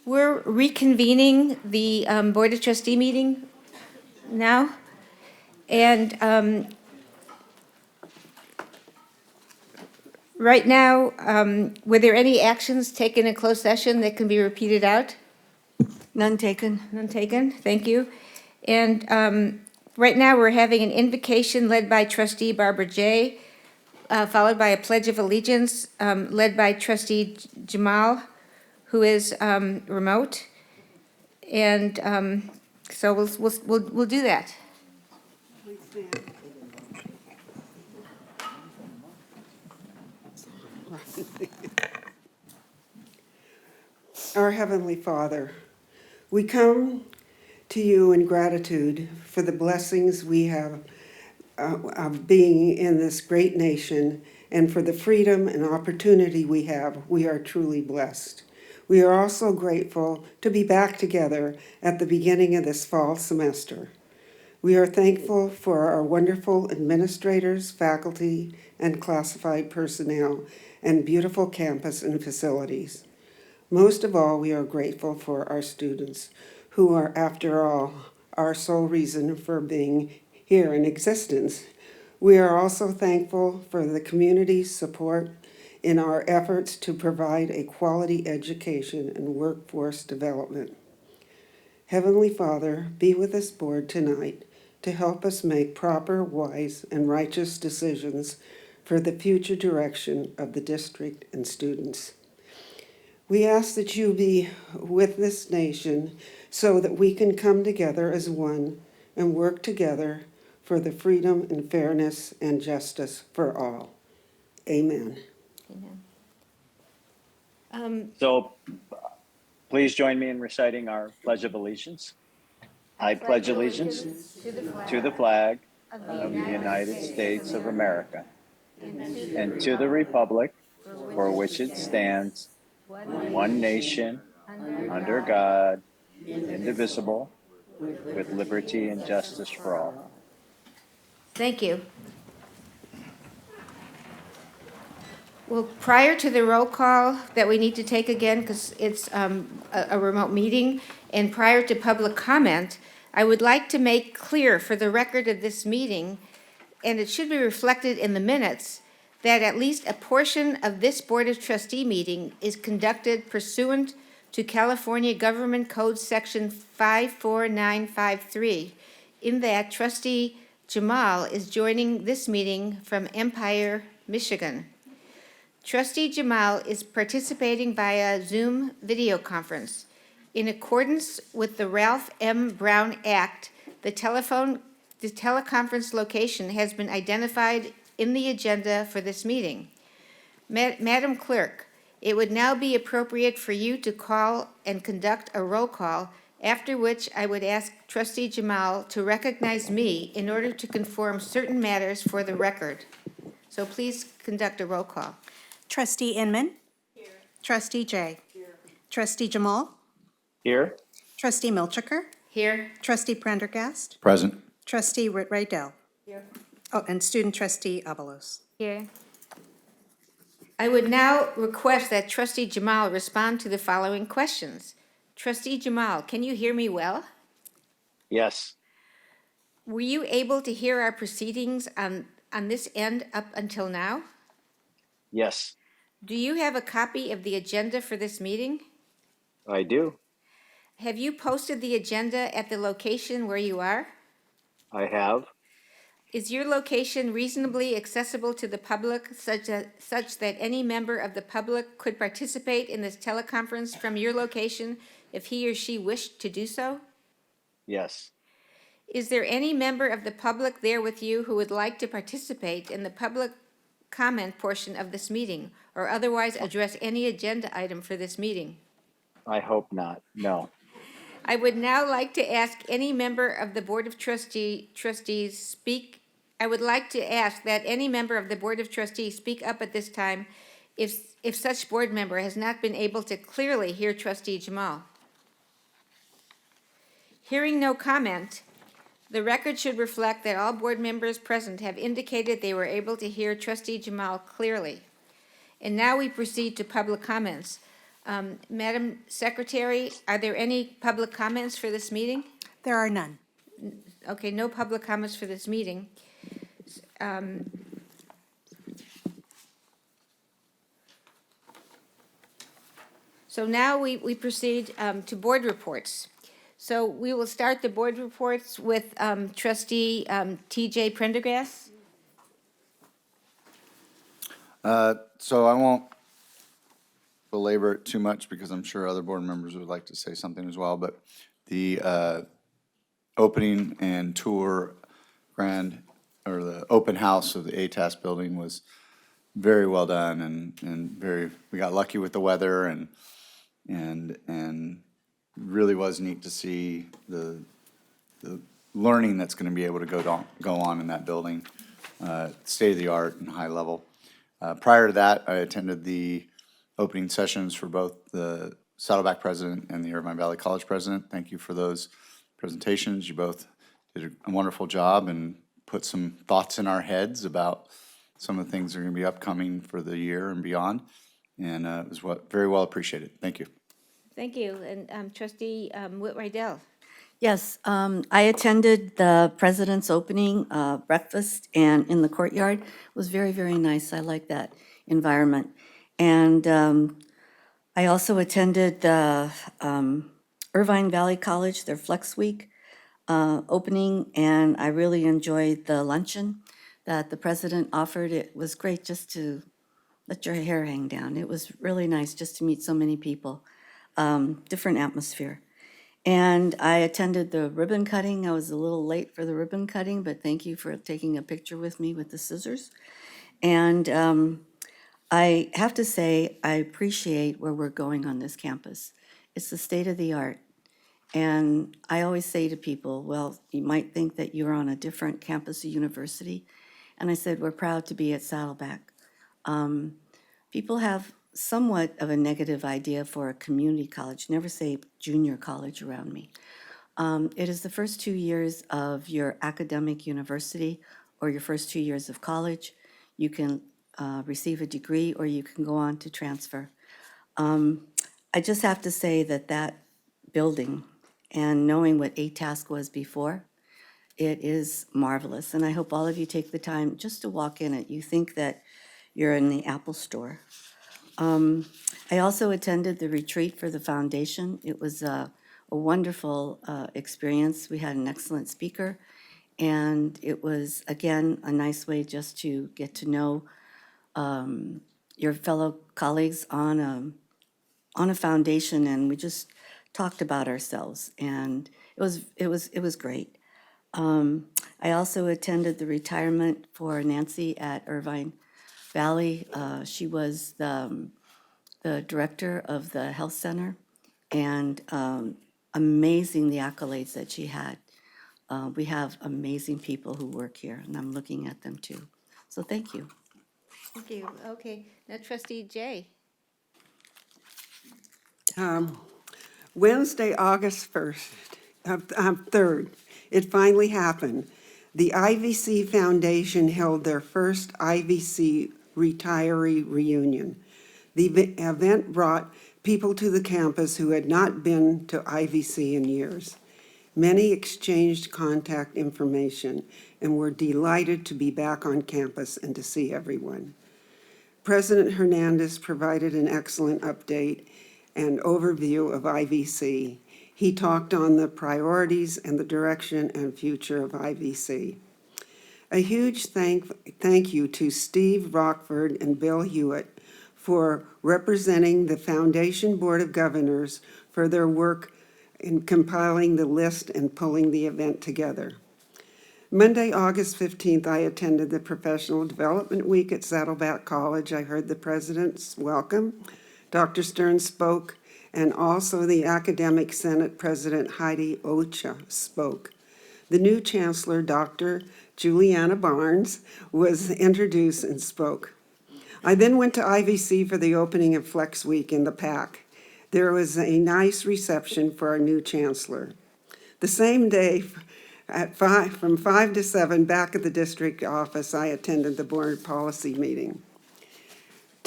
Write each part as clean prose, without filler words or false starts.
We're reconvening the Board of Trustee meeting now. And right now, were there any actions taken in closed session that can be repeated out? None taken. None taken, thank you. And right now, we're having an invocation led by trustee Barbara J., followed by a pledge of allegiance led by trustee Jamal, who is remote. And so we'll do that. Our Heavenly Father, we come to you in gratitude for the blessings we have of being in this great nation and for the freedom and opportunity we have. We are truly blessed. We are also grateful to be back together at the beginning of this fall semester. We are thankful for our wonderful administrators, faculty, and classified personnel, and beautiful campus and facilities. Most of all, we are grateful for our students, who are, after all, our sole reason for being here in existence. We are also thankful for the community's support in our efforts to provide a quality education and workforce development. Heavenly Father, be with this board tonight to help us make proper, wise, and righteous decisions for the future direction of the district and students. We ask that you be with this nation so that we can come together as one and work together for the freedom and fairness and justice for all. Amen. So please join me in reciting our Pledge of Allegiance. I pledge allegiance to the flag of the United States of America and to the republic for which it stands, one nation, under God, indivisible, with liberty and justice for all. Thank you. Well, prior to the roll call that we need to take again, because it's a remote meeting, and prior to public comment, I would like to make clear for the record of this meeting, and it should be reflected in the minutes, that at least a portion of this Board of Trustee meeting is conducted pursuant to California Government Code Section 54953, in that Trustee Jamal is joining this meeting from Empire, Michigan. Trustee Jamal is participating via Zoom video conference. In accordance with the Ralph M. Brown Act, the teleconference location has been identified in the agenda for this meeting. Madam Clerk, it would now be appropriate for you to call and conduct a roll call, after which I would ask Trustee Jamal to recognize me in order to conform certain matters for the record. So please conduct a roll call. Trustee Inman. Here. Trustee Jay. Here. Trustee Jamal. Here, Trustee Milchiker. Here. Trustee Prendergast. Present. Trustee Whit-Rydell. Here. Oh, and student trustee Avalos. Here. I would now request that Trustee Jamal respond to the following questions. Trustee Jamal, can you hear me well? yes, Were you able to hear our proceedings on this end up until now? yes, Do you have a copy of the agenda for this meeting? I do. Have you posted the agenda at the location where you are? I have. Is your location reasonably accessible to the public such that any member of the public could participate in this teleconference from your location if he or she wished to do so? Yes, Is there any member of the public there with you who would like to participate in the public comment portion of this meeting or otherwise address any agenda item for this meeting? I hope not. No. I would now like to ask any member of the Board of Trustees speak. I would like to ask that any member of the Board of Trustees speak up at this time if such board member has not been able to clearly hear Trustee Jamal. Hearing no comment, the record should reflect that all board members present have indicated they were able to hear Trustee Jamal clearly. And now we proceed to public comments. Madam Secretary, are there any public comments for this meeting? There are none. Okay, no public comments for this meeting. So now we proceed to board reports. So we will start the board reports with trustee TJ Prendergast. So I won't belabor it too much because I'm sure other board members would like to say something as well, but the opening and tour or the open house of the ATAS building was very well done and we got lucky with the weather and really was neat to see the learning that's going to be able to go on in that building, state of the art and high level. Prior to that, I attended the opening sessions for both the Saddleback president and the Irvine Valley College president. Thank you for those presentations. You both did a wonderful job and put some thoughts in our heads about some of the things that are going to be upcoming for the year and beyond. And it was very well appreciated. Thank you. Thank you. And trustee Whit Rydell. Yes, I attended the president's opening breakfast and in the courtyard. It was very, very nice. I like that environment. And I also attended the Irvine Valley College, their Flex Week opening, and I really enjoyed the luncheon that the president offered. It was great just to let your hair hang down. It was really nice just to meet so many people, different atmosphere. And I attended the ribbon cutting. I was a little late for the ribbon cutting, but thank you for taking a picture with me with the scissors. And I have to say, I appreciate where we're going on this campus. It's the state of the art. And I always say to people, well, you might think that you're on a different campus or university. And I said, we're proud to be at Saddleback. People have somewhat of a negative idea for a community college. Never say junior college around me. It is the first 2 years of your academic university or your first 2 years of college. You can receive a degree or you can go on to transfer. I just have to say that building and knowing what ATASC was before, it is marvelous. And I hope all of you take the time just to walk in it. You think that you're in the Apple store. I also attended the retreat for the foundation. It was a wonderful experience. We had an excellent speaker, and it was, again, a nice way just to get to know your fellow colleagues on a foundation, and we just talked about ourselves, and it was great. I also attended the retirement for Nancy at Irvine Valley. She was the director of the health center, and amazing the accolades that she had. We have amazing people who work here, and I'm looking at them too. So thank you. Thank you. Okay, now trustee Jay. Wednesday, August 3rd, it finally happened. The IVC Foundation held their first IVC retiree reunion. The event brought people to the campus who had not been to IVC in years. Many exchanged contact information and were delighted to be back on campus and to see everyone. President Hernandez provided an excellent update and overview of IVC. He talked on the priorities and the direction and future of IVC. A huge thank you to Steve Rockford and Bill Hewitt for representing the Foundation Board of Governors for their work in compiling the list and pulling the event together. Monday, August 15th, I attended the Professional Development Week at Saddleback College. I heard the president's welcome. Dr. Stern spoke, and also the Academic Senate President Heidi Ocha spoke. The new chancellor, Dr. Juliana Barnes, was introduced and spoke. I then went to IVC for the opening of Flex Week in the PAC. There was a nice reception for our new chancellor. The same day, from 5 to 7, back at the district office, I attended the board policy meeting.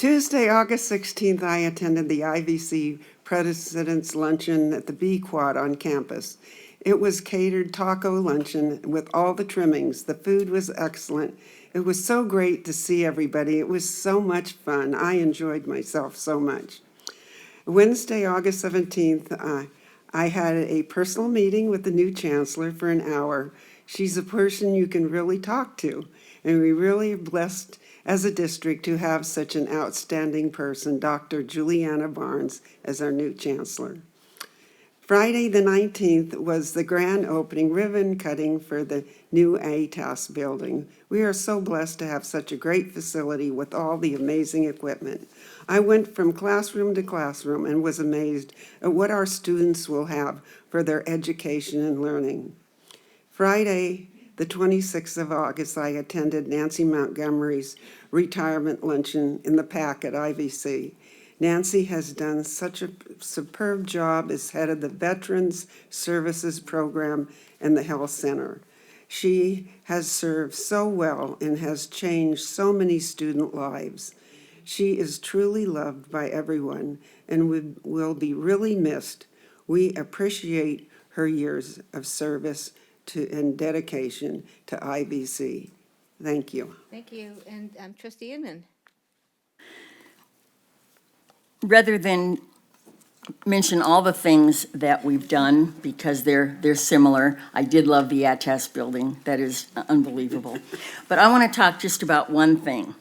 Tuesday, August 16th, I attended the IVC President's Luncheon at the B Quad on campus. It was catered taco luncheon with all the trimmings. The food was excellent. It was so great to see everybody. It was so much fun. I enjoyed myself so much. Wednesday, August 17th, I had a personal meeting with the new chancellor for an hour. She's a person you can really talk to, and we really are blessed as a district to have such an outstanding person, Dr. Juliana Barnes, as our new chancellor. Friday, the 19th, was the grand opening ribbon cutting for the new ATAS building. We are so blessed to have such a great facility with all the amazing equipment. I went from classroom to classroom and was amazed at what our students will have for their education and learning. Friday, the 26th of August, I attended Nancy Montgomery's retirement luncheon in the PAC at IVC. Nancy has done such a superb job as head of the Veterans Services Program and the Health Center. She has served so well and has changed so many student lives. She is truly loved by everyone and will be really missed. We appreciate her years of service and dedication to IVC. Thank you. Thank you. And Trustee Inman? Rather than mention all the things that we've done, because they're similar, I did love the ATAS building. That is unbelievable. But I want to talk just about one thing.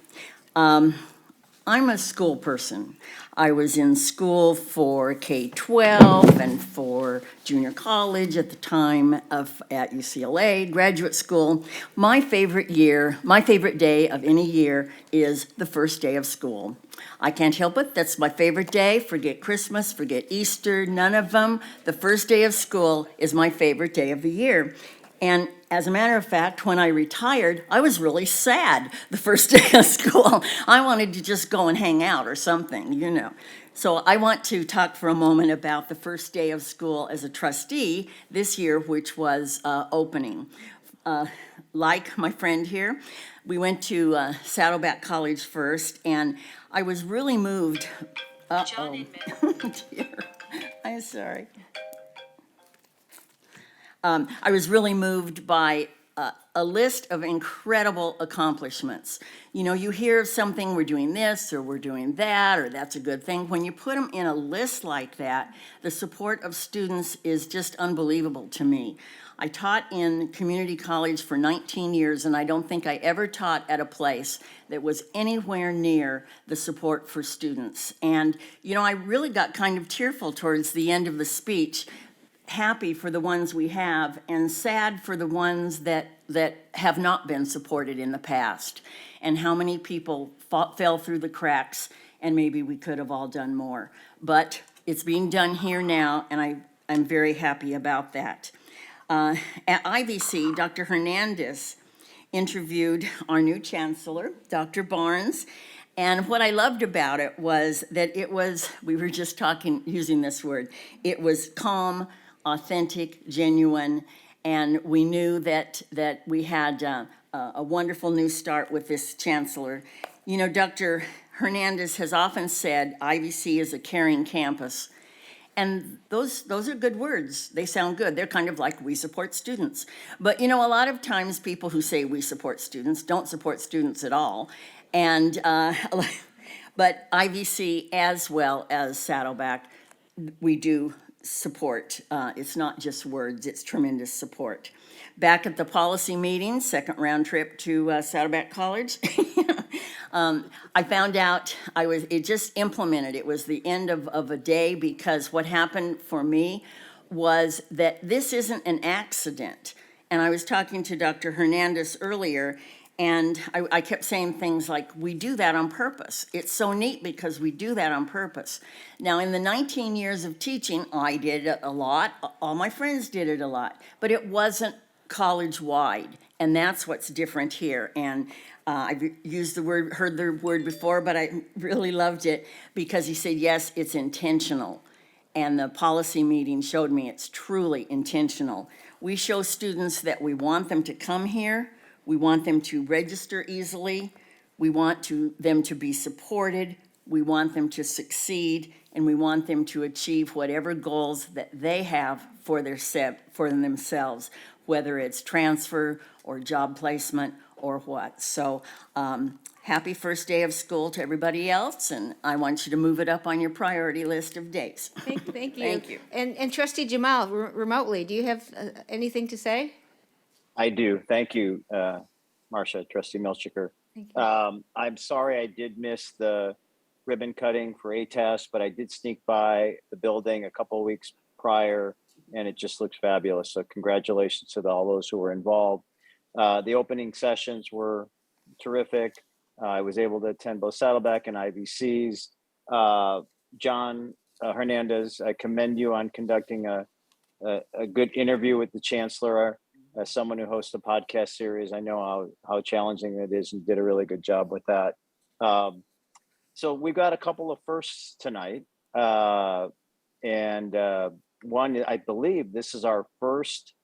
I'm a school person. I was in school for K-12 and for junior college at the time at UCLA, graduate school. My favorite day of any year is the first day of school. I can't help it, that's my favorite day. Forget Christmas, forget Easter, none of them. The first day of school is my favorite day of the year. And as a matter of fact, when I retired, I was really sad the first day of school. I wanted to just go and hang out or something, you know. So I want to talk for a moment about the first day of school as a trustee this year, which was opening. Like my friend here, we went to Saddleback College first, and I was really moved. Uh-oh. Dear. I'm sorry. I was really moved by a list of incredible accomplishments. You know, you hear of something, we're doing this, or we're doing that, or that's a good thing. When you put them in a list like that, the support of students is just unbelievable to me. I taught in community college for 19 years, and I don't think I ever taught at a place that was anywhere near the support for students. And, you know, I really got kind of tearful towards the end of the speech, happy for the ones we have and sad for the ones that have not been supported in the past, and how many people fell through the cracks, and maybe we could have all done more. But it's being done here now, and I'm very happy about that. At IVC, Dr. Hernandez interviewed our new chancellor, Dr. Barnes, and what I loved about it was that we were just talking, using this word, it was calm, authentic, genuine, and we knew that we had a wonderful new start with this chancellor. You know, Dr. Hernandez has often said IVC is a caring campus, and those are good words. They sound good. They're kind of like we support students. But you know, a lot of times people who say we support students don't support students at all, and but IVC as well as Saddleback, we do support. It's not just words, it's tremendous support. Back at the policy meeting, second round trip to Saddleback College, I found out it just implemented. It was the end of a day, because what happened for me was that this isn't an accident. And I was talking to Dr. Hernandez earlier, and I kept saying things like, we do that on purpose. It's so neat because we do that on purpose. Now, in the 19 years of teaching, I did it a lot. All my friends did it a lot. But it wasn't college-wide, and that's what's different here. And I've heard the word before, but I really loved it because he said, yes, it's intentional. And the policy meeting showed me it's truly intentional. We show students that we want them to come here. We want them to register easily. We want them to be supported. We want them to succeed, and we want them to achieve whatever goals that they have for themselves, whether it's transfer or job placement or what. So happy first day of school to everybody else, and I want you to move it up on your priority list of dates. Thank you. Thank you. And Trustee Jamal, remotely, do you have anything to say? I do. Thank you, Marcia, Trustee Milchiker. Thank you. I'm sorry I did miss the ribbon cutting for ATAS, but I did sneak by the building a couple of weeks prior, and it just looks fabulous. So congratulations to all those who were involved. The opening sessions were terrific. I was able to attend both Saddleback and IVCs. John Hernandez, I commend you on conducting a good interview with the Chancellor. As someone who hosts a podcast series, I know how challenging it is, and did a really good job with that. So we've got a couple of firsts tonight. And one, I believe this is our first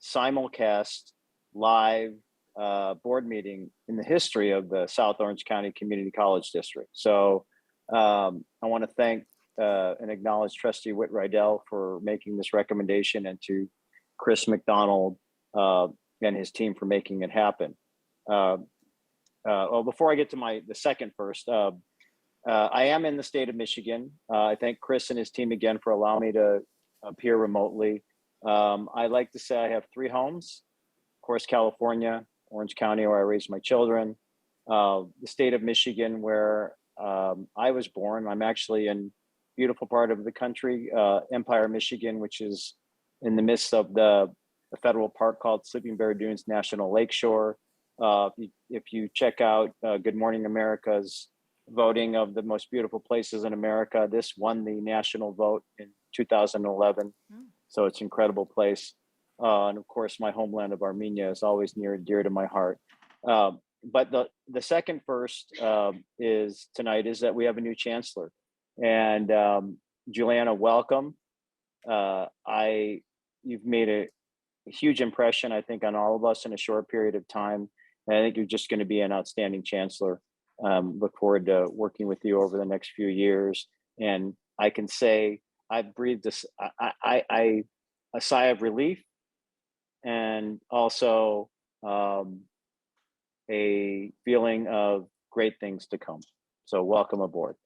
simulcast live board meeting in the history of the South Orange County Community College District. So I want to thank and acknowledge Trustee Whit Rydell for making this recommendation, and to Chris McDonald and his team for making it happen. Well, before I get to the second first, I am in the state of Michigan. I thank Chris and his team again for allowing me to appear remotely. I like to say I have 3 homes. Of course, California, Orange County, where I raised my children, the state of Michigan, where I was born. I'm actually in beautiful part of the country, Empire, Michigan, which is in the midst of the federal park called Sleeping Bear Dunes National Lakeshore. If you check out Good Morning America's voting of the most beautiful places in America, this won the national vote in 2011. So it's an incredible place. And of course, my homeland of Armenia is always near and dear to my heart. But the second first is that we have a new chancellor. And Juliana, welcome. You've made a huge impression, I think, on all of us in a short period of time. And I think you're just going to be an outstanding chancellor. Look forward to working with you over the next few years. And I can say I've breathed a sigh of relief, and also a feeling of great things to come. So welcome aboard.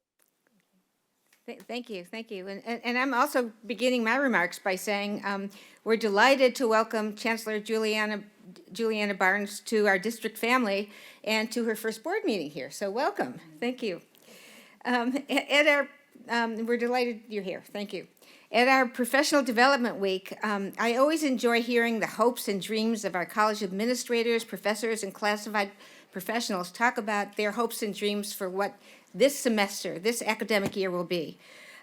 Thank you. And I'm also beginning my remarks by saying we're delighted to welcome Chancellor Juliana Barnes to our district family and to her first board meeting here. So welcome. Thank you. We're delighted you're here. Thank you. At our Professional Development Week, I always enjoy hearing the hopes and dreams of our college administrators, professors, and classified professionals talk about their hopes and dreams for what this semester, this academic year will be.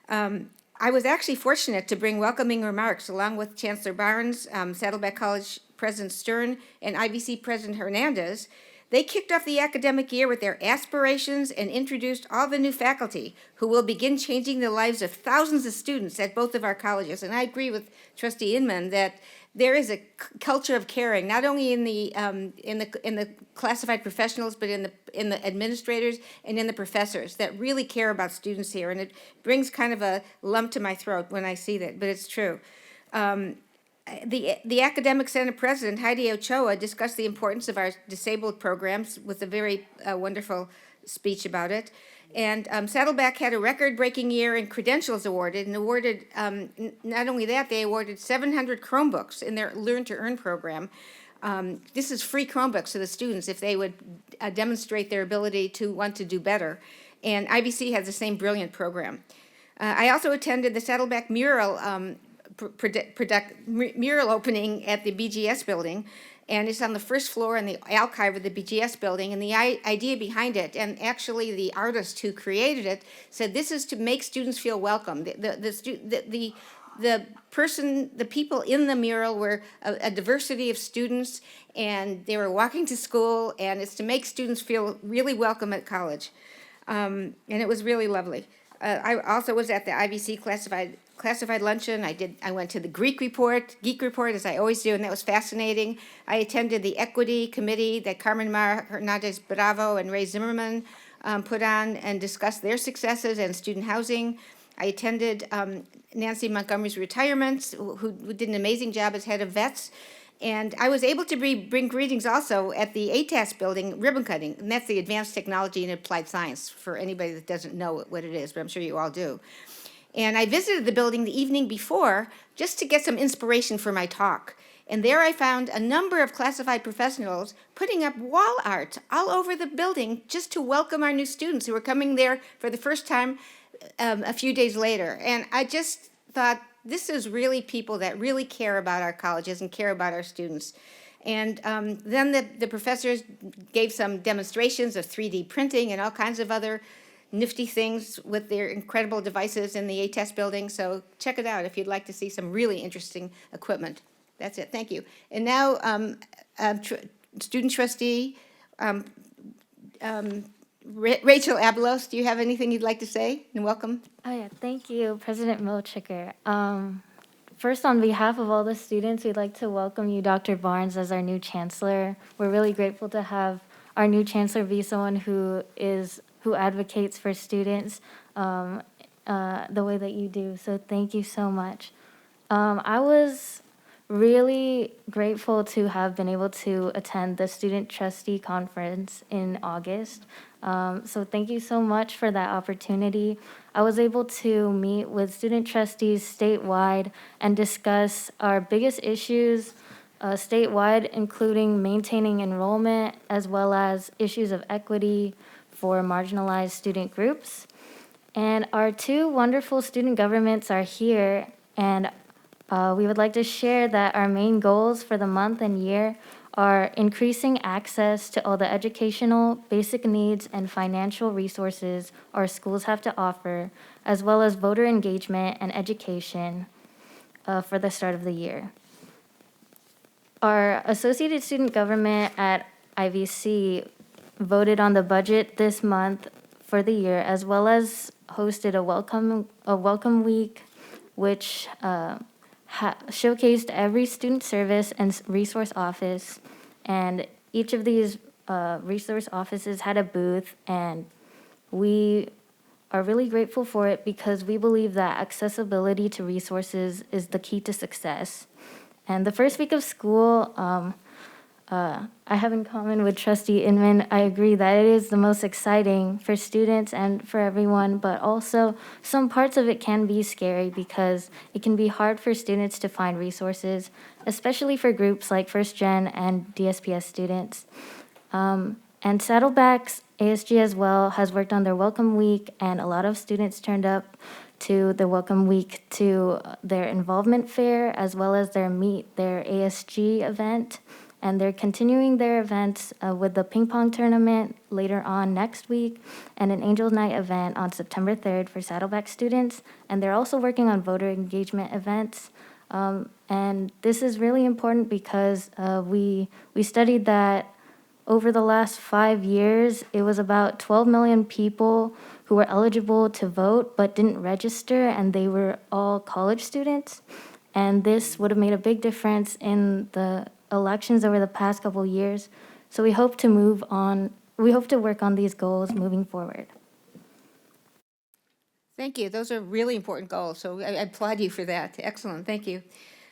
I was actually fortunate to bring welcoming remarks along with Chancellor Barnes, Saddleback College President Stern, and IVC President Hernandez. They kicked off the academic year with their aspirations and introduced all the new faculty who will begin changing the lives of thousands of students at both of our colleges. And I agree with Trustee Inman that there is a culture of caring, not only in the classified professionals, but in the administrators and in the professors that really care about students here. And it brings kind of a lump to my throat when I see that, but it's true. The Academic Senate President, Heidi Ochoa, discussed the importance of our disabled programs with a very wonderful speech about it. And Saddleback had a record-breaking year in credentials awarded, and not only that, they awarded 700 Chromebooks in their Learn to Earn program. This is free Chromebooks to the students if they would demonstrate their ability to want to do better. And IVC has the same brilliant program. I also attended the Saddleback mural mural opening at the BGS building, and it's on the first floor in the alcove of the BGS building. And the idea behind it, and actually the artist who created it, said this is to make students feel welcome. The people in the mural were a diversity of students, and they were walking to school, and it's to make students feel really welcome at college. And it was really lovely. I also was at the IVC classified luncheon. I went to the Geek report, as I always do, and that was fascinating. I attended the equity committee that Carmen Mar Hernandez Bravo and Ray Zimmerman put on and discussed their successes and student housing. I attended Nancy Montgomery's retirement, who did an amazing job as head of vets. And I was able to bring greetings also at the ATAS building, ribbon cutting, and that's the Advanced Technology and Applied Science, for anybody that doesn't know what it is, but I'm sure you all do. And I visited the building the evening before just to get some inspiration for my talk. And there I found a number of classified professionals putting up wall art all over the building just to welcome our new students who were coming there for the first time a few days later. And I just thought, this is really people that really care about our colleges and care about our students. And then the professors gave some demonstrations of 3D printing and all kinds of other nifty things with their incredible devices in the ATES building. So check it out if you'd like to see some really interesting equipment. That's it. Thank you. And now, student trustee Rachel Abelos, do you have anything you'd like to say? And welcome. Oh, yeah. Thank you, President Milchiker. First, on behalf of all the students, we'd like to welcome you, Dr. Barnes, as our new chancellor. We're really grateful to have our new chancellor be someone who advocates for students the way that you do. So thank you so much. I was really grateful to have been able to attend the Student Trustee Conference in August. So thank you so much for that opportunity. I was able to meet with student trustees statewide and discuss our biggest issues statewide, including maintaining enrollment, as well as issues of equity for marginalized student groups. And our two wonderful student governments are here, and we would like to share that our main goals for the month and year are increasing access to all the educational, basic needs, and financial resources our schools have to offer, as well as voter engagement and education for the start of the year. Our Associated Student Government at IVC voted on the budget this month for the year, as well as hosted a welcome week, which showcased every student service and resource office, and each of these resource offices had a booth, and we are really grateful for it because we believe that accessibility to resources is the key to success. And the first week of school, I have in common with Trustee Inman. I agree that it is the most exciting for students and for everyone, but also some parts of it can be scary because it can be hard for students to find resources, especially for groups like First Gen and DSPS students. And Saddleback's ASG as well has worked on their Welcome Week, and a lot of students turned up to the Welcome Week to their involvement fair, as well as their ASG event. And they're continuing their events with the ping pong tournament later on next week and an Angels Night event on September 3rd for Saddleback students. And they're also working on voter engagement events. And this is really important because we studied that over the last 5 years, it was about 12 million people who were eligible to vote but didn't register, and they were all college students. And this would have made a big difference in the elections over the past couple of years. So we hope to work on these goals moving forward. Thank you. Those are really important goals, so I applaud you for that. Excellent, thank you.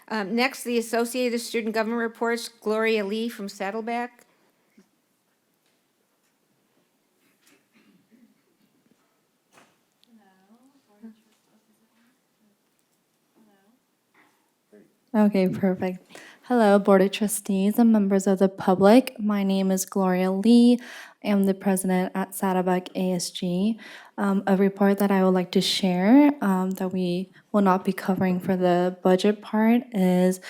Next, the Associated Student Government Reports, Gloria Lee from Saddleback. Okay, perfect. Hello, Board of Trustees and members of the public. My name is Gloria Lee. I am the president at Saddleback ASG. A report that I would like to share that we will not be covering for the budget part is,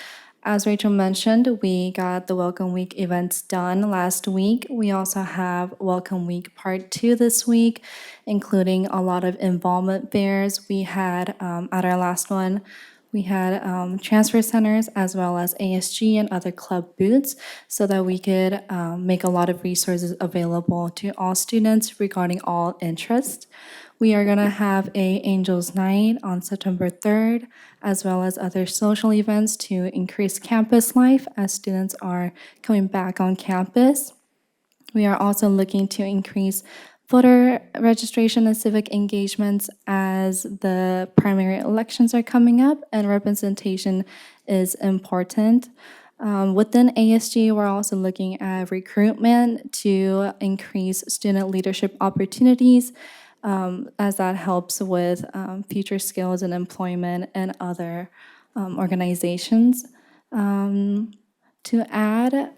as Rachel mentioned, we got the Welcome Week events done last week. We also have Welcome Week Part 2 this week, including a lot of involvement fairs. We had, at our last one, we had transfer centers as well as ASG and other club booths so that we could make a lot of resources available to all students regarding all interests. We are going to have a Angels Night on September 3rd, as well as other social events to increase campus life as students are coming back on campus. We are also looking to increase voter registration and civic engagements as the primary elections are coming up and representation is important. Within ASG, we're also looking at recruitment to increase student leadership opportunities, as that helps with future skills and employment and other organizations. To add,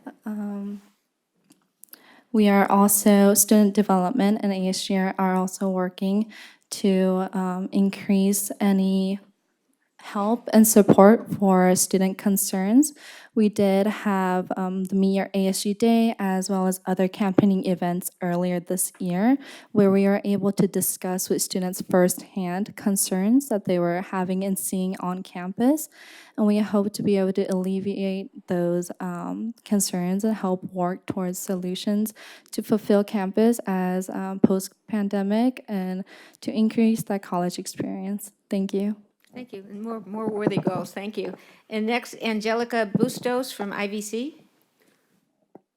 we are also, student development and ASG are also working to increase any help and support for student concerns. We did have the Meet Your ASU Day as well as other campaigning events earlier this year where we were able to discuss with students firsthand concerns that they were having and seeing on campus. And we hope to be able to alleviate those concerns and help work towards solutions to fulfill campus as post-pandemic and to increase that college experience. Thank you. Thank you. And more worthy goals. Thank you. And next, Angelica Bustos from IVC.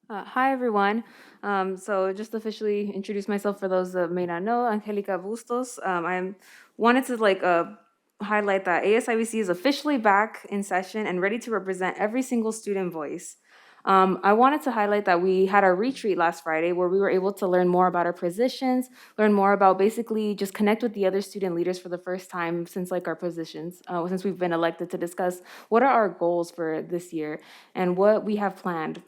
Hi, everyone. So just officially introduce myself for those that may not know, Angelica Bustos. I wanted to highlight that ASIVC is officially back in session and ready to represent every single student voice. I wanted to highlight that we had our retreat last Friday where we were able to learn more about our positions, learn more about basically just connect with the other student leaders for the first time since our positions, since we've been elected, to discuss what are our goals for this year and what we have planned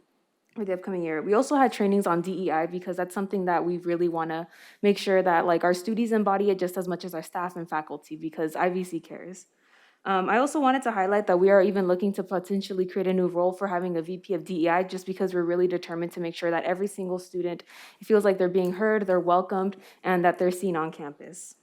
for the upcoming year. We also had trainings on DEI because that's something that we really want to make sure that our students embody it just as much as our staff and faculty because IVC cares. I also wanted to highlight that we are even looking to potentially create a new role for having a VP of DEI just because we're really determined to make sure that every single student feels like they're being heard, they're welcomed, and that they're seen on campus.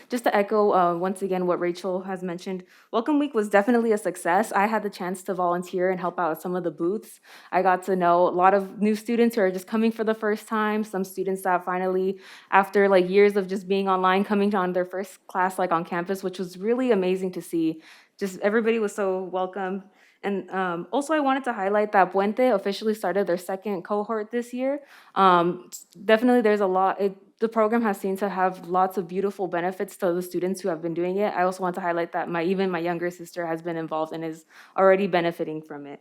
Just to echo once again what Rachel has mentioned, Welcome Week was definitely a success. I had the chance to volunteer and help out at some of the booths. I got to know a lot of new students who are just coming for the first time, some students that finally, after years of just being online, coming on their first class on campus, which was really amazing to see. Just everybody was so welcome. And also I wanted to highlight that Puente officially started their second cohort this year. Definitely there's a lot, the program has seemed to have lots of beautiful benefits to the students who have been doing it. I also want to highlight that even my younger sister has been involved and is already benefiting from it.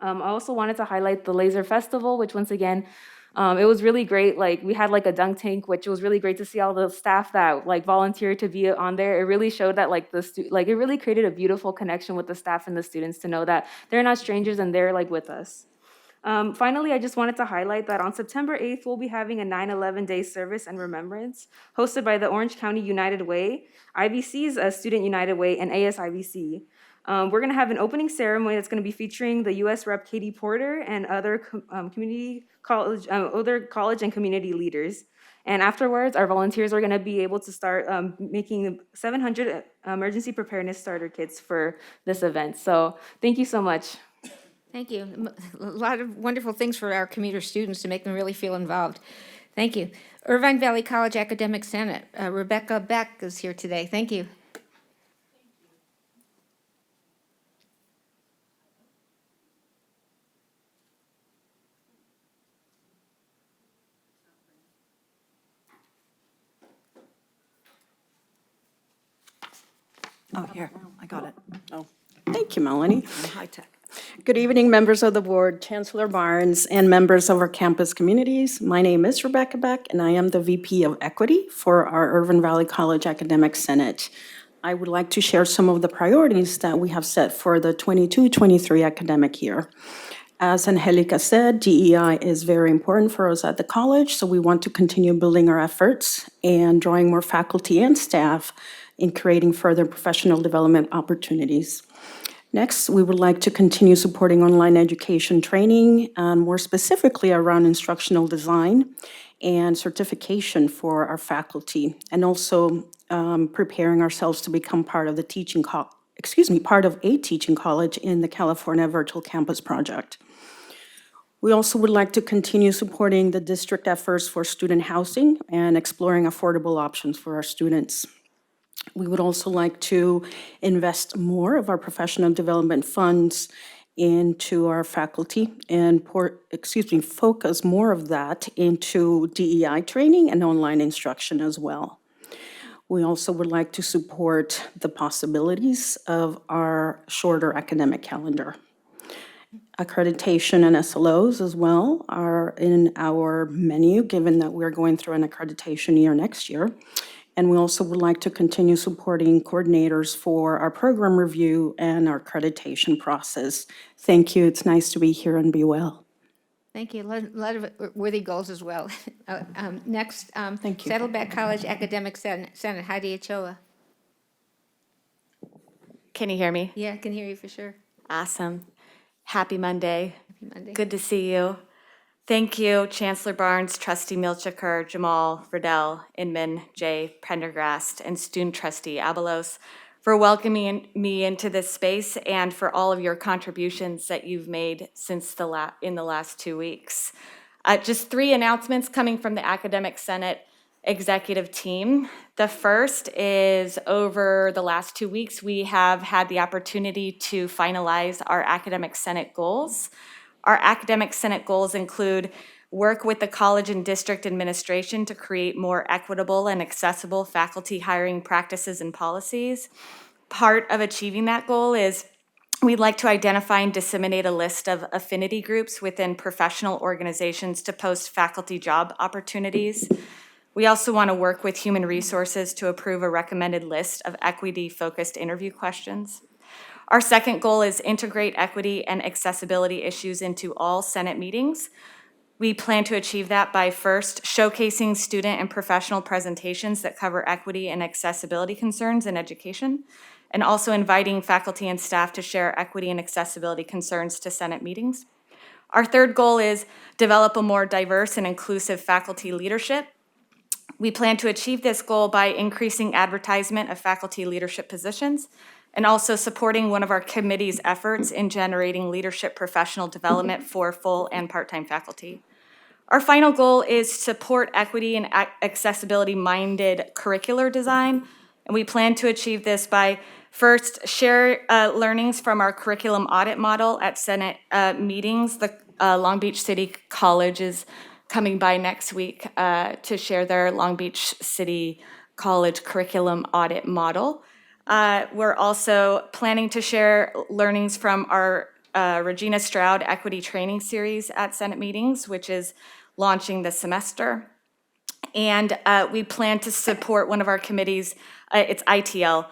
I also wanted to highlight the Laser Festival, which once again, it was really great. We had a dunk tank, which was really great to see all the staff that volunteered to be on there. It really showed that it really created a beautiful connection with the staff and the students to know that they're not strangers and they're with us. Finally, I just wanted to highlight that on September 8th, we'll be having a 9/11 Day Service and Remembrance hosted by the Orange County United Way, IVC's Student United Way, and ASIVC. We're going to have an opening ceremony that's going to be featuring the U.S. Rep. Katie Porter and other other college and community leaders. And afterwards, our volunteers are going to be able to start making 700 emergency preparedness starter kits for this event. So thank you so much. Thank you. A lot of wonderful things for our commuter students to make them really feel involved. Thank you. Irvine Valley College Academic Senate, Rebecca Beck is here today. Thank you. Oh, here, I got it. Oh, thank you, Melanie. I'm high tech. Good evening, members of the board, Chancellor Barnes, and members of our campus communities. My name is Rebecca Beck, and I am the VP of Equity for our Irvine Valley College Academic Senate. I would like to share some of the priorities that we have set for the 22-23 academic year. As Angelica said, DEI is very important for us at the college, so we want to continue building our efforts and drawing more faculty and staff in creating further professional development opportunities. Next, we would like to continue supporting online education training, and more specifically around instructional design and certification for our faculty, and also preparing ourselves to become part of the part of a teaching college in the California Virtual Campus Project. We also would like to continue supporting the district efforts for student housing and exploring affordable options for our students. We would also like to invest more of our professional development funds into our faculty and focus more of that into DEI training and online instruction as well. We also would like to support the possibilities of our shorter academic calendar. Accreditation and SLOs as well are in our menu, given that we're going through an accreditation year next year. And we also would like to continue supporting coordinators for our program review and our accreditation process. Thank you. It's nice to be here and be well. Thank you. A lot of worthy goals as well. Next, Thank you. Saddleback College Academic Senate, Heidi Ochoa. Can you hear me? Yeah, I can hear you for sure. Awesome. Happy Monday. Happy Monday. Good to see you. Thank you, Chancellor Barnes, Trustee Milchiker, Jamal, Verdell, Inman, Jay, Prendergast, and Student Trustee Abelos for welcoming me into this space and for all of your contributions that you've made since in the last 2 weeks. Just 3 announcements coming from the Academic Senate executive team. The first is over the last 2 weeks, we have had the opportunity to finalize our Academic Senate goals. Our Academic Senate goals include work with the college and district administration to create more equitable and accessible faculty hiring practices and policies. Part of achieving that goal is we'd like to identify and disseminate a list of affinity groups within professional organizations to post faculty job opportunities. We also want to work with human resources to approve a recommended list of equity-focused interview questions. Our second goal is integrate equity and accessibility issues into all Senate meetings. We plan to achieve that by first showcasing student and professional presentations that cover equity and accessibility concerns in education, and also inviting faculty and staff to share equity and accessibility concerns to Senate meetings. Our third goal is develop a more diverse and inclusive faculty leadership. We plan to achieve this goal by increasing advertisement of faculty leadership positions and also supporting one of our committee's efforts in generating leadership professional development for full and part-time faculty. Our final goal is support equity and accessibility-minded curricular design, and we plan to achieve this by first share learnings from our curriculum audit model at Senate meetings. The Long Beach City College is coming by next week to share their Long Beach City College curriculum audit model. We're also planning to share learnings from our Regina Stroud Equity Training Series at Senate meetings, which is launching this semester. And we plan to support one of our committees, it's ITL,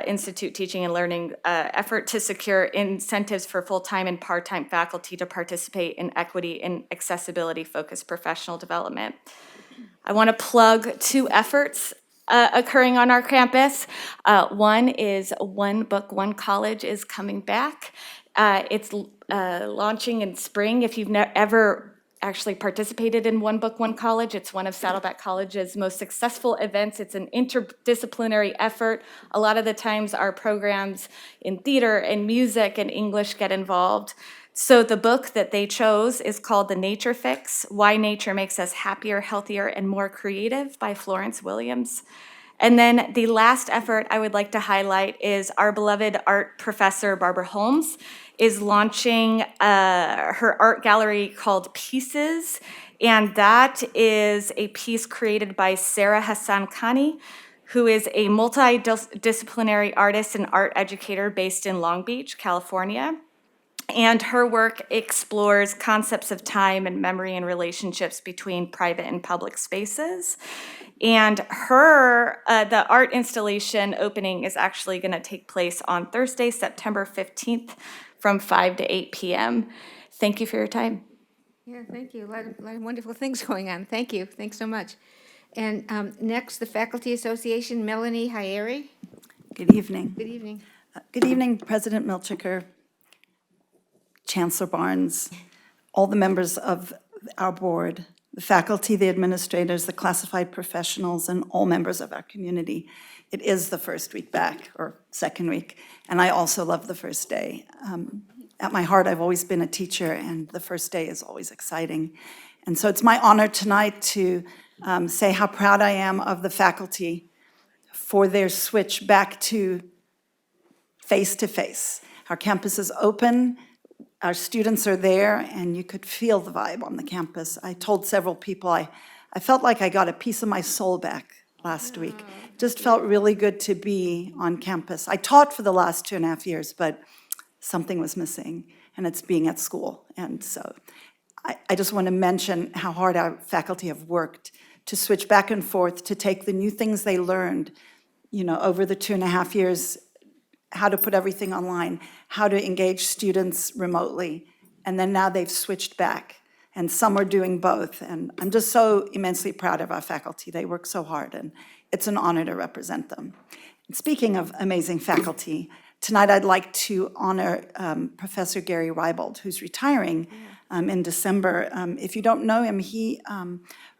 Institute Teaching and Learning effort to secure incentives for full-time and part-time faculty to participate in equity and accessibility-focused professional development. I want to plug 2 efforts occurring on our campus. One is One Book, One College is coming back. It's launching in spring. If you've ever actually participated in One Book, One College, it's one of Saddleback College's most successful events. It's an interdisciplinary effort. A lot of the times our programs in theater and music and English get involved. So the book that they chose is called The Nature Fix, Why Nature Makes Us Happier, Healthier, and More Creative by Florence Williams. And then the last effort I would like to highlight is our beloved art professor, Barbara Holmes, is launching her art gallery called Pieces. And that is a piece created by Sarah Hassan Khani, who is a multidisciplinary artist and art educator based in Long Beach, California. And her work explores concepts of time and memory and relationships between private and public spaces. And the art installation opening is actually going to take place on Thursday, September 15th from 5 to 8 p.m. Thank you for your time. Yeah, thank you. A lot of wonderful things going on. Thank you. Thanks so much. And next, the Faculty Association, Melanie Hyeri. Good evening. Good evening. Good evening, President Milchiker, Chancellor Barnes, all the members of our board, the faculty, the administrators, the classified professionals, and all members of our community. It is the first week back, or second week, and I also love the first day. At my heart, I've always been a teacher, and the first day is always exciting. And so it's my honor tonight to say how proud I am of the faculty for their switch back to face-to-face. Our campus is open, our students are there, and you could feel the vibe on the campus. I told several people I felt like I got a piece of my soul back last week. Just felt really good to be on campus. I taught for the last 2.5 years, but something was missing, and it's being at school. And so I just want to mention how hard our faculty have worked to switch back and forth, to take the new things they learned, over the 2.5 years, how to put everything online, how to engage students remotely, and then now they've switched back, and some are doing both. And I'm just so immensely proud of our faculty. They work so hard, and it's an honor to represent them. And speaking of amazing faculty, tonight I'd like to honor Professor Gary Reibold, who's retiring in December. If you don't know him, he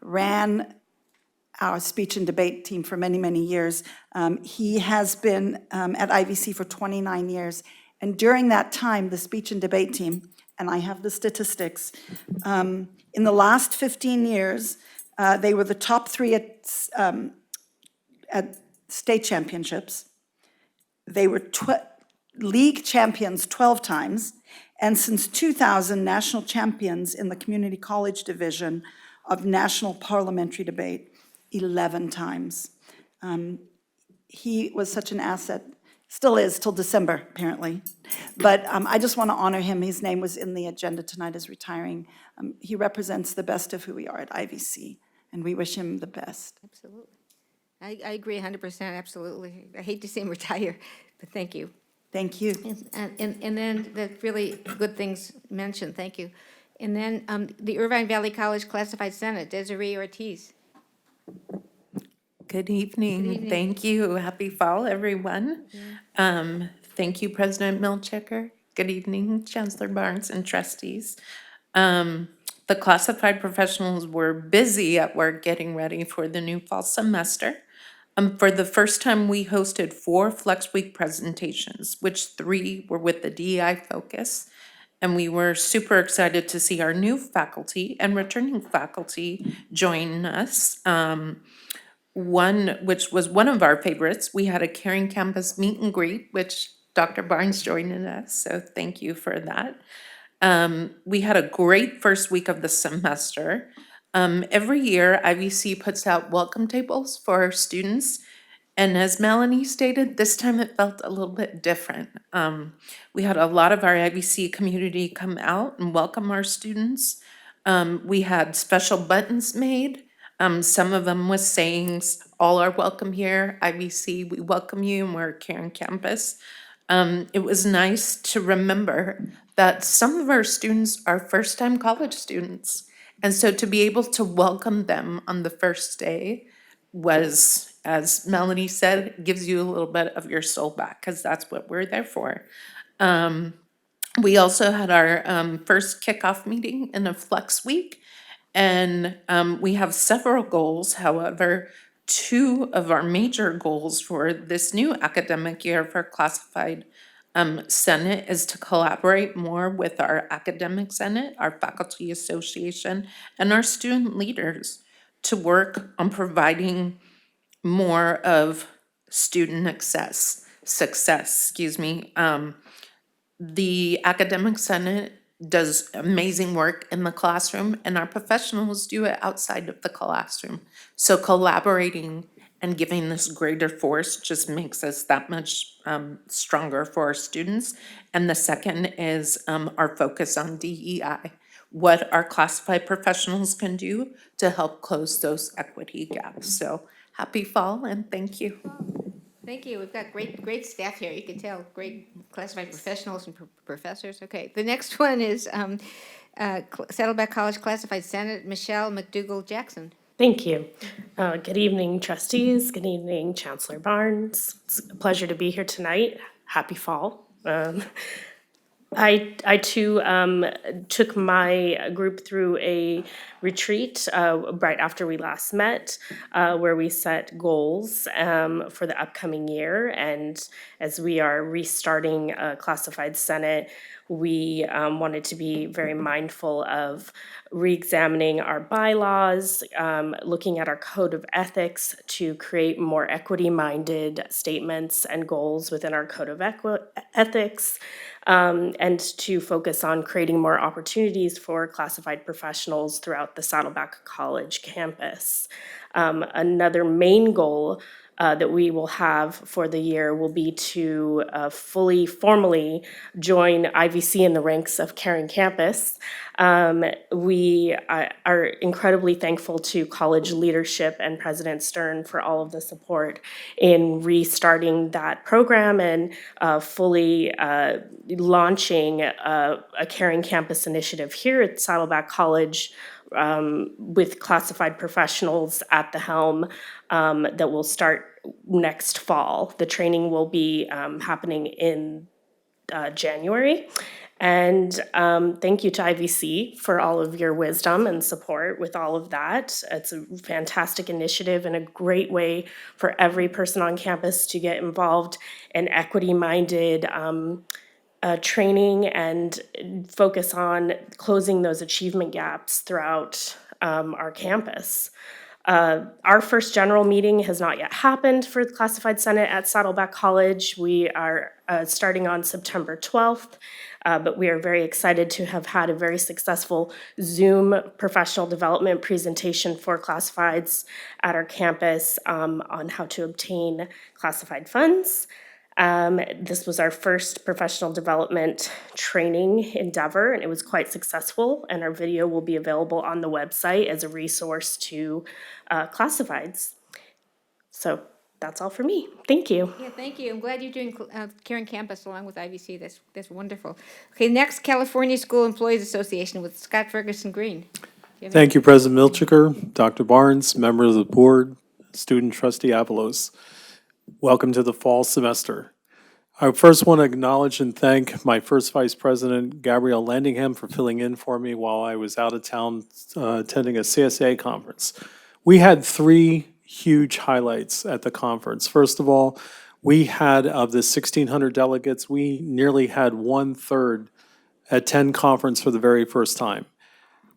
ran our speech and debate team for many, many years. He has been at IVC for 29 years. And during that time, the speech and debate team, and I have the statistics, in the last 15 years, they were the top 3 at state championships. They were league champions 12 times, and since 2000, national champions in the community college division of national parliamentary debate 11 times. He was such an asset, still is till December, apparently. But I just want to honor him. His name was in the agenda tonight as retiring. He represents the best of who we are at IVC, and we wish him the best. Absolutely. I agree 100%, absolutely. I hate to see him retire, but thank you. Thank you. And then the really good things mentioned, thank you. And then the Irvine Valley College Classified Senate, Desiree Ortiz. Good evening. Good evening. Thank you. Happy fall, everyone. Thank you, President Milchiker. Good evening, Chancellor Barnes and trustees. The classified professionals were busy at work getting ready for the new fall semester. For the first time, we hosted 4 Flex Week presentations, which 3 were with the DEI focus. And we were super excited to see our new faculty and returning faculty join us. One, which was one of our favorites, we had a Caring Campus meet and greet, which Dr. Barnes joined us, so thank you for that. We had a great first week of the semester. Every year, IVC puts out welcome tables for our students. And as Melanie stated, this time it felt a little bit different. We had a lot of our IVC community come out and welcome our students. We had special buttons made. Some of them with sayings, all are welcome here, IVC, we welcome you, and we're a Caring Campus. It was nice to remember that some of our students are first-time college students. And so to be able to welcome them on the first day was, as Melanie said, gives you a little bit of your soul back, because that's what we're there for. We also had our first kickoff meeting in a Flex Week, and we have several goals. However, 2 of our major goals for this new academic year for classified Senate is to collaborate more with our academic Senate, our faculty association, and our student leaders to work on providing more of student success. The academic Senate does amazing work in the classroom, and our professionals do it outside of the classroom. So collaborating and giving this greater force just makes us that much stronger for our students. And the second is our focus on DEI, what our classified professionals can do to help close those equity gaps. So happy fall, and thank you. Thank you. We've got great staff here. You can tell, great classified professionals and professors. Okay, the next one is Saddleback College Classified Senate, Michelle McDougall-Jackson. Thank you. Good evening, trustees. Good evening, Chancellor Barnes. It's a pleasure to be here tonight. Happy fall. I too took my group through a retreat right after we last met, where we set goals for the upcoming year. And as we are restarting a classified Senate, we wanted to be very mindful of reexamining our bylaws, looking at our code of ethics to create more equity-minded statements and goals within our code of ethics, and to focus on creating more opportunities for classified professionals throughout the Saddleback College campus. Another main goal that we will have for the year will be to fully formally join IVC in the ranks of Caring Campus. We are incredibly thankful to college leadership and President Stern for all of the support in restarting that program and fully launching a Caring Campus initiative here at Saddleback College, with classified professionals at the helm, that will start next fall. The training will be happening in January. And thank you to IVC for all of your wisdom and support with all of that. It's a fantastic initiative and a great way for every person on campus to get involved in equity-minded training and focus on closing those achievement gaps throughout our campus. Our first general meeting has not yet happened for the Classified Senate at Saddleback College. We are starting on September 12th, but we are very excited to have had a very successful Zoom professional development presentation for classifieds at our campus on how to obtain classified funds. This was our first professional development training endeavor, and it was quite successful, and our video will be available on the website as a resource to classifieds. So that's all for me. Thank you. Yeah, thank you. I'm glad you're doing Caring Campus along with IVC. That's wonderful. Okay, next, California School Employees Association with Scott Ferguson Green. Thank you, President Milchiker, Dr. Barnes, members of the board, student trustee Avalos. Welcome to the fall semester. I first want to acknowledge and thank my first vice president, Gabrielle Landingham, for filling in for me while I was out of town attending a CSA conference. We had three huge highlights at the conference. First of all, we had, of the 1,600 delegates, we nearly had 1/3 attend conference for the very first time,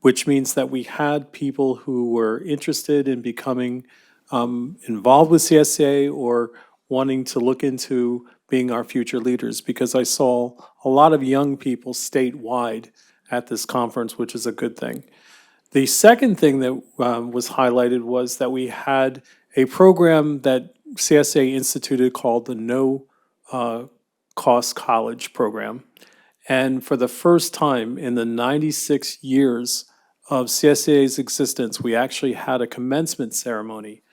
which means that we had people who were interested in becoming involved with CSA or wanting to look into being our future leaders, because I saw a lot of young people statewide at this conference, which is a good thing. The second thing that was highlighted was that we had a program that CSA instituted called the No Cost College Program. And for the first time in the 96 years of CSA's existence, we actually had a commencement ceremony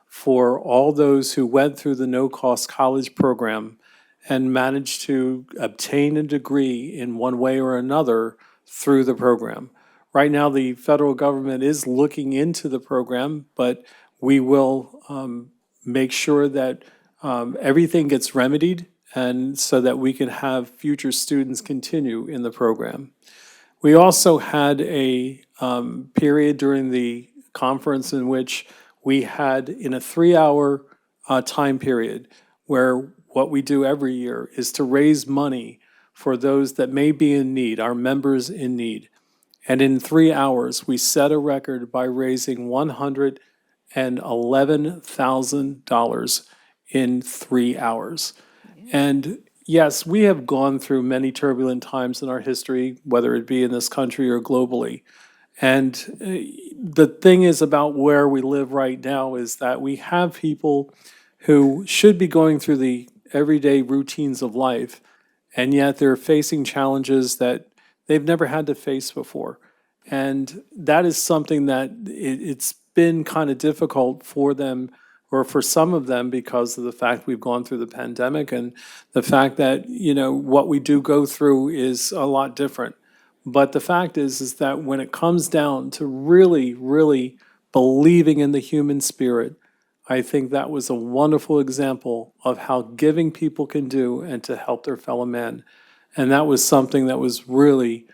for all those who went through the no-cost college program and managed to obtain a degree in one way or another through the program. Right now, the federal government is looking into the program, but we will make sure that everything gets remedied, and so that we can have future students continue in the program. We also had a period during the conference in which we had, in a 3-hour time period, where what we do every year is to raise money for those that may be in need, our members in need. And in 3 hours, we set a record by raising $111,000 in 3 hours. And yes, we have gone through many turbulent times in our history, whether it be in this country or globally. And the thing is about where we live right now is that we have people who should be going through the everyday routines of life, and yet they're facing challenges that they've never had to face before. And that is something that it's been kind of difficult for them, or for some of them, because of the fact we've gone through the pandemic and the fact that, you know, what we do go through is a lot different. But the fact is that when it comes down to really, really believing in the human spirit, I think that was a wonderful example of how giving people can do and to help their fellow man. And that was something that was really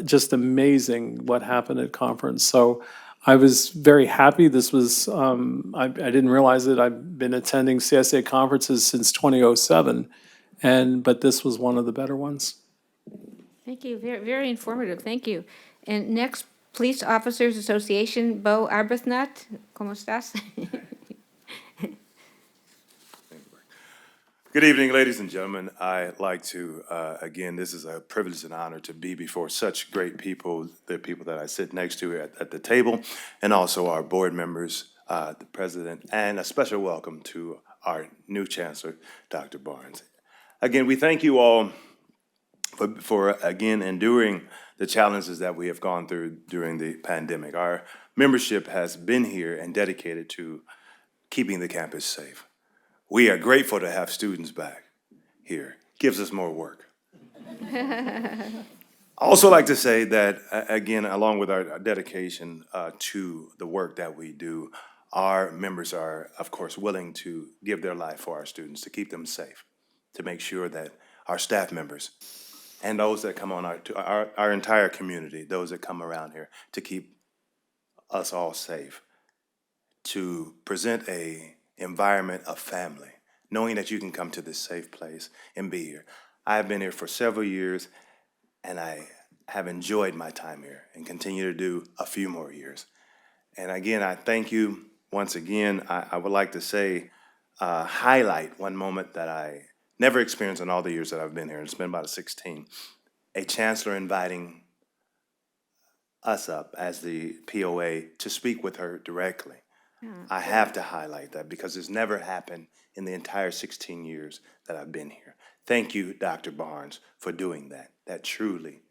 just amazing what happened at conference. So I was very happy. This was, I didn't realize it. I've been attending CSA conferences since 2007, but this was one of the better ones. Thank you. Very, very informative. Thank you. And next, Police Officers Association, Bo Arbuthnot. ¿Cómo estás? Good evening, ladies and gentlemen. I'd like to, again, this is a privilege and honor to be before such great people, the people that I sit next to at the table, and also our board members, the president, and a special welcome to our new chancellor, Dr. Barnes. Again, we thank you all for again, enduring the challenges that we have gone through during the pandemic. Our membership has been here and dedicated to keeping the campus safe. We are grateful to have students back here. Gives us more work. I also like to say that, again, along with our dedication to the work that we do, our members are, of course, willing to give their life for our students, to keep them safe, to make sure that our staff members and those that come on our entire community, those that come around here, to keep us all safe, to present a environment of family, knowing that you can come to this safe place and be here. I've been here for several years, and I have enjoyed my time here and continue to do a few more years. And again, I thank you once again. I would like to say, highlight one moment that I never experienced in all the years that I've been here, and it's been about 16, a chancellor inviting us up as the POA to speak with her directly. I have to highlight that because it's never happened in the entire 16 years that I've been here. Thank you, Dr. Barnes, for doing that. That truly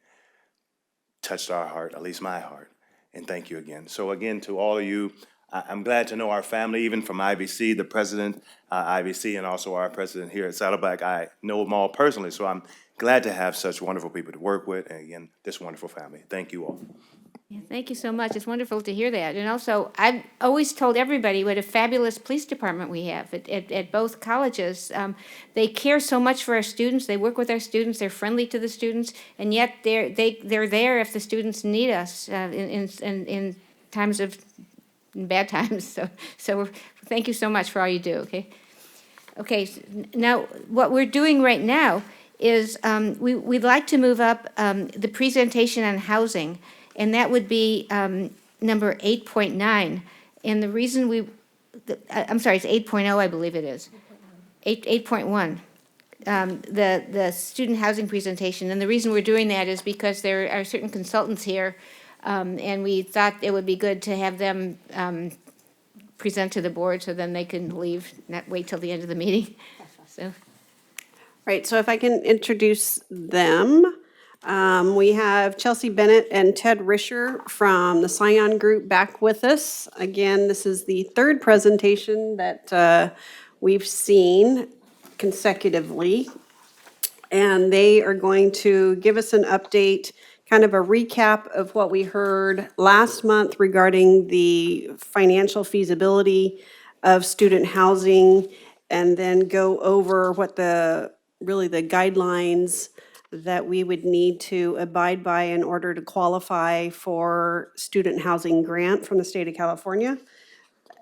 touched our heart, at least my heart. And thank you again. So again, to all of you, I'm glad to know our family, even from IVC, the president, IVC, and also our president here at Saddleback. I know them all personally, so I'm glad to have such wonderful people to work with, and again, this wonderful family. Thank you all. Yeah, thank you so much. It's wonderful to hear that. And also, I've always told everybody what a fabulous police department we have at both colleges. They care so much for our students. They work with our students. They're friendly to the students, and yet they're there if the students need us in times of in bad times. So thank you so much for all you do. Okay. Now what we're doing right now is we'd like to move up the presentation on housing. And that would be number 8.9. And the reason I'm sorry, it's 8.0, I believe it is. 8.1, the student housing presentation. And the reason we're doing that is because there are certain consultants here, and we thought it would be good to have them present to the board so then they can leave, not wait till the end of the meeting. So. Right, so if I can introduce them. We have Chelsea Bennett and Ted Risher from the Scion Group back with us. Again, this is the third presentation that we've seen consecutively. And they are going to give us an update, kind of a recap of what we heard last month regarding the financial feasibility of student housing, and then go over what really the guidelines that we would need to abide by in order to qualify for student housing grant from the state of California.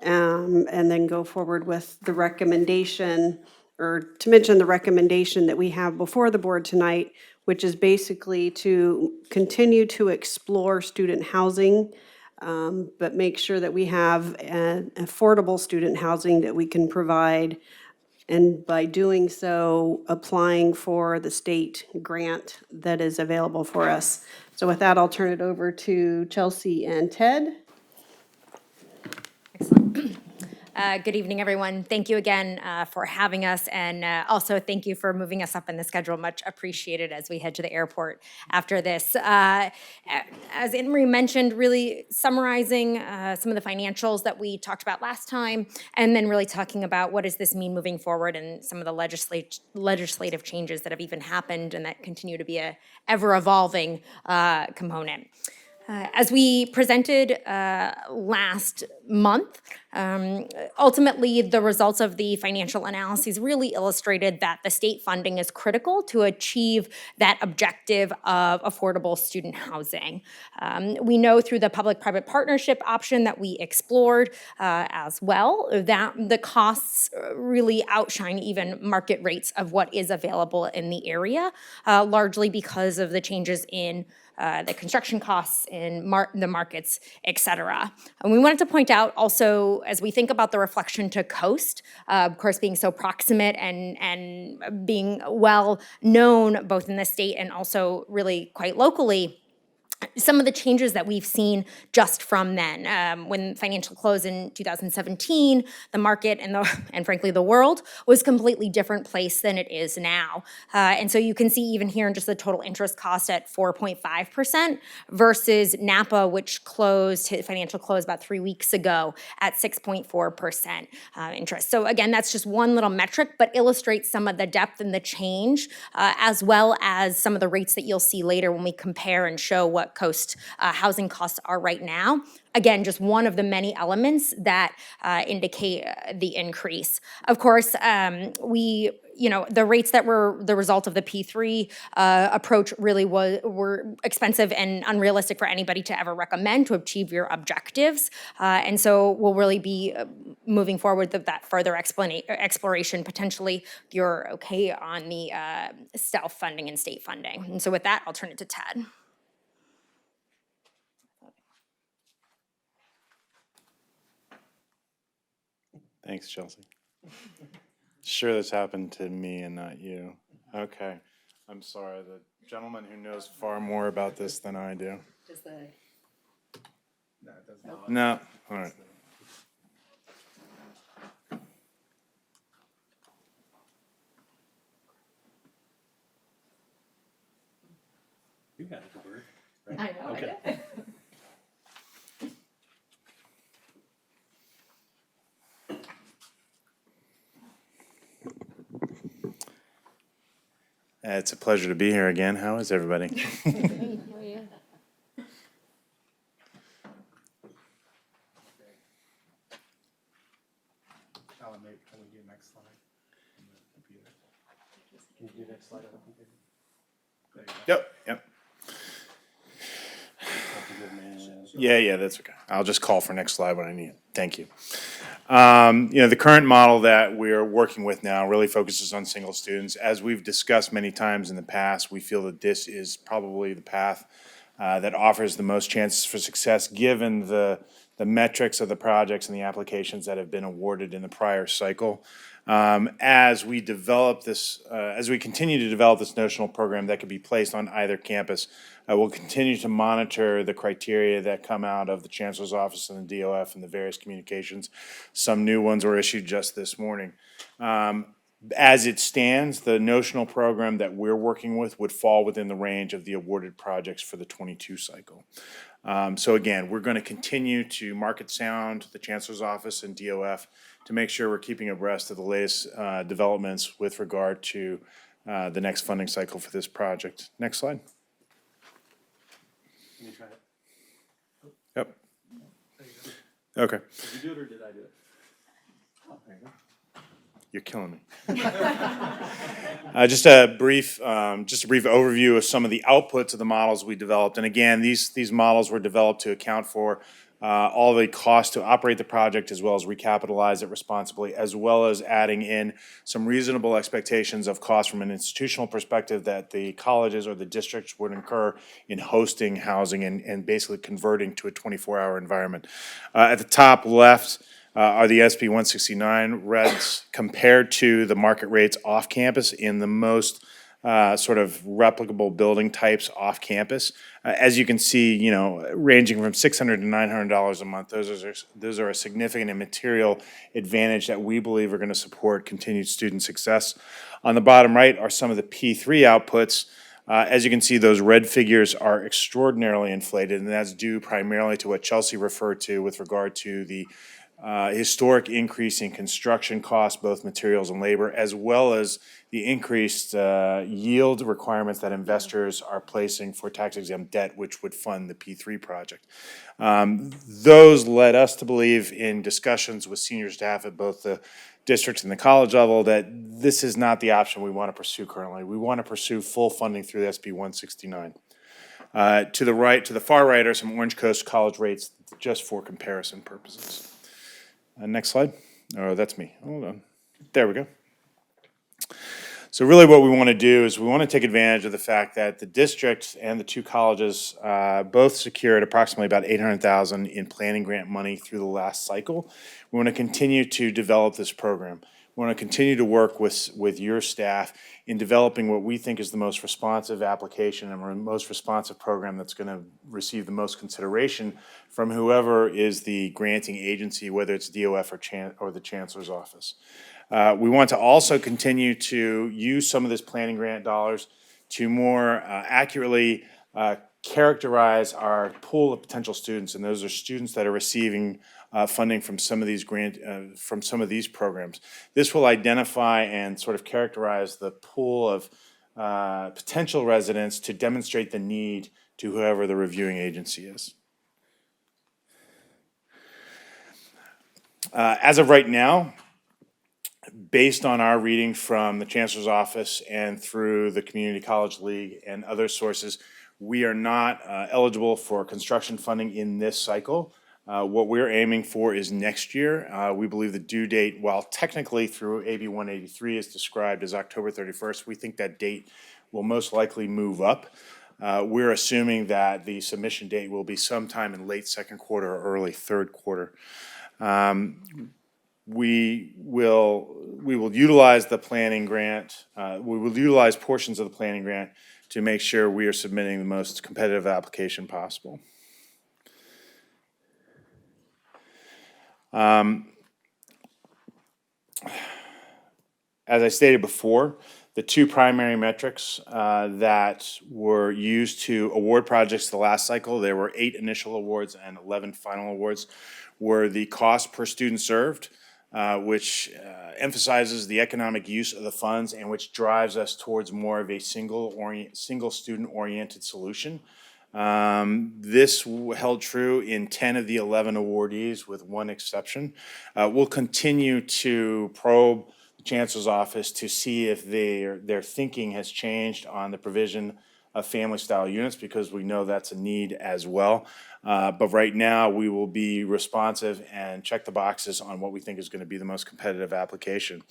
And then go forward with the recommendation, or to mention the recommendation that we have before the board tonight, which is basically to continue to explore student housing, but make sure that we have an affordable student housing that we can provide, and by doing so, applying for the state grant that is available for us. So with that, I'll turn it over to Chelsea and Ted. Good evening, everyone. Thank you again for having us, and also thank you for moving us up in the schedule. Much appreciated as we head to the airport after this. As Anne Marie mentioned, really summarizing some of the financials that we talked about last time, and then really talking about what does this mean moving forward and some of the legislative changes that have even happened and that continue to be a ever-evolving component. As we presented last month, ultimately, the results of the financial analyses really illustrated that the state funding is critical to achieve that objective of affordable student housing. We know through the public-private partnership option that we explored as well that the costs really outshine even market rates of what is available in the area, largely because of the changes in the construction costs in the markets, et cetera. And we wanted to point out also, as we think about the reflection to coast, of course, being so proximate and being well known both in the state and also really quite locally, some of the changes that we've seen just from then. When financial close in 2017, the market and frankly the world was a completely different place than it is now. And so you can see even here in just the total interest cost at 4.5% versus Napa, which hit financial close about 3 weeks ago at 6.4% interest. So again, that's just one little metric, but illustrates some of the depth and the change, as well as some of the rates that you'll see later when we compare and show what coast housing costs are right now. Again, just one of the many elements that indicate the increase. Of course, the rates that were the result of the P3 approach really were expensive and unrealistic for anybody to ever recommend to achieve your objectives. And so we'll really be moving forward with that further exploration, potentially you're okay on the self-funding and state funding. And so with that, I'll turn it to Ted. Thanks, Chelsea. Sure, this happened to me and not you. Okay. I'm sorry. The gentleman who knows far more about this than I do. No. All right. You got the word. I know. Okay. I did. It's a pleasure to be here again. How is everybody? Can we do next slide? Can you do next slide on the computer? There you go. Yep. Yeah, that's okay. I'll just call for next slide when I need it. Thank you. The current model that we're working with now really focuses on single students. As we've discussed many times in the past, we feel that this is probably the path that offers the most chances for success given the metrics of the projects and the applications that have been awarded in the prior cycle. As we continue to develop this notional program that could be placed on either campus, we'll continue to monitor the criteria that come out of the Chancellor's Office and the DOF and the various communications. Some new ones were issued just this morning. As it stands, the notional program that we're working with would fall within the range of the awarded projects for the 22 cycle. So again, we're going to continue to market sound the Chancellor's Office and DOF to make sure we're keeping abreast of the latest developments with regard to the next funding cycle for this project. Next slide. Can you try it? Yep. Okay. Did you do it or did I do it? Oh, there you go. You're killing me. Just a brief overview of some of the outputs of the models we developed. And again, these models were developed to account for all the costs to operate the project as well as recapitalize it responsibly, as well as adding in some reasonable expectations of costs from an institutional perspective that the colleges or the districts would incur in hosting housing and basically converting to a 24-hour environment. At the top left, are the SB 169 rents compared to the market rates off campus in the most sort of replicable building types off campus. As you can see, ranging from $600 to $900 a month, those are a significant and material advantage that we believe are going to support continued student success. On the bottom right are some of the P3 outputs. As you can see, those red figures are extraordinarily inflated, and that's due primarily to what Chelsea referred to with regard to the historic increase in construction costs, both materials and labor, as well as the increased yield requirements that investors are placing for tax-exempt debt, which would fund the P3 project. Those led us to believe, in discussions with senior staff at both the districts and the college level, that this is not the option we want to pursue currently. We want to pursue full funding through the SB 169. To the right, to the far right, are some Orange Coast college rates just for comparison purposes. Next slide. Oh, that's me. Hold on. There we go. So really what we want to do is we want to take advantage of the fact that the district and the two colleges both secured approximately about $800,000 in planning grant money through the last cycle. We want to continue to develop this program. We want to continue to work with your staff in developing what we think is the most responsive application and most responsive program that's going to receive the most consideration from whoever is the granting agency, whether it's DOF or the Chancellor's Office. We want to also continue to use some of this planning grant dollars to more accurately characterize our pool of potential students, and those are students that are receiving funding from some of these programs. This will identify and sort of characterize the pool of potential residents to demonstrate the need to whoever the reviewing agency is. As of right now, based on our reading from the Chancellor's Office and through the Community College League and other sources, we are not eligible for construction funding in this cycle. What we're aiming for is next year. We believe the due date, while technically through AB 183 is described as October 31st, we think that date will most likely move up. We're assuming that the submission date will be sometime in late second quarter or early third quarter. We will utilize the planning grant. We will utilize portions of the planning grant to make sure we are submitting the most competitive application possible. As I stated before, the two primary metrics that were used to award projects the last cycle, there were 8 initial awards and 11 final awards, were the cost per student served, which emphasizes the economic use of the funds and which drives us towards more of a single student-oriented solution. This held true in 10 of the 11 awardees, with one exception. We'll continue to probe the Chancellor's Office to see if their thinking has changed on the provision of family-style units, because we know that's a need as well. But right now, we will be responsive and check the boxes on what we think is going to be the most competitive application.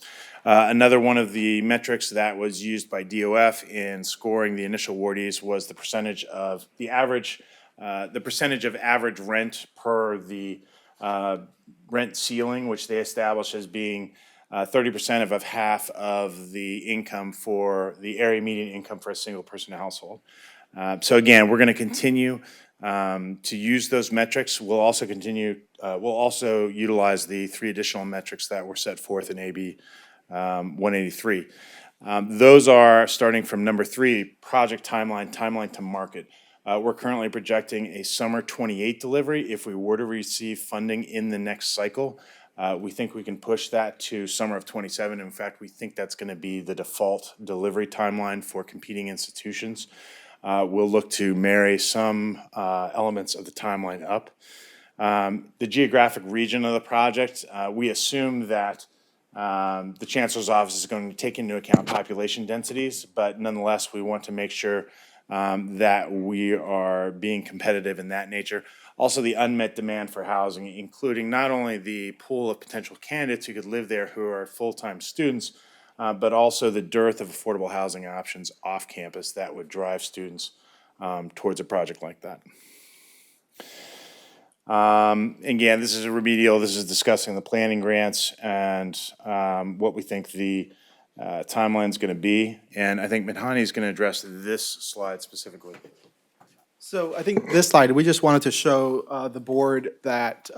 Another one of the metrics that was used by DOF in scoring the initial awardees was the percentage of average rent per the rent ceiling, which they established as being 30% of half of the income for the area median income for a single person household. So again, we're going to continue to use those metrics. We'll also utilize the 3 additional metrics that were set forth in AB 183. Those are starting from number 3, project timeline to market. We're currently projecting a summer 28 delivery. If we were to receive funding in the next cycle, we think we can push that to summer of 27. In fact, we think that's going to be the default delivery timeline for competing institutions. We'll look to marry some elements of the timeline up. The geographic region of the project, we assume that the Chancellor's Office is going to take into account population densities, but nonetheless, we want to make sure that we are being competitive in that nature. Also, the unmet demand for housing, including not only the pool of potential candidates who could live there who are full-time students, but also the dearth of affordable housing options off campus that would drive students towards a project like that. Again, this is a remedial. This is discussing the planning grants and what we think the timeline is going to be. And I think Midhani is going to address this slide specifically. So I think this slide, we just wanted to show the board that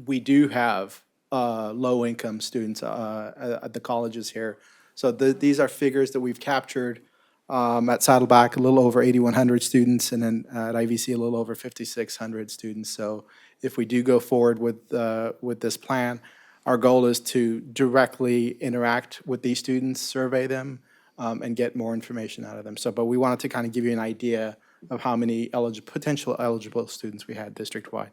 we do have low-income students at the colleges here. So these are figures that we've captured at Saddleback, a little over 8,100 students, and then at IVC, a little over 5,600 students. So if we do go forward with this plan, our goal is to directly interact with these students, survey them, and get more information out of them. So, but we wanted to kind of give you an idea of how many potential eligible students we had district-wide.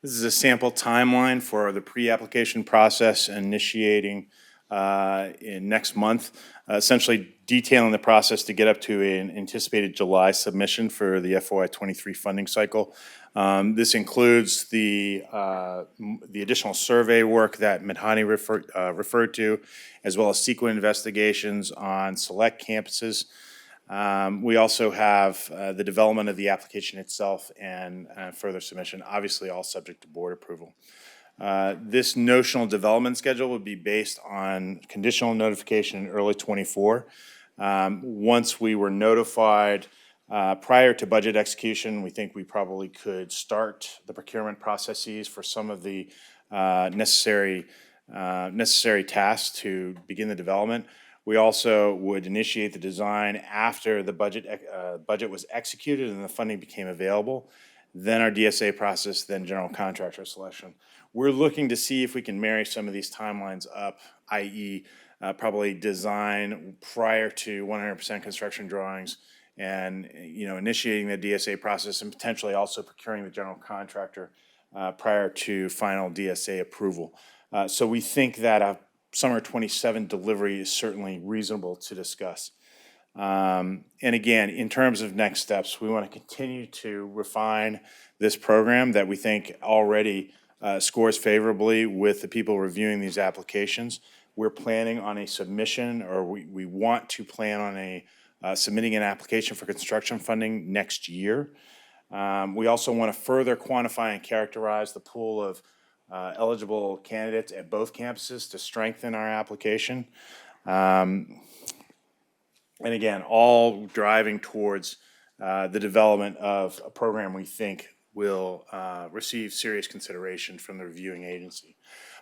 This is a sample timeline for the pre-application process initiating in next month, essentially detailing the process to get up to an anticipated July submission for the FY23 funding cycle. This includes the additional survey work that Midhani referred to, as well as CEQA investigations on select campuses. We also have the development of the application itself and further submission, obviously all subject to board approval. This notional development schedule would be based on conditional notification in early '24. Once we were notified prior to budget execution, we think we probably could start the procurement processes for some of the necessary tasks to begin the development. We also would initiate the design after the budget was executed and the funding became available, then our DSA process, then general contractor selection. We're looking to see if we can marry some of these timelines up, i.e. Probably design prior to 100% construction drawings and initiating the DSA process and potentially also procuring the general contractor prior to final DSA approval. So we think that a summer '27 delivery is certainly reasonable to discuss. And again, in terms of next steps, we want to continue to refine this program that we think already scores favorably with the people reviewing these applications. We're planning on a submission, or we want to plan on submitting an application for construction funding next year. We also want to further quantify and characterize the pool of eligible candidates at both campuses to strengthen our application. And again, all driving towards the development of a program we think will receive serious consideration from the reviewing agency.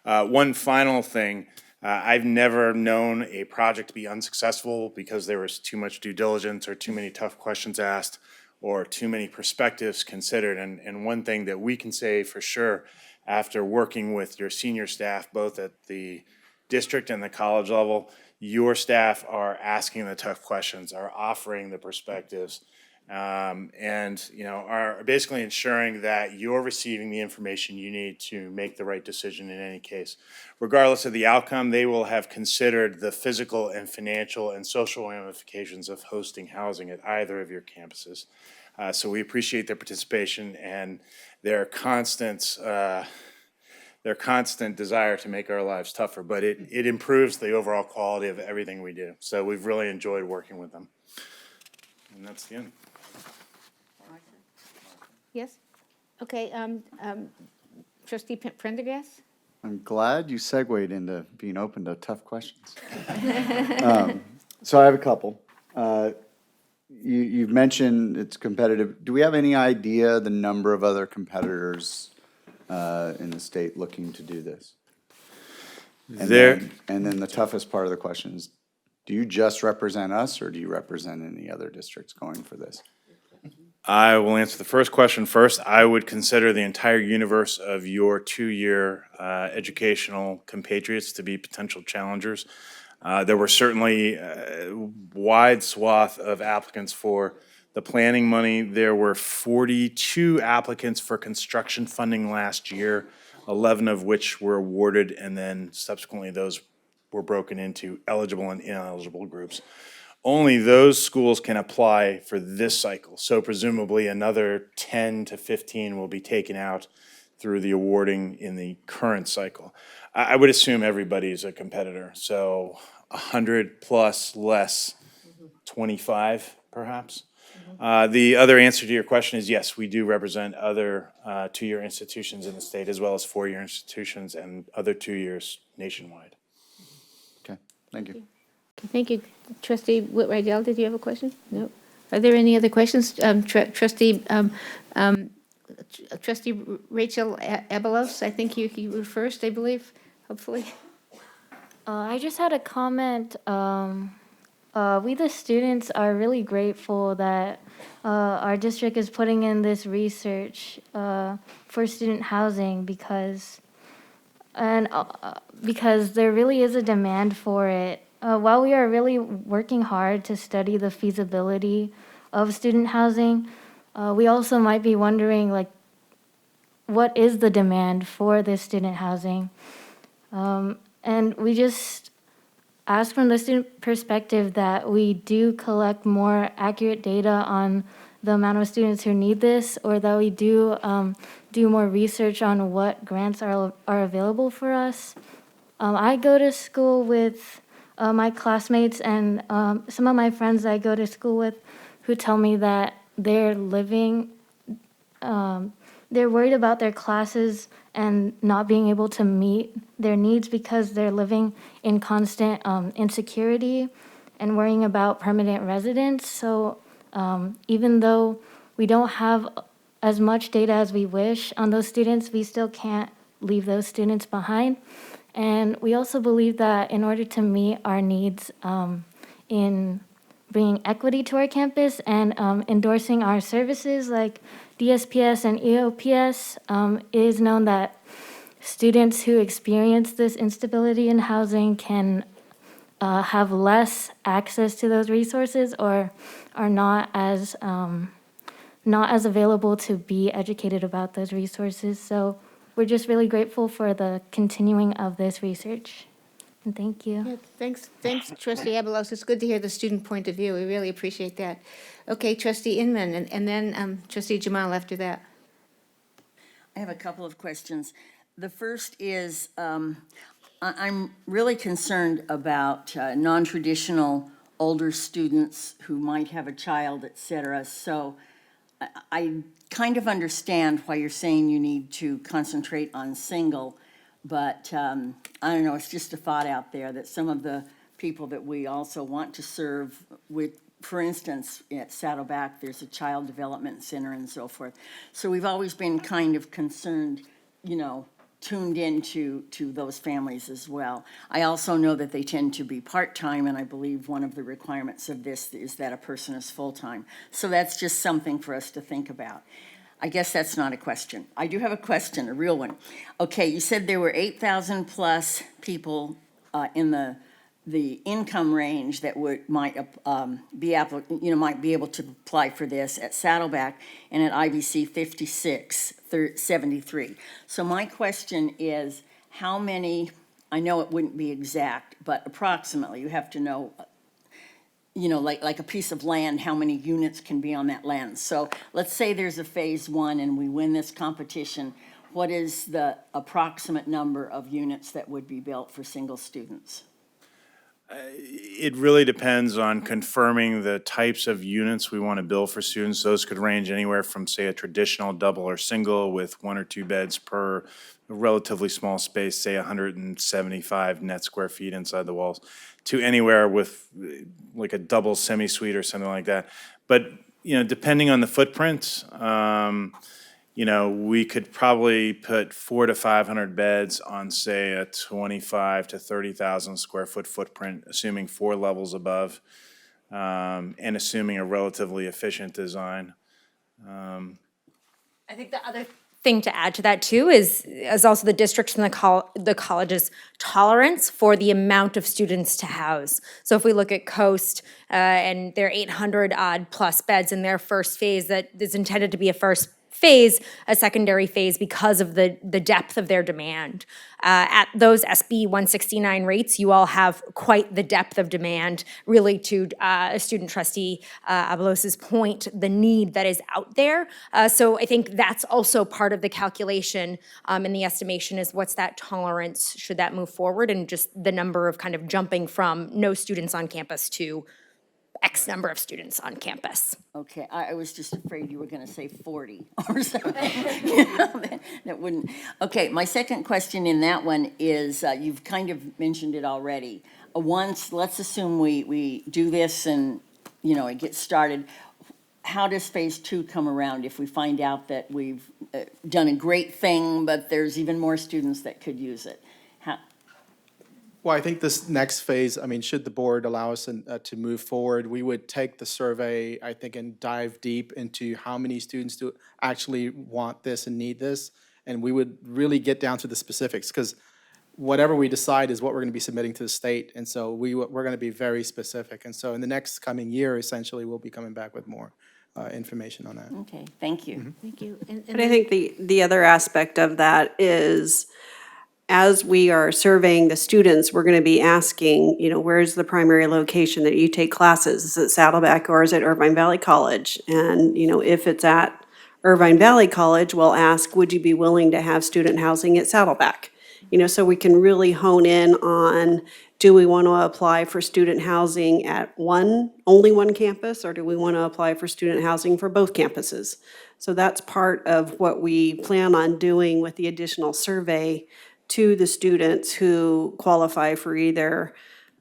One final thing, I've never known a project to be unsuccessful because there was too much due diligence or too many tough questions asked or too many perspectives considered. And one thing that we can say for sure, after working with your senior staff, both at the district and the college level, your staff are asking the tough questions, are offering the perspectives, and are basically ensuring that you're receiving the information you need to make the right decision in any case. Regardless of the outcome, they will have considered the physical and financial and social ramifications of hosting housing at either of your campuses. So we appreciate their participation and their constant desire to make our lives tougher, but it improves the overall quality of everything we do. So we've really enjoyed working with them. And that's the end. Yes? Okay, Trustee Prendergast? I'm glad you segued into being open to tough questions. So I have a couple. You've mentioned it's competitive. Do we have any idea the number of other competitors in the state looking to do this? And then the toughest part of the question is, do you just represent us, or do you represent any other districts going for this? I will answer the first question first. I would consider the entire universe of your two-year educational compatriots to be potential challengers. There were certainly a wide swath of applicants for the planning money. There were 42 applicants for construction funding last year, 11 of which were awarded, and then subsequently those were broken into eligible and ineligible groups. Only those schools can apply for this cycle, so presumably another 10 to 15 will be taken out through the awarding in the current cycle. I would assume everybody is a competitor, so 100 plus less 25 perhaps. The other answer to your question is yes, we do represent other two-year institutions in the state as well as four-year institutions and other 2 years nationwide. Okay, thank you. Thank you. Trustee Whit-Rydell, did you have a question? No. Are there any other questions? Trustee Rachel Abelos, I think you were first, I believe, hopefully. I just had a comment we the students are really grateful that our district is putting in this research for student housing because there really is a demand for it. While we are really working hard to study the feasibility of student housing, we also might be wondering, like, what is the demand for this student housing? And we just ask from the student perspective that we do collect more accurate data on the amount of students who need this, or that we do do more research on what grants are available for us. I go to school with my classmates and some of my friends I go to school with who tell me that they're living, they're worried about their classes and not being able to meet their needs because they're living in constant insecurity and worrying about permanent residence. So even though we don't have as much data as we wish on those students, we still can't leave those students behind. And we also believe that in order to meet our needs in bringing equity to our campus and endorsing our services like DSPS and EOPS, it is known that students who experience this instability in housing can have less access to those resources or are not as available to be educated about those resources. So we're just really grateful for the continuing of this research. And thank you. Yeah, thanks, Trustee Abelos. It's good to hear the student point of view. We really appreciate that. Okay, Trustee Inman, and then Trustee Jamal after that. I have a couple of questions. The first is, I'm really concerned about non-traditional older students who might have a child, et cetera. So I kind of understand why you're saying you need to concentrate on single, but I don't know, it's just a thought out there that some of the people that we also want to serve with, for instance, at Saddleback, there's a child development center and so forth. So we've always been kind of concerned, you know, tuned into those families as well. I also know that they tend to be part-time, and I believe one of the requirements of this is that a person is full-time. So that's just something for us to think about. I guess that's not a question. I do have a question, a real one. Okay, you said there were 8,000 plus people in the income range that might be able to apply for this at Saddleback, and at IBC 73. So my question is, how many, I know it wouldn't be exact, but approximately, you have to know, you know, like a piece of land, how many units can be on that land. So let's say there's a phase one and we win this competition. What is the approximate number of units that would be built for single students? It really depends on confirming the types of units we want to build for students. Those could range anywhere from, say, a traditional double or single with 1 or 2 beds per relatively small space, say 175 net square feet inside the walls, to anywhere with like a double semi-suite or something like that. But, you know, depending on the footprint, you know, we could probably put 400 to 500 beds on, say, a 25 to 30,000 square foot footprint, assuming 4 levels above, and assuming a relatively efficient design. I think the other thing to add to that too is also the district's and the college's tolerance for the amount of students to house. So if we look at Coast and their 800 odd plus beds in their first phase, that is intended to be a first phase, a secondary phase, because of the depth of their demand. At those SB 169 rates, you all have quite the depth of demand, really, to student trustee Abelos' point, the need that is out there. So I think that's also part of the calculation and the estimation is what's that tolerance should that move forward, and just the number of kind of jumping from no students on campus to X number of students on campus. Okay, I was just afraid you were going to say 40 or something. You know, that wouldn't. Okay, my second question in that one is, you've kind of mentioned it already. Once, let's assume we do this and, you know, it gets started. How does phase 2 come around if we find out that we've done a great thing, but there's even more students that could use it? Well, I think this next phase, I mean, should the board allow us to move forward, we would take the survey, I think, and dive deep into how many students do actually want this and need this. And we would really get down to the specifics, because whatever we decide is what we're going to be submitting to the state. And so we're going to be very specific. And so in the next coming year, essentially, we'll be coming back with more information on that. Okay, thank you. Thank you. And But I think the other aspect of that is, as we are surveying the students, we're going to be asking, where's the primary location that you take classes? Is it Saddleback or is it Irvine Valley College? And, if it's at Irvine Valley College, we'll ask, would you be willing to have student housing at Saddleback? So we can really hone in on, do we want to apply for student housing at only one campus, or do we want to apply for student housing for both campuses? So that's part of what we plan on doing with the additional survey to the students who qualify for either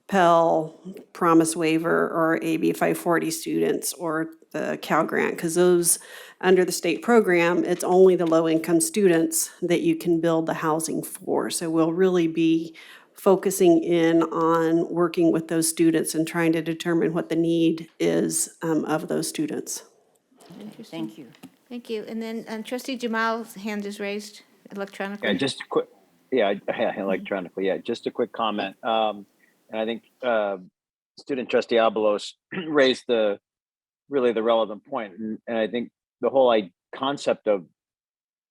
Pell, Promise Waiver, or AB 540 students, or the Cal Grant, because those, under the state program, it's only the low-income students that you can build the housing for. So we'll really be focusing in on working with those students and trying to determine what the need is of those students. Thank you. Thank you. And then trustee Jamal's hand is raised electronically. Yeah, just a quick, electronically, just a quick comment. And I think student trustee Abelos raised really the relevant point. And I think the whole concept of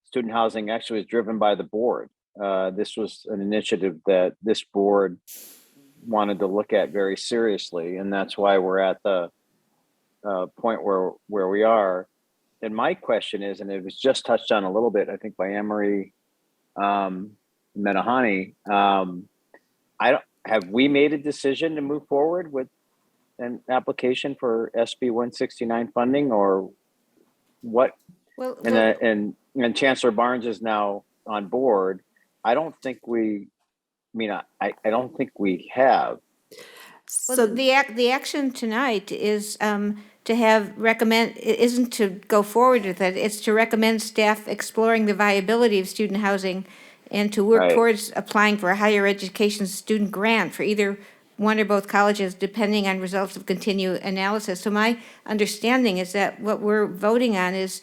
student housing actually was driven by the board. This was an initiative that this board wanted to look at very seriously. And that's why we're at the point where we are. And my question is, and it was just touched on a little bit, I think by Anne-Marie Menahani, have we made a decision to move forward with an application for SB 169 funding, or what? Well, And Chancellor Barnes is now on board. I don't think we have. Well, the action tonight is isn't to go forward with it, it's to recommend staff exploring the viability of student housing and to work Right. towards applying for a higher education student grant for either one or both colleges, depending on results of continued analysis. So my understanding is that what we're voting on is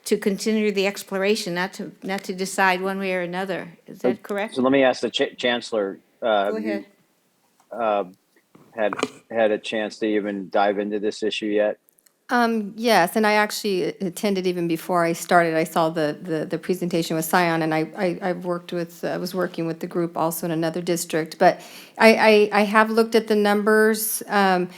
to continue the exploration, not to decide one way or another. Is that correct? So let me ask the Chancellor. Go ahead. Had a chance to even dive into this issue yet? Yes, and I actually attended even before I started. I saw the presentation with Scion, and I was working with the group also in another district. But I have looked at the numbers, and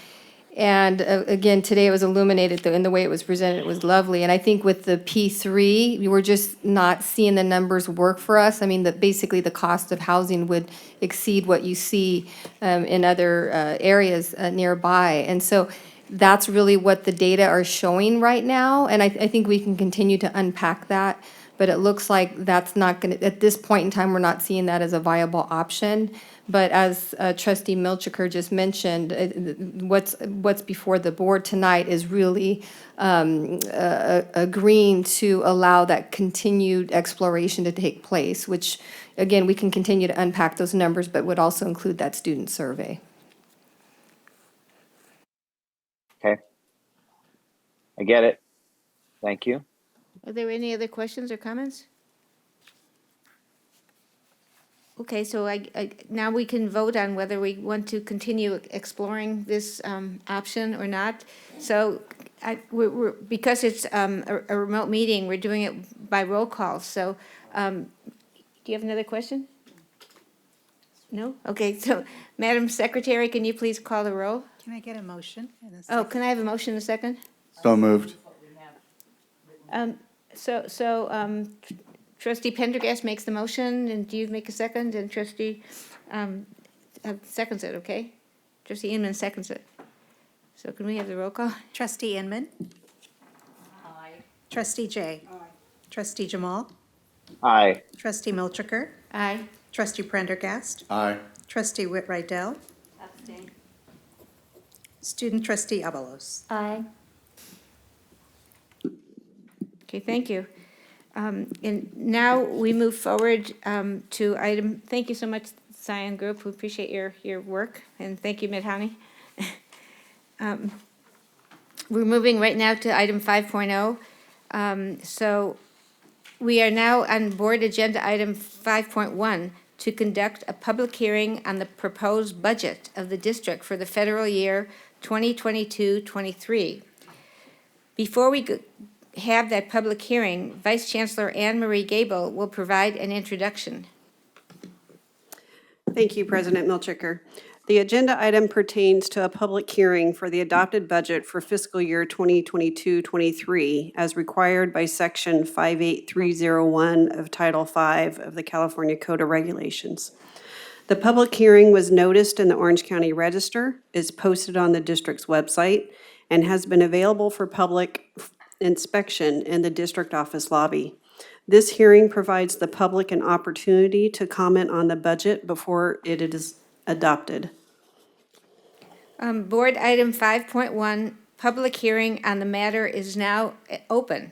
again, today it was illuminated, in the way it was presented, it was lovely. And I think with the P3, we were just not seeing the numbers work for us. I mean, basically the cost of housing would exceed what you see in other areas nearby. And so that's really what the data are showing right now, and I think we can continue to unpack that, but it looks like that's not gonna, at this point in time, we're not seeing that as a viable option. But as trustee Milchiker just mentioned, what's before the board tonight is really agreeing to allow that continued exploration to take place, which, again, we can continue to unpack those numbers, but would also include that student survey. Okay. I get it. Thank you. Are there any other questions or comments? Okay, so now we can vote on whether we want to continue exploring this option or not. So because it's a remote meeting, we're doing it by roll call. So do you have another question? No? Okay, so Madam Secretary, can you please call the roll? Can I get a motion? Oh, can I have a motion in a second? So moved. Trustee Pendergast makes the motion, and do you make a second? And trustee seconds it, okay? Trustee Inman seconds it. So can we have the roll call? Trustee Inman? Aye. Trustee Jay? Aye. Trustee Jamal? Aye. Trustee Milchiker? Aye. Trustee Prendergast? Aye. Trustee Whit-Rydell? Student trustee Abelos? Aye. Okay, thank you. And now we move forward to item, thank you so much, Scion Group. We appreciate your work, and thank you, Midhani. We're moving right now to item 5.0. So we are now on board agenda item 5.1 to conduct a public hearing on the proposed budget of the district for the federal year 2022-23. Before we have that public hearing, Vice Chancellor Anne Marie Gable will provide an introduction. Thank you, President Milchiker. The agenda item pertains to a public hearing for the adopted budget for fiscal year 2022-23 as required by Section 58301 of Title V of the California Code of Regulations. The public hearing was noticed in the Orange County Register, is posted on the district's website, and has been available for public inspection in the district office lobby. This hearing provides the public an opportunity to comment on the budget before it is adopted. Board item 5.1, public hearing on the matter is now open.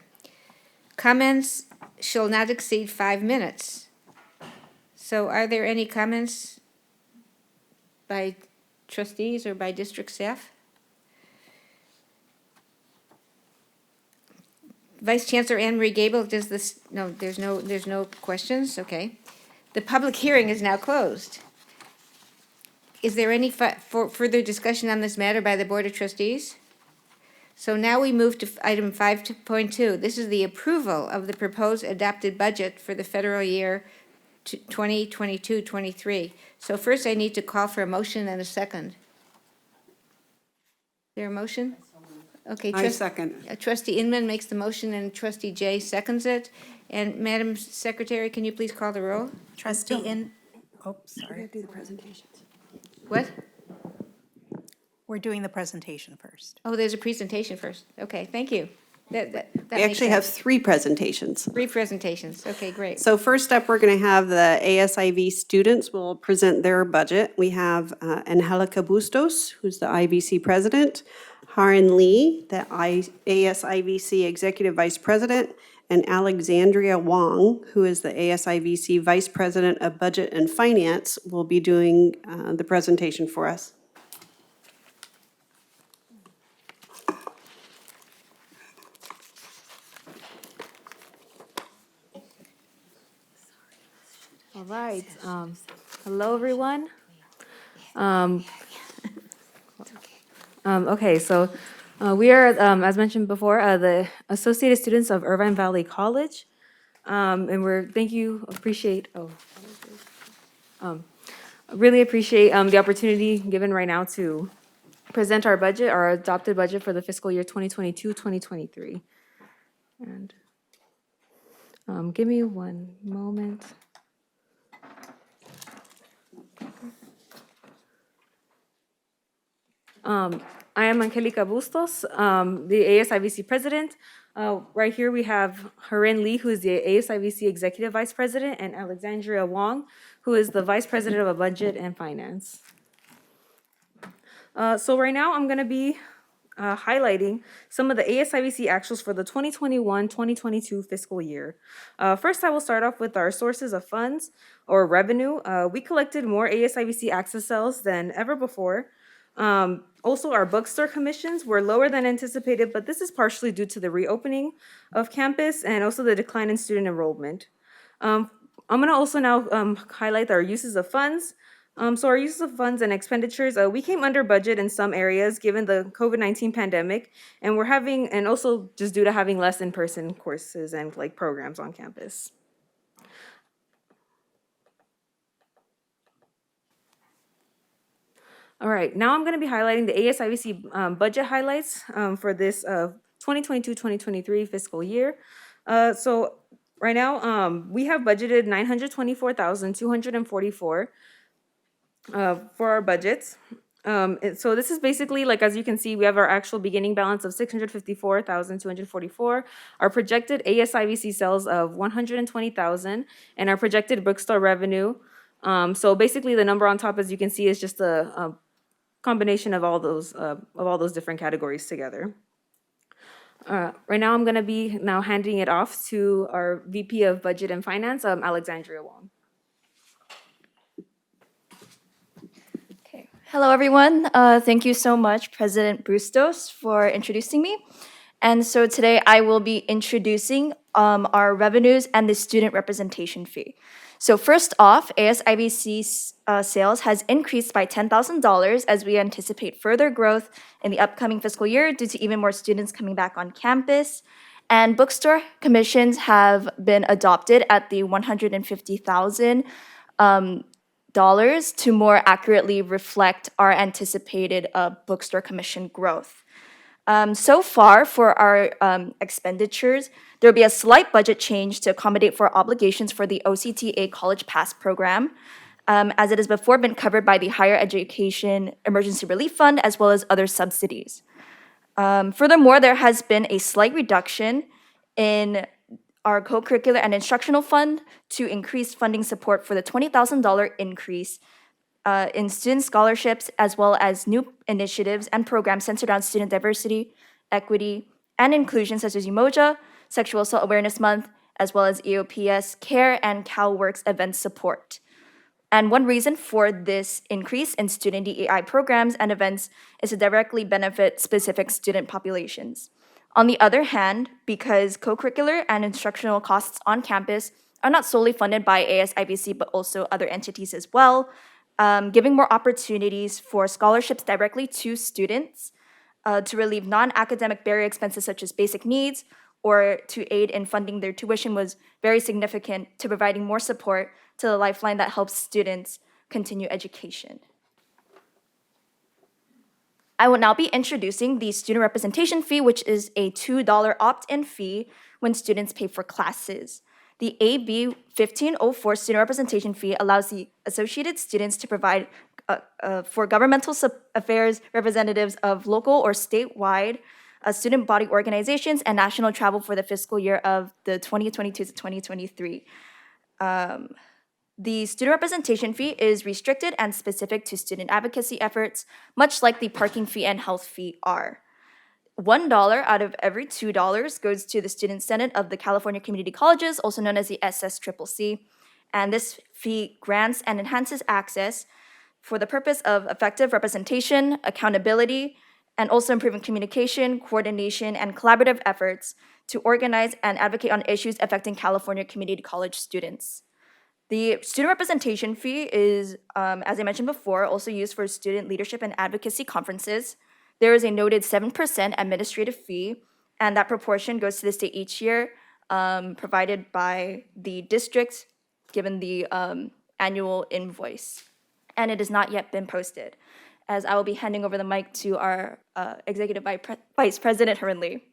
Comments shall not exceed 5 minutes. So are there any comments by trustees or by district staff? Vice Chancellor Anne Marie Gable, does this, no, there's no questions, okay. The public hearing is now closed. Is there any further discussion on this matter by the Board of Trustees? So now we move to item 5.2. This is the approval of the proposed adopted budget for the federal year 2022-23. So first I need to call for a motion and a second. Is there a motion? Okay. I second. Trustee Inman makes the motion and Trustee Jay seconds it. And Madam Secretary, can you please call the roll? Trustee sorry. Do the presentations. What? We're doing the presentation first. Oh, there's a presentation first. Okay, thank you. That We makes actually have sense. 3 presentations. 3 presentations. Okay, great. So first up, we're going to have the ASIV students will present their budget. We have Angelica Bustos, who's the IVC president, Haran Lee, the ASIVC executive vice president, and Alexandria Wong, who is the ASIVC vice president of budget and finance, will be doing the presentation for us. All right. Hello, everyone. Okay, so we are, as mentioned before, the Associated Students of Irvine Valley College. And really appreciate the opportunity given right now to present our budget, our adopted budget for the fiscal year 2022-2023. And give me one moment. I am Angelica Bustos, the ASIVC president. Right here we have Haran Lee, who is the ASIVC executive vice president, and Alexandria Wong, who is the vice president of budget and finance. So right now I'm going to be highlighting some of the ASIVC actuals for the 2021-2022 fiscal year. First, I will start off with our sources of funds or revenue. We collected more ASIVC access sales than ever before. Also, our bookstore commissions were lower than anticipated, but this is partially due to the reopening of campus and also the decline in student enrollment. I'm going to also now highlight our uses of funds. So our uses of funds and expenditures, we came under budget in some areas given the COVID-19 pandemic, and also just due to having less in-person courses and like programs on campus. All right, now I'm going to be highlighting the ASIVC budget highlights for this 2022-2023 fiscal year. So right now, we have budgeted $924,244 for our budgets. So this is basically, like, as you can see, we have our actual beginning balance of $654,244, our projected ASIVC sales of $120,000, and our projected bookstore revenue. So basically, the number on top, as you can see, is just a combination of all those different categories together. Right now, I'm going to be now handing it off to our VP of Budget and Finance, Alexandria Wong. Hello, everyone. Thank you so much, President Bustos, for introducing me. And so today I will be introducing our revenues and the student representation fee. So first off, ASIVC's sales has increased by $10,000 as we anticipate further growth in the upcoming fiscal year due to even more students coming back on campus. And bookstore commissions have been adopted at the $150,000 to more accurately reflect our anticipated bookstore commission growth. So far, for our expenditures, there will be a slight budget change to accommodate for obligations for the OCTA College Pass program, as it has before been covered by the Higher Education Emergency Relief Fund as well as other subsidies. Furthermore, there has been a slight reduction in our co-curricular and instructional fund to increase funding support for the $20,000 increase in student scholarships, as well as new initiatives and programs centered on student diversity, equity, and inclusion, such as Umoja, Sexual Assault Awareness Month, as well as EOPS, CARE, and CalWorks event support. And one reason for this increase in student DEI programs and events is to directly benefit specific student populations. On the other hand, because co-curricular and instructional costs on campus are not solely funded by ASIVC, but also other entities as well, giving more opportunities for scholarships directly to students to relieve non-academic barrier expenses such as basic needs or to aid in funding their tuition was very significant to providing more support to the lifeline that helps students continue education. I will now be introducing the student representation fee, which is a $2 opt-in fee when students pay for classes. The AB 1504 student representation fee allows the associated students to provide for governmental affairs representatives of local or statewide student body organizations and national travel for the fiscal year of the 2022 to 2023. The student representation fee is restricted and specific to student advocacy efforts, much like the parking fee and health fee are. $1 out of every $2 goes to the Student Senate of the California Community Colleges, also known as the SSCCC, and this fee grants and enhances access for the purpose of effective representation, accountability, and also improving communication, coordination, and collaborative efforts to organize and advocate on issues affecting California community college students. The student representation fee is, as I mentioned before, also used for student leadership and advocacy conferences. There is a noted 7% administrative fee, and that proportion goes to the state each year, provided by the district, given the annual invoice. And it has not yet been posted, as I will be handing over the mic to our Executive Vice President, Herman Lee.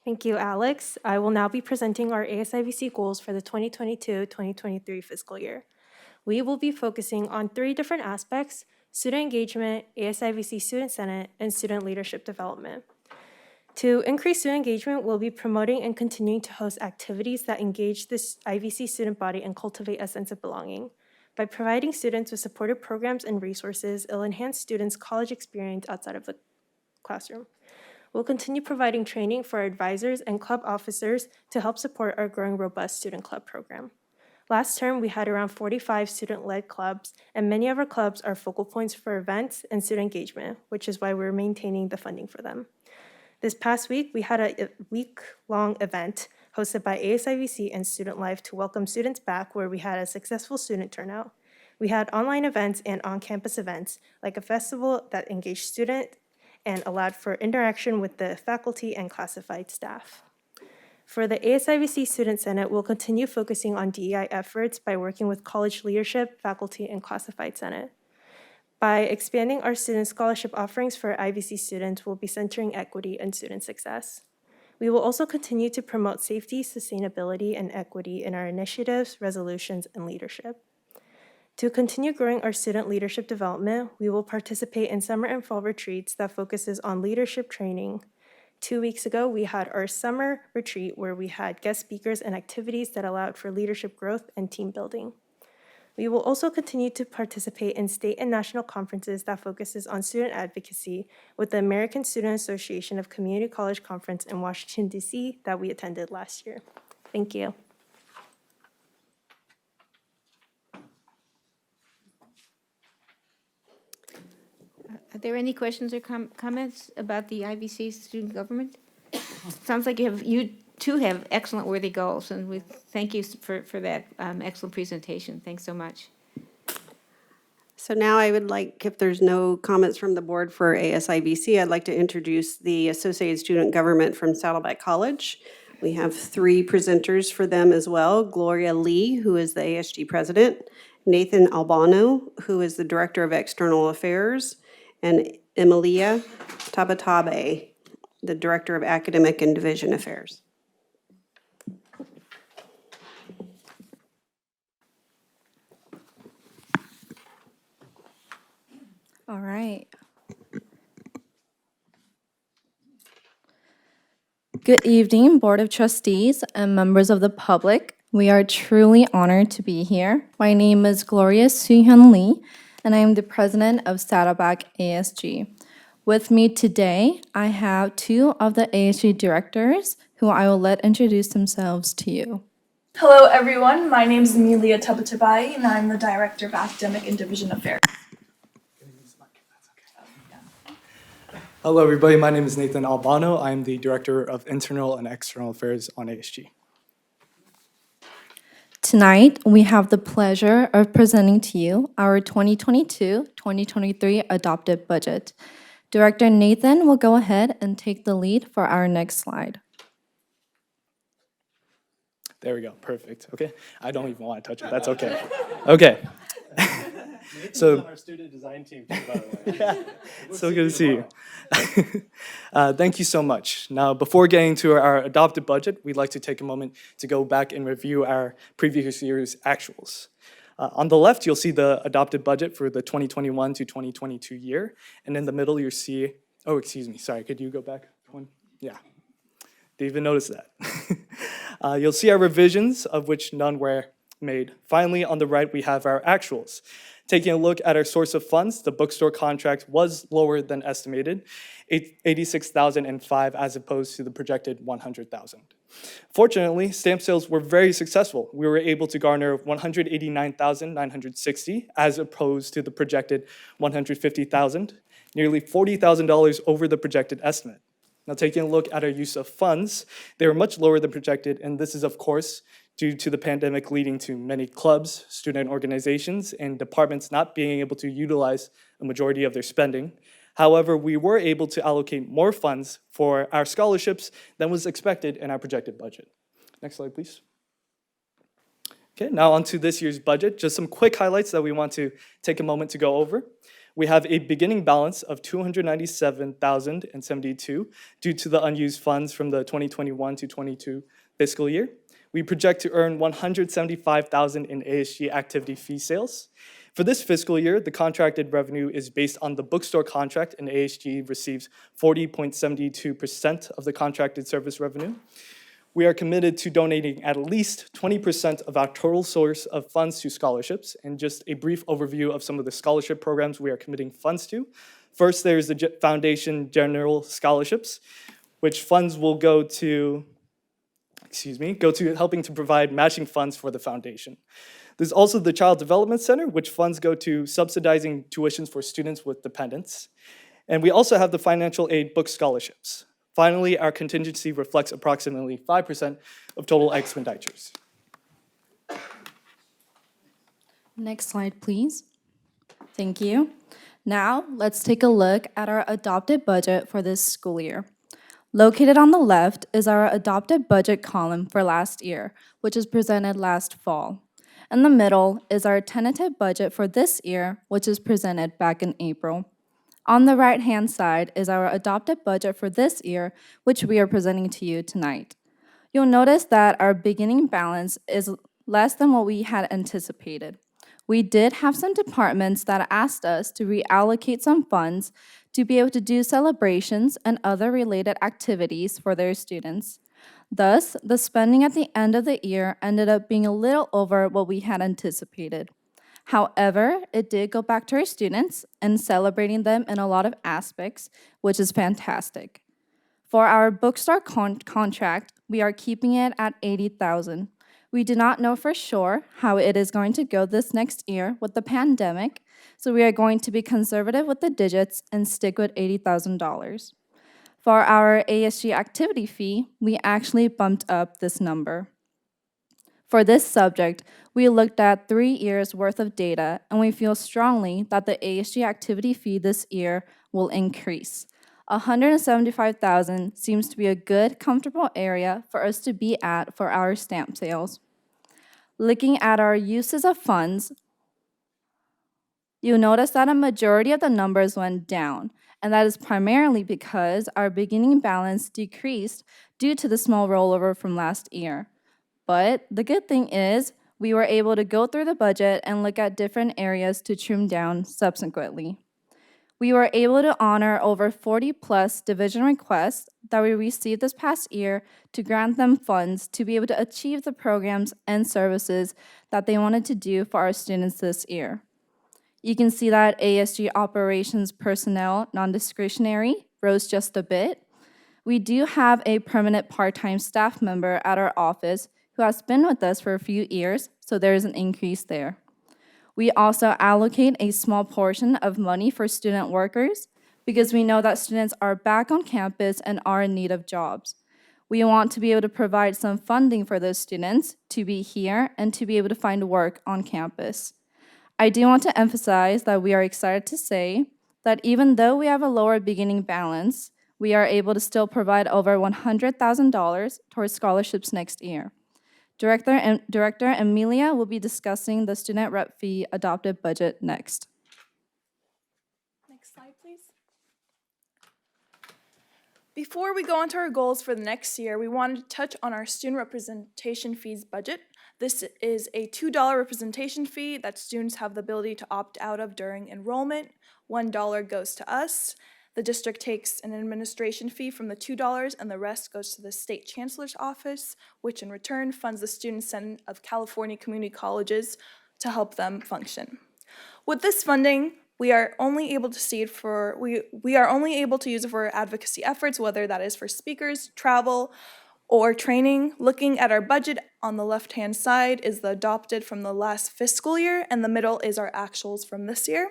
Thank you, Alex. I will now be presenting our ASIVC goals for the 2022-2023 fiscal year. We will be focusing on 3 different aspects: student engagement, ASIVC Student Senate, and student leadership development. To increase student engagement, we'll be promoting and continuing to host activities that engage this IVC student body and cultivate a sense of belonging. By providing students with supportive programs and resources, it'll enhance students' college experience outside of the classroom. We'll continue providing training for our advisors and club officers to help support our growing robust student club program. Last term, we had around 45 student-led clubs, and many of our clubs are focal points for events and student engagement, which is why we're maintaining the funding for them. This past week, we had a week-long event hosted by ASIVC and Student Life to welcome students back, where we had a successful student turnout. We had online events and on-campus events, like a festival that engaged students and allowed for interaction with the faculty and classified staff. For the ASIVC Student Senate, we'll continue focusing on DEI efforts by working with college leadership, faculty, and classified senate. By expanding our student scholarship offerings for IVC students, we'll be centering equity and student success. We will also continue to promote safety, sustainability, and equity in our initiatives, resolutions, and leadership. To continue growing our student leadership development, we will participate in summer and fall retreats that focuses on leadership training. 2 weeks ago, we had our summer retreat where we had guest speakers and activities that allowed for leadership growth and team building. We will also continue to participate in state and national conferences that focuses on student advocacy with the American Student Association of Community College Conference in Washington, D.C. that we attended last year. Thank you. Are there any questions or comments about the IVC student government? Sounds like you too have excellent worthy goals, and we thank you for that excellent presentation. Thanks so much. So now I would like, if there's no comments from the board for ASIBC, I'd like to introduce the Associated Student Government from Saddleback College. We have 3 presenters for them as well. Gloria Lee, who is the ASG president, Nathan Albano, who is the Director of External Affairs, and Emilia Tabatabe, the Director of Academic and Division Affairs. All right. Good evening, Board of Trustees and members of the public. We are truly honored to be here. My name is Gloria Soo-hyun Lee, and I am the president of Saddleback ASG. With me today, I have 2 of the ASG directors who I will let introduce themselves to you. Hello, everyone. My name is Emilia Tabatabai, and I'm the Director of Academic and Division Affairs. Hello, everybody. My name is Nathan Albano. I'm the Director of Internal and External Affairs on ASG. Tonight, we have the pleasure of presenting to you our 2022-2023 adopted budget. Director Nathan will go ahead and take the lead for our next slide. There we go. Perfect. Okay. I don't even want to touch it. That's okay. Okay. So, on our student design team, too, by the way. So good to see you. Thank you so much. Now, before getting to our adopted budget, we'd like to take a moment to go back and review our previous year's actuals. On the left, you'll see the adopted budget for the 2021 to 2022 year. And in the middle, you'll see, oh, excuse me, sorry, could you go back one? Yeah. Didn't even notice that. You'll see our revisions, of which none were made. Finally, on the right, we have our actuals. Taking a look at our source of funds, the bookstore contract was lower than estimated, $86,005 as opposed to the projected $100,000. Fortunately, stamp sales were very successful. We were able to garner $189,960 as opposed to the projected $150,000, nearly $40,000 over the projected estimate. Now, taking a look at our use of funds, they were much lower than projected, and this is, of course, due to the pandemic leading to many clubs, student organizations, and departments not being able to utilize a majority of their spending. However, we were able to allocate more funds for our scholarships than was expected in our projected budget. Next slide, please. Okay, now on to this year's budget. Just some quick highlights that we want to take a moment to go over. We have a beginning balance of $297,072 due to the unused funds from the 2021 to 22 fiscal year. We project to earn $175,000 in ASG activity fee sales. For this fiscal year, the contracted revenue is based on the bookstore contract, and ASG receives 40.72% of the contracted service revenue. We are committed to donating at least 20% of our total source of funds to scholarships. And just a brief overview of some of the scholarship programs we are committing funds to. First, there's the Foundation General Scholarships, which funds will go to helping to provide matching funds for the foundation. There's also the Child Development Center, which funds go to subsidizing tuitions for students with dependents. And we also have the financial aid book scholarships. Finally, our contingency reflects approximately 5% of total expenditures. Next slide, please. Thank you. Now, let's take a look at our adopted budget for this school year. Located on the left is our adopted budget column for last year, which is presented last fall. In the middle is our tentative budget for this year, which is presented back in April. On the right-hand side is our adopted budget for this year, which we are presenting to you tonight. You'll notice that our beginning balance is less than what we had anticipated. We did have some departments that asked us to reallocate some funds to be able to do celebrations and other related activities for their students. Thus, the spending at the end of the year ended up being a little over what we had anticipated. However, it did go back to our students and celebrating them in a lot of aspects, which is fantastic. For our bookstore contract, we are keeping it at 80,000. We do not know for sure how it is going to go this next year with the pandemic, so we are going to be conservative with the digits and stick with $80,000. For our ASG activity fee, we actually bumped up this number. For this subject, we looked at 3 years worth of data, and we feel strongly that the ASG activity fee this year will increase. 175,000 seems to be a good, comfortable area for us to be at for our stamp sales. Looking at our uses of funds, you'll notice that a majority of the numbers went down, and that is primarily because our beginning balance decreased due to the small rollover from last year. But the good thing is, we were able to go through the budget and look at different areas to trim down subsequently. We were able to honor over 40+ division requests that we received this past year to grant them funds to be able to achieve the programs and services that they wanted to do for our students this year. You can see that ASG operations personnel non-discretionary rose just a bit. We do have a permanent part-time staff member at our office who has been with us for a few years, so there is an increase there. We also allocate a small portion of money for student workers because we know that students are back on campus and are in need of jobs. We want to be able to provide some funding for those students to be here and to be able to find work on campus. I do want to emphasize that we are excited to say that even though we have a lower beginning balance, we are able to still provide over $100,000 towards scholarships next year. Director Emilia will be discussing the student rep fee adopted budget next. Next slide, please. Before we go on to our goals for the next year, we wanted to touch on our student representation fees budget. This is a $2 representation fee that students have the ability to opt out of during enrollment. $1 goes to us. The district takes an administration fee from the $2 and the rest goes to the state chancellor's office, which in return funds the Student Senate of California Community Colleges to help them function. With this funding, we are only able to use it for advocacy efforts, whether that is for speakers, travel, or training. Looking at our budget on the left-hand side is the adopted from the last fiscal year, and the middle is our actuals from this year.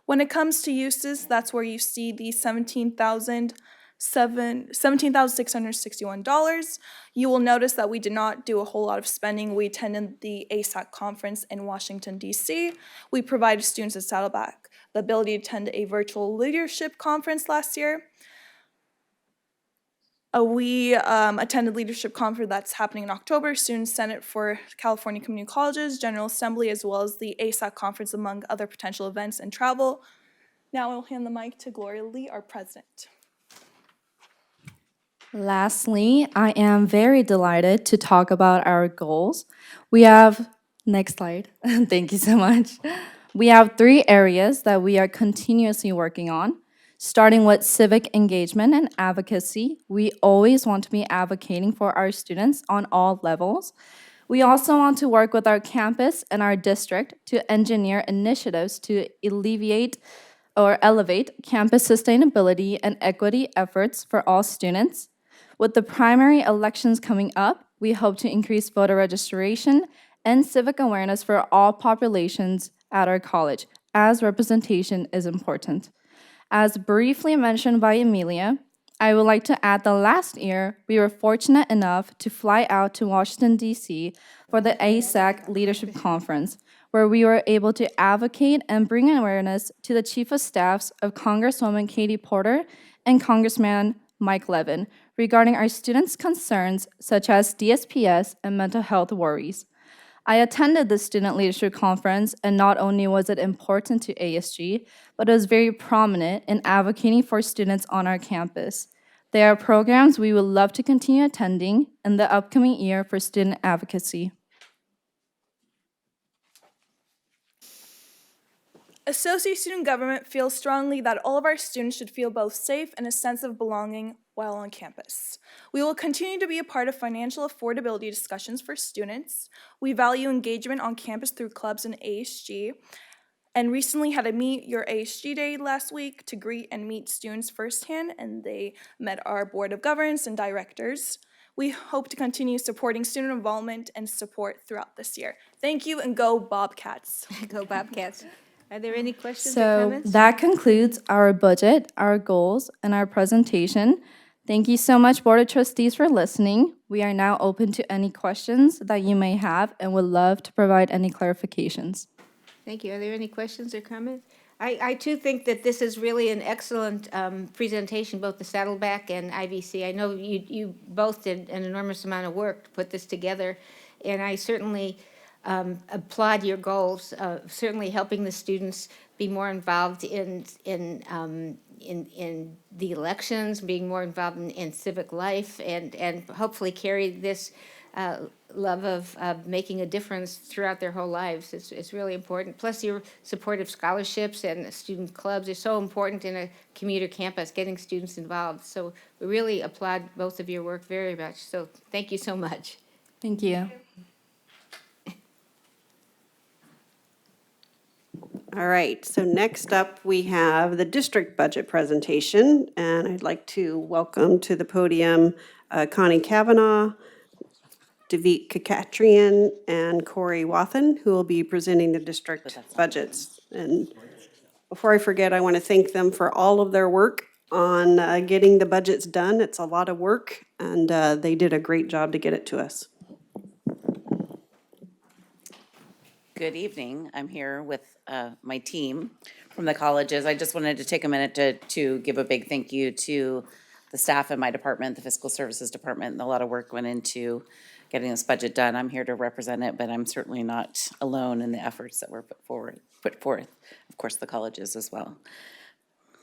When it comes to uses, that's where you see the $17,661. You will notice that we did not do a whole lot of spending. We attended the ASAC conference in Washington, D.C. We provided students at Saddleback the ability to attend a virtual leadership conference last year. We attended leadership conference that's happening in October, Student Senate for California Community Colleges, General Assembly, as well as the ASAC conference, among other potential events and travel. Now I will hand the mic to Gloria Lee, our president. Lastly, I am very delighted to talk about our goals. We have, next slide, thank you so much. We have 3 areas that we are continuously working on. Starting with civic engagement and advocacy, we always want to be advocating for our students on all levels. We also want to work with our campus and our district to engineer initiatives to elevate campus sustainability and equity efforts for all students. With the primary elections coming up, we hope to increase voter registration and civic awareness for all populations at our college, as representation is important. As briefly mentioned by Emilia, I would like to add that last year, we were fortunate enough to fly out to Washington, D.C. for the ASAC Leadership Conference, where we were able to advocate and bring awareness to the Chief of Staffs of Congresswoman Katie Porter and Congressman Mike Levin regarding our students' concerns such as DSPS and mental health worries. I attended the Student Leadership Conference, and not only was it important to ASG, but it was very prominent in advocating for students on our campus. There are programs we would love to continue attending in the upcoming year for student advocacy. Associate Student Government feels strongly that all of our students should feel both safe and a sense of belonging while on campus. We will continue to be a part of financial affordability discussions for students. We value engagement on campus through clubs and ASG, and recently had a Meet Your ASG Day last week to greet and meet students firsthand, and they met our Board of Governance and directors. We hope to continue supporting student involvement and support throughout this year. Thank you, and go Bobcats. Go Bobcats. Are there any questions or So comments? that concludes our budget, our goals, and our presentation. Thank you so much, Board of Trustees, for listening. We are now open to any questions that you may have and would love to provide any clarifications. Thank you. Are there any questions or comments? I too think that this is really an excellent presentation, both the Saddleback and IVC. I know you both did an enormous amount of work to put this together, and I certainly applaud your goals, certainly helping the students be more involved in the elections, being more involved in civic life, and hopefully carry this love of making a difference throughout their whole lives. It's really important. Plus, your support of scholarships and student clubs are so important in a commuter campus, getting students involved. So we really applaud both of your work very much. So thank you so much. Thank you. All right, so next up, we have the district budget presentation, and I'd like to welcome to the podium Connie Kavanaugh, Davit Kakatrian, and Corey Wathen, who will be presenting the district budgets. And before I forget, I want to thank them for all of their work on getting the budgets done. It's a lot of work, and they did a great job to get it to us. Good evening. I'm here with my team from the colleges. I just wanted to take a minute to give a big thank you to the staff in my department, the Fiscal Services Department, and a lot of work went into getting this budget done. I'm here to represent it, but I'm certainly not alone in the efforts that were put forth. Of course, the colleges as well.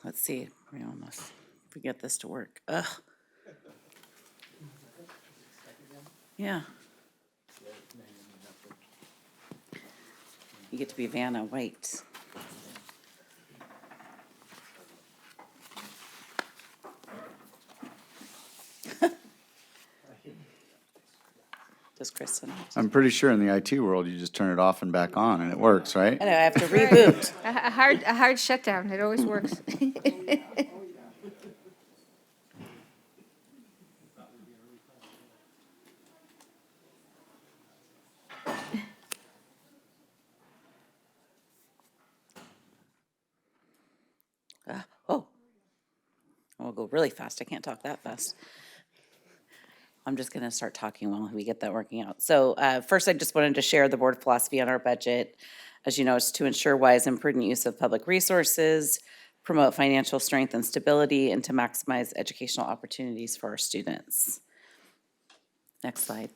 Let's see, we almost get this to work. Ugh. Yeah. You get to be Vanna White. Does Kristen? I'm pretty sure in the IT world, you just turn it off and back on, and it works, right? I know, I have to reboot. A hard shutdown. It always works. I'll go really fast. I can't talk that fast. I'm just going to start talking while we get that working out. So first, I just wanted to share the board philosophy on our budget. As you know, it's to ensure wise and prudent use of public resources, promote financial strength and stability, and to maximize educational opportunities for our students. Next slide.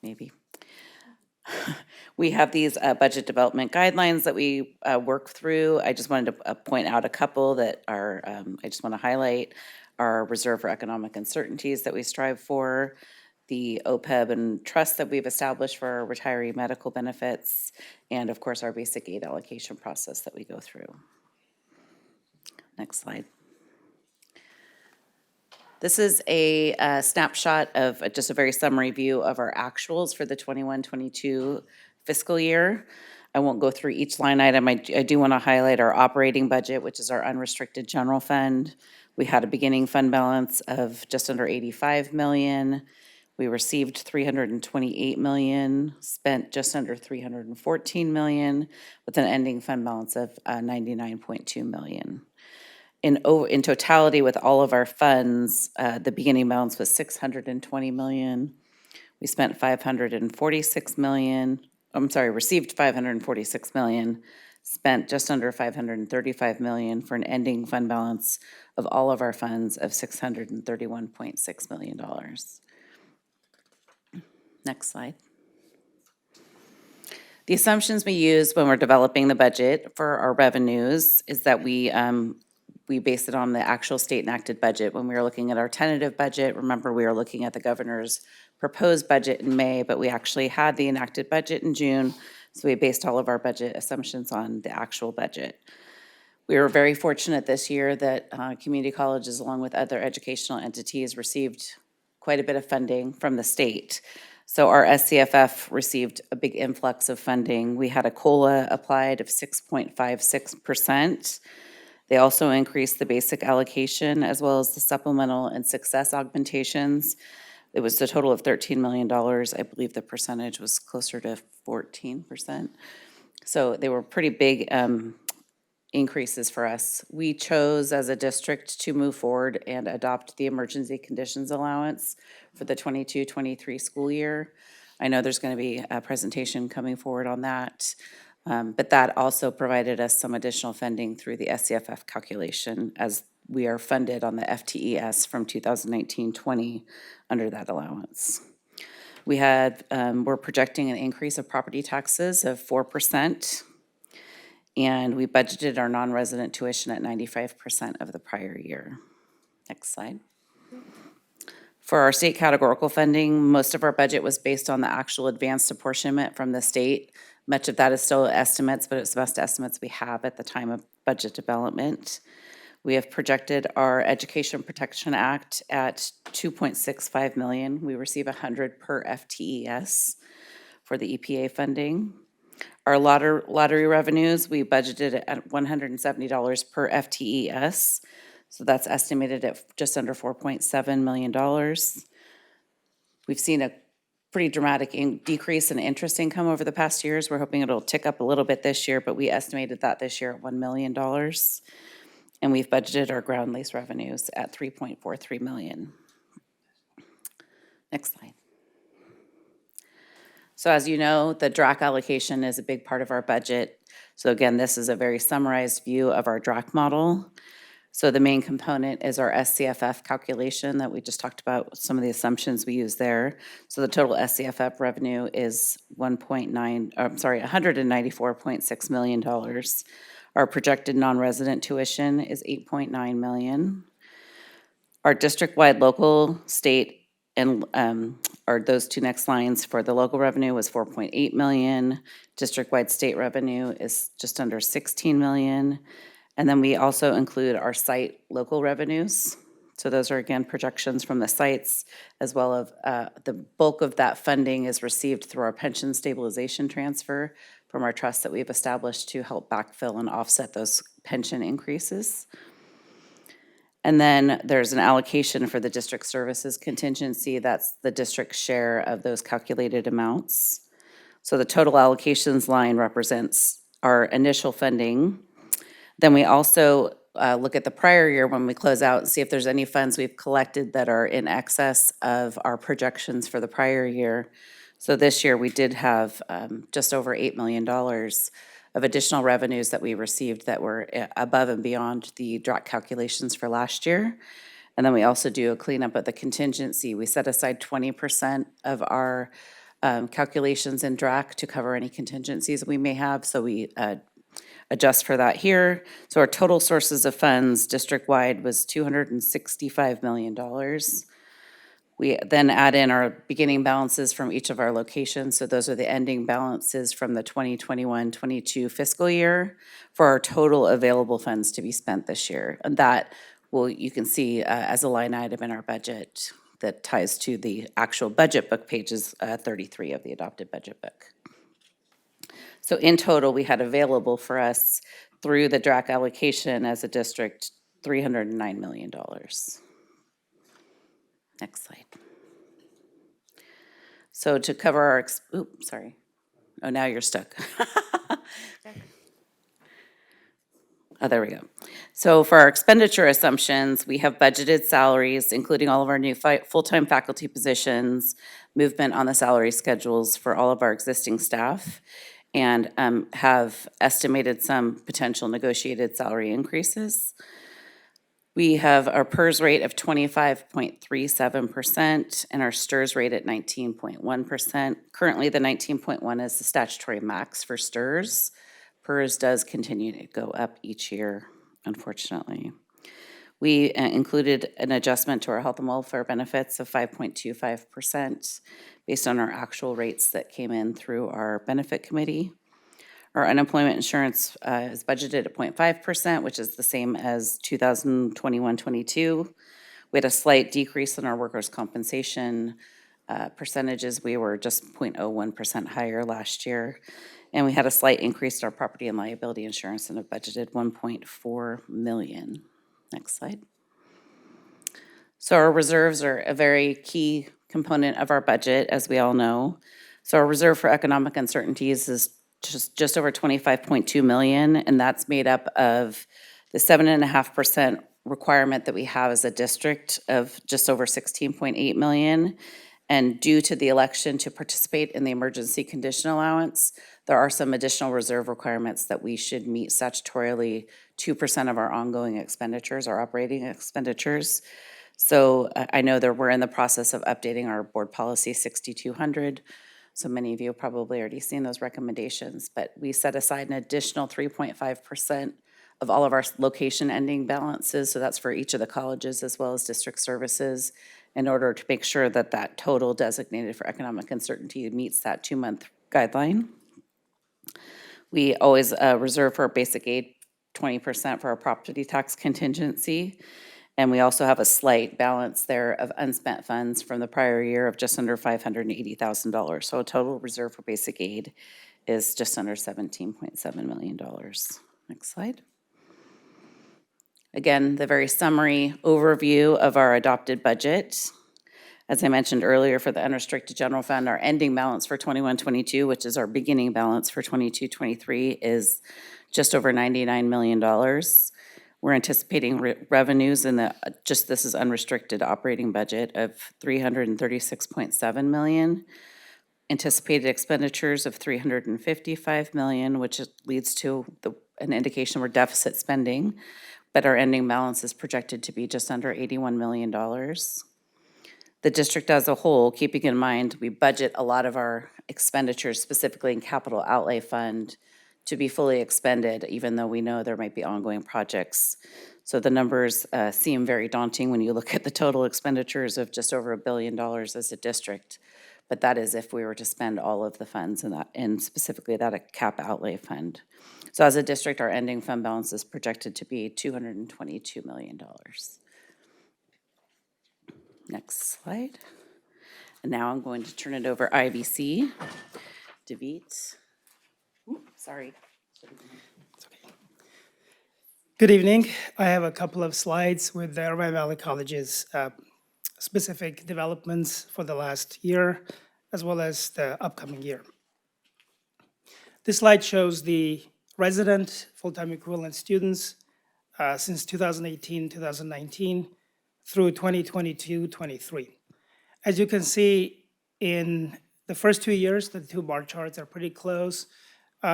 Maybe. We have these budget development guidelines that we work through. I just wanted to point out a couple that are, I just want to highlight, our reserve for economic uncertainties that we strive for, the OPEB and trust that we've established for our retiree medical benefits, and of course, our basic aid allocation process that we go through. Next slide. This is a snapshot of just a very summary view of our actuals for the 21-22 fiscal year. I won't go through each line item. I do want to highlight our operating budget, which is our unrestricted general fund. We had a beginning fund balance of just under 85 million. We received 328 million, spent just under 314 million, with an ending fund balance of 99.2 million. In totality, with all of our funds, the beginning balance was 620 million. We spent 546 million. Received 546 million, spent just under 535 million for an ending fund balance of all of our funds of $631.6 million. Next slide. The assumptions we use when we're developing the budget for our revenues is that we base it on the actual state enacted budget. When we were looking at our tentative budget, remember we were looking at the governor's proposed budget in May, but we actually had the enacted budget in June, so we based all of our budget assumptions on the actual budget. We were very fortunate this year that community colleges, along with other educational entities, received quite a bit of funding from the state. So our SCFF received a big influx of funding. We had a COLA applied of 6.56%. They also increased the basic allocation as well as the supplemental and success augmentations. It was a total of $13 million. I believe the percentage was closer to 14%. So they were pretty big increases for us. We chose as a district to move forward and adopt the emergency conditions allowance for the 22-23 school year. I know there's going to be a presentation coming forward on that, but that also provided us some additional funding through the SCFF calculation as we are funded on the FTES from 2019-20 under that allowance. We're projecting an increase of property taxes of 4%. And we budgeted our non-resident tuition at 95% of the prior year. Next slide. For our state categorical funding, most of our budget was based on the actual advanced apportionment from the state. Much of that is still estimates, but it's the best estimates we have at the time of budget development. We have projected our Education Protection Act at $2.65 million. We receive $100 per FTES for the EPA funding. Our lottery revenues, we budgeted at $170 per FTES. So that's estimated at just under $4.7 million. We've seen a pretty dramatic decrease in interest income over the past years. We're hoping it'll tick up a little bit this year, but we estimated that this year at $1 million. And we've budgeted our ground lease revenues at $3.43 million. Next slide. So as you know, the DRAC allocation is a big part of our budget. So again, this is a very summarized view of our DRAC model. So the main component is our SCFF calculation that we just talked about, some of the assumptions we use there. So the total SCFF revenue is $194.6 million. Our projected non-resident tuition is $8.9 million. Our district-wide local, state, and are those two next lines for the local revenue was $4.8 million. District-wide state revenue is just under $16 million. And then we also include our site local revenues. So those are, again, projections from the sites, as well as the bulk of that funding is received through our pension stabilization transfer from our trust that we've established to help backfill and offset those pension increases. And then there's an allocation for the district services contingency. That's the district's share of those calculated amounts. So the total allocations line represents our initial funding. Then we also look at the prior year when we close out and see if there's any funds we've collected that are in excess of our projections for the prior year. So this year we did have just over $8 million of additional revenues that we received that were above and beyond the DRAC calculations for last year. And then we also do a cleanup of the contingency. We set aside 20% of our calculations in DRAC to cover any contingencies we may have. So we adjust for that here. So our total sources of funds district-wide was $265 million. We then add in our beginning balances from each of our locations. So those are the ending balances from the 2021-22 fiscal year for our total available funds to be spent this year. And that you can see as a line item in our budget that ties to the actual budget book, pages 33 of the adopted budget book. So in total, we had available for us through the DRAC allocation as a district, $309 million. Next slide. So to cover our, sorry. Oh, now you're stuck. Oh, there we go. So for our expenditure assumptions, we have budgeted salaries, including all of our new full-time faculty positions, movement on the salary schedules for all of our existing staff, and have estimated some potential negotiated salary increases. We have our PERS rate of 25.37% and our STIRS rate at 19.1%. Currently, the 19.1 is the statutory max for STIRS. PERS does continue to go up each year, unfortunately. We included an adjustment to our health and welfare benefits of 5.25% based on our actual rates that came in through our benefit committee. Our unemployment insurance is budgeted at 0.5%, which is the same as 2021-22. We had a slight decrease in our workers' compensation percentages. We were just 0.01% higher last year. And we had a slight increase in our property and liability insurance and have budgeted 1.4 million. Next slide. So our reserves are a very key component of our budget, as we all know. So our reserve for economic uncertainties is just over 25.2 million, and that's made up of the 7.5% requirement that we have as a district of just over 16.8 million. And due to the election to participate in the emergency condition allowance, there are some additional reserve requirements that we should meet statutorily 2% of our ongoing expenditures, our operating expenditures. So I know that we're in the process of updating our board policy 6200. So many of you have probably already seen those recommendations, but we set aside an additional 3.5% of all of our location ending balances. So that's for each of the colleges as well as district services in order to make sure that that total designated for economic uncertainty meets that 2-month guideline. We always reserve for our basic aid 20% for our property tax contingency. And we also have a slight balance there of unspent funds from the prior year of just under $580,000. So a total reserve for basic aid is just under $17.7 million. Next slide. Again, the very summary overview of our adopted budget. As I mentioned earlier, for the unrestricted general fund, our ending balance for 21-22, which is our beginning balance for 22-23, is just over $99 million. We're anticipating revenues in the, this is unrestricted operating budget of $336.7 million. Anticipated expenditures of $355 million, which leads to an indication we're deficit spending, but our ending balance is projected to be just under $81 million. The district as a whole, keeping in mind we budget a lot of our expenditures, specifically in capital outlay fund, to be fully expended, even though we know there might be ongoing projects. So the numbers seem very daunting when you look at the total expenditures of just over $1 billion as a district. But that is if we were to spend all of the funds in that, and specifically that cap outlay fund. So as a district, our ending fund balance is projected to be $222 million. Next slide. And now I'm going to turn it over IVC. David. Sorry. Good evening. I have a couple of slides with the Irvine Valley College's specific developments for the last year, as well as the upcoming year. This slide shows the resident full-time equivalent students since 2018-2019 through 2022-23. As you can see, in the first 2 years, the two bar charts are pretty close.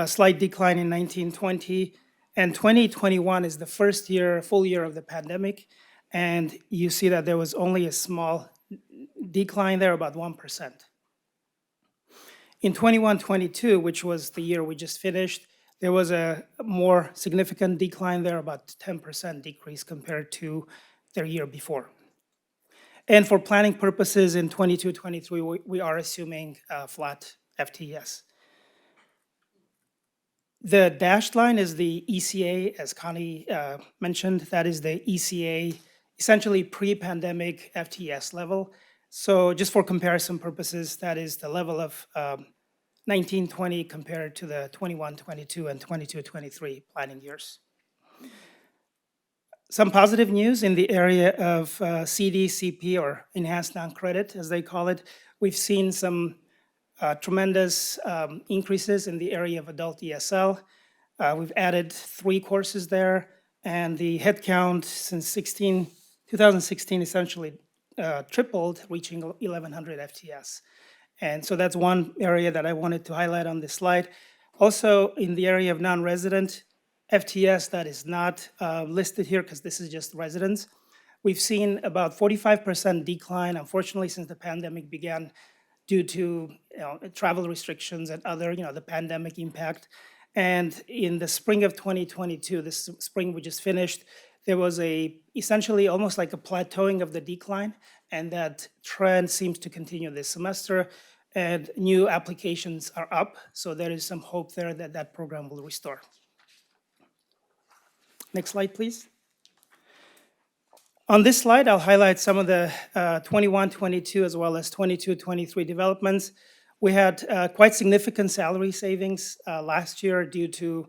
Slight decline in 1920, and 2021 is the first year, full year of the pandemic, and you see that there was only a small decline there, about 1%. In 21-22, which was the year we just finished, there was a more significant decline there, about 10% decrease compared to their year before. And for planning purposes in 22-23, we are assuming flat FTEs. The dashed line is the ECA, as Connie mentioned. That is the ECA, essentially pre-pandemic FTEs level. So just for comparison purposes, that is the level of 19-20 compared to the 21-22 and 22-23 planning years. Some positive news in the area of CDCP, or enhanced non-credit, as they call it. We've seen some tremendous increases in the area of adult ESL. We've added 3 courses there, and the headcount since 2016 essentially tripled, reaching 1,100 FTS. And so that's one area that I wanted to highlight on this slide. Also, in the area of non-resident FTS, that is not listed here because this is just residents. We've seen about 45% decline, unfortunately, since the pandemic began, due to travel restrictions and other, the pandemic impact. And in the spring of 2022, this spring we just finished, there was essentially almost like a plateauing of the decline, and that trend seems to continue this semester. and new applications are up. So there is some hope there that that program will restore. Next slide, please. On this slide, I'll highlight some of the 21-22 as well as 22-23 developments. We had quite significant salary savings last year due to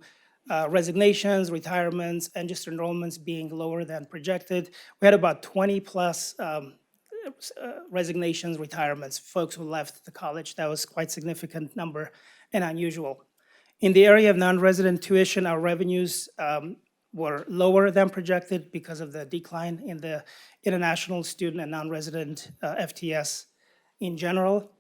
resignations, retirements, and just enrollments being lower than projected. We had about 20 plus resignations, retirements, folks who left the college. That was quite significant number and unusual. In the area of non-resident tuition, our revenues were lower than projected because of the decline in the international student and non-resident FTS in general.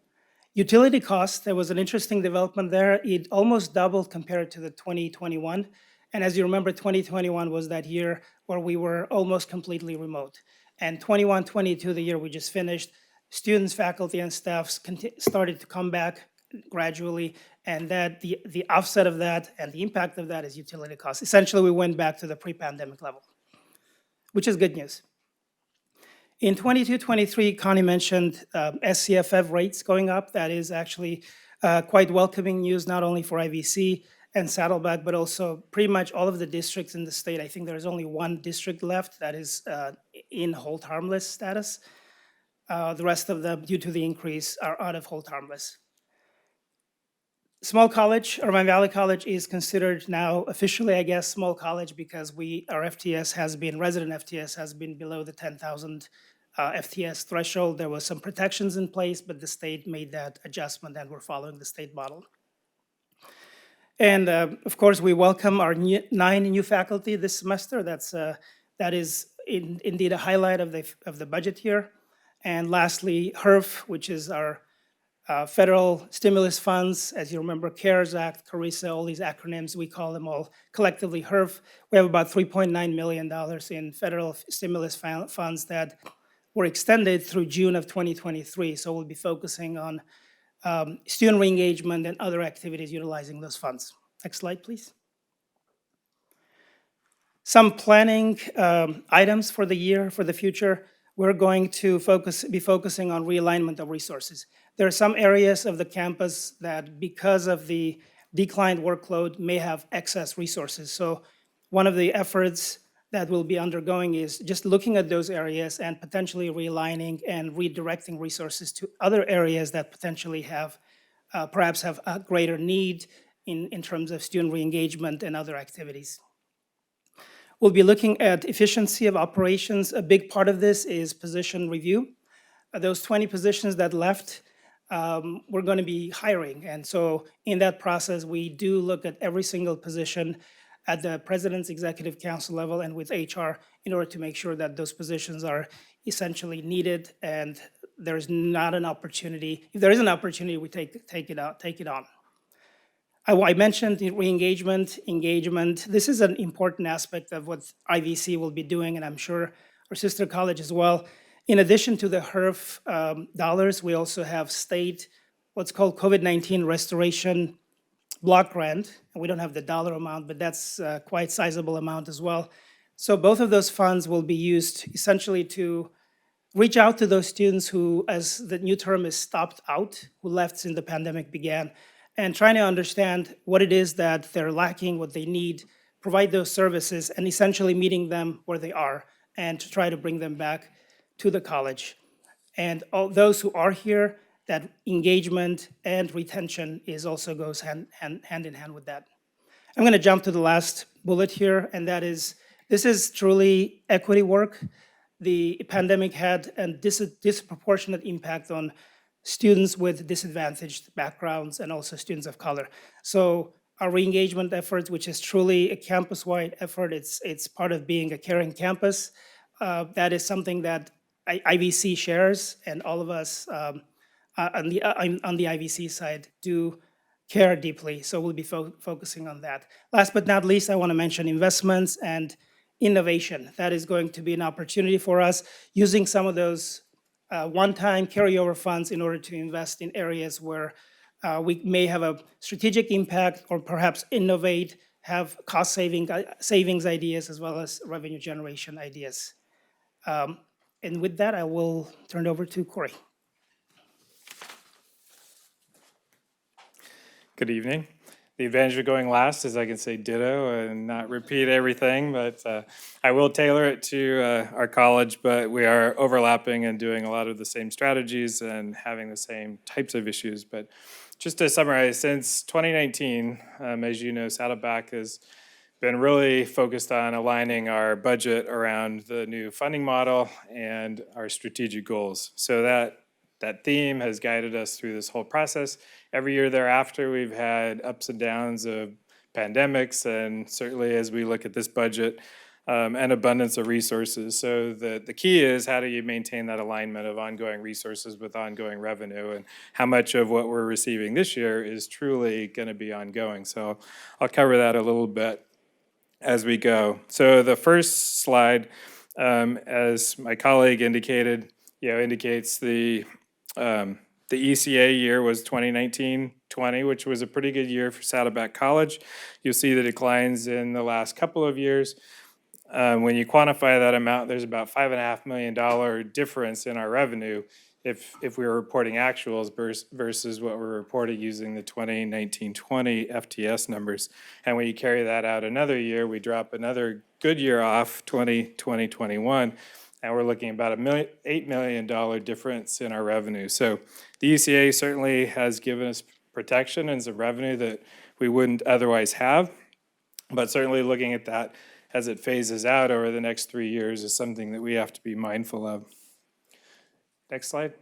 Utility costs, there was an interesting development there. It almost doubled compared to the 2021. And as you remember, 2021 was that year where we were almost completely remote. And 21-22, the year we just finished, students, faculty, and staff started to come back gradually, and that the offset of that and the impact of that is utility costs. Essentially, we went back to the pre-pandemic level, which is good news. In 22-23, Connie mentioned SCFF rates going up. That is actually quite welcoming news, not only for IVC and Saddleback, but also pretty much all of the districts in the state. I think there's only one district left that is in hold harmless status. The rest of them, due to the increase, are out of hold harmless. Small college, Irvine Valley College, is considered now officially, I guess, small college because our FTS has been, resident FTS has been below the 10,000 FTS threshold. There was some protections in place, but the state made that adjustment and we're following the state model. And of course, we welcome our 9 new faculty this semester. That is indeed a highlight of the budget year. And lastly, HERF, which is our federal stimulus funds. As you remember, CARES Act, CARISA, all these acronyms, we call them all collectively HERF. We have about $3.9 million in federal stimulus funds that were extended through June of 2023. So we'll be focusing on student re-engagement and other activities utilizing those funds. Next slide, please. Some planning items for the year, for the future. We're going to be focusing on realignment of resources. There are some areas of the campus that, because of the declined workload, may have excess resources. So one of the efforts that we'll be undergoing is just looking at those areas and potentially realigning and redirecting resources to other areas that potentially have, perhaps have a greater need in terms of student re-engagement and other activities. We'll be looking at efficiency of operations. A big part of this is position review. Those 20 positions that left, we're going to be hiring. And so in that process, we do look at every single position at the President's Executive Council level and with HR in order to make sure that those positions are essentially needed and there's not an opportunity. If there is an opportunity, we take it on. I mentioned re-engagement, engagement. This is an important aspect of what IVC will be doing, and I'm sure our sister college as well. In addition to the HERF dollars, we also have state, what's called COVID-19 Restoration Block Grant. And we don't have the dollar amount, but that's a quite sizable amount as well. So both of those funds will be used essentially to reach out to those students who, as the new term is stopped out, who left since the pandemic began, and trying to understand what it is that they're lacking, what they need, provide those services, and essentially meeting them where they are, and to try to bring them back to the college. And all those who are here, that engagement and retention also goes hand in hand with that. I'm gonna jump to the last bullet here, and that is, this is truly equity work. The pandemic had a disproportionate impact on students with disadvantaged backgrounds and also students of color. So our re-engagement efforts, which is truly a campus-wide effort, it's part of being a caring campus. That is something that IVC shares, and all of us on the IVC side do care deeply. So we'll be focusing on that. Last but not least, I want to mention investments and innovation. That is going to be an opportunity for us using some of those one-time carryover funds in order to invest in areas where we may have a strategic impact or perhaps innovate, have cost savings ideas as well as revenue generation ideas. And with that, I will turn it over to Corey. Good evening. The advantage of going last is I can say ditto and not repeat everything, but I will tailor it to our college, but we are overlapping and doing a lot of the same strategies and having the same types of issues. But just to summarize, since 2019, as you know, Saddleback has been really focused on aligning our budget around the new funding model and our strategic goals. So that theme has guided us through this whole process. Every year thereafter, we've had ups and downs of pandemics, and certainly as we look at this budget, an abundance of resources. So the key is, how do you maintain that alignment of ongoing resources with ongoing revenue, and how much of what we're receiving this year is truly going to be ongoing. So I'll cover that a little bit as we go. So the first slide, as my colleague indicated, indicates the ECA year was 2019-20, which was a pretty good year for Saddleback College. You'll see the declines in the last couple of years. When you quantify that amount, there's about $5.5 million difference in our revenue if we were reporting actuals versus what we're reporting using the 2019-20 FTS numbers. And when you carry that out another year, we drop another good year off, 2020-21, and we're looking at about $8 million difference in our revenue. So the ECA certainly has given us protection and some revenue that we wouldn't otherwise have, but certainly looking at that as it phases out over the next 3 years is something that we have to be mindful of. Next slide.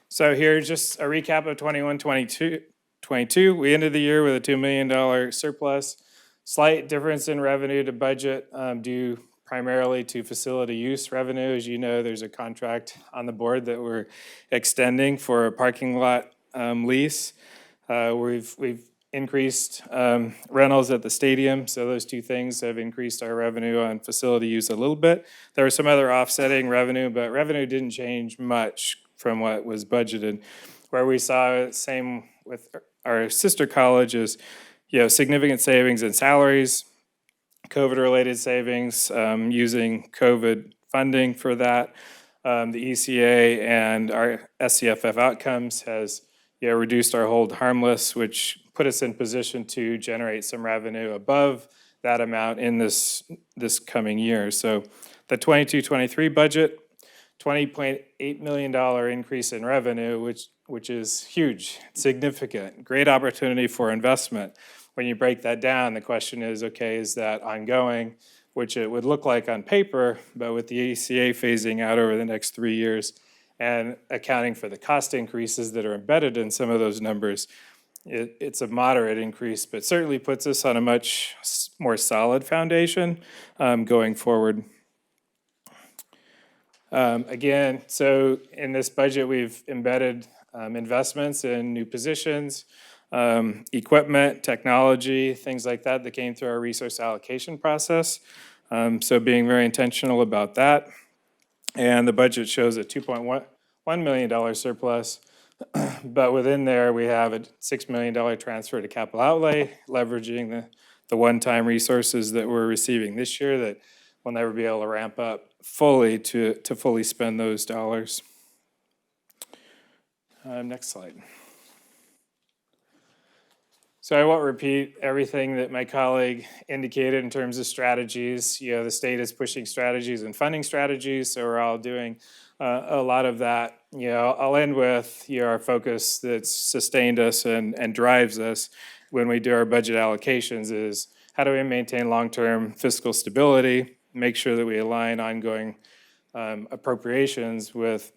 So here's just a recap of 21-22. We ended the year with a $2 million surplus. Slight difference in revenue to budget due primarily to facility use revenue. As you know, there's a contract on the board that we're extending for a parking lot lease. We've increased rentals at the stadium, so those two things have increased our revenue on facility use a little bit. There was some other offsetting revenue, but revenue didn't change much from what was budgeted. Where we saw, same with our sister colleges, significant savings in salaries, COVID-related savings, using COVID funding for that. The ECA and our SCFF outcomes has reduced our hold harmless, which put us in position to generate some revenue above that amount in this coming year. So the 22-23 budget, $20.8 million increase in revenue, which is huge, significant, great opportunity for investment. When you break that down, the question is, okay, is that ongoing, which it would look like on paper, but with the ECA phasing out over the next 3 years and accounting for the cost increases that are embedded in some of those numbers, it's a moderate increase, but certainly puts us on a much more solid foundation going forward. Again, so in this budget, we've embedded investments in new positions, equipment, technology, things like that came through our resource allocation process. So being very intentional about that. And the budget shows a $2.1 million surplus, but within there, we have a $6 million transfer to capital outlay, leveraging the one-time resources that we're receiving this year that we'll never be able to ramp up fully to fully spend those dollars. Next slide. So I won't repeat everything that my colleague indicated in terms of strategies. The state is pushing strategies and funding strategies, so we're all doing a lot of that. I'll end with our focus that's sustained us and drives us when we do our budget allocations is, how do we maintain long-term fiscal stability, make sure that we align ongoing appropriations with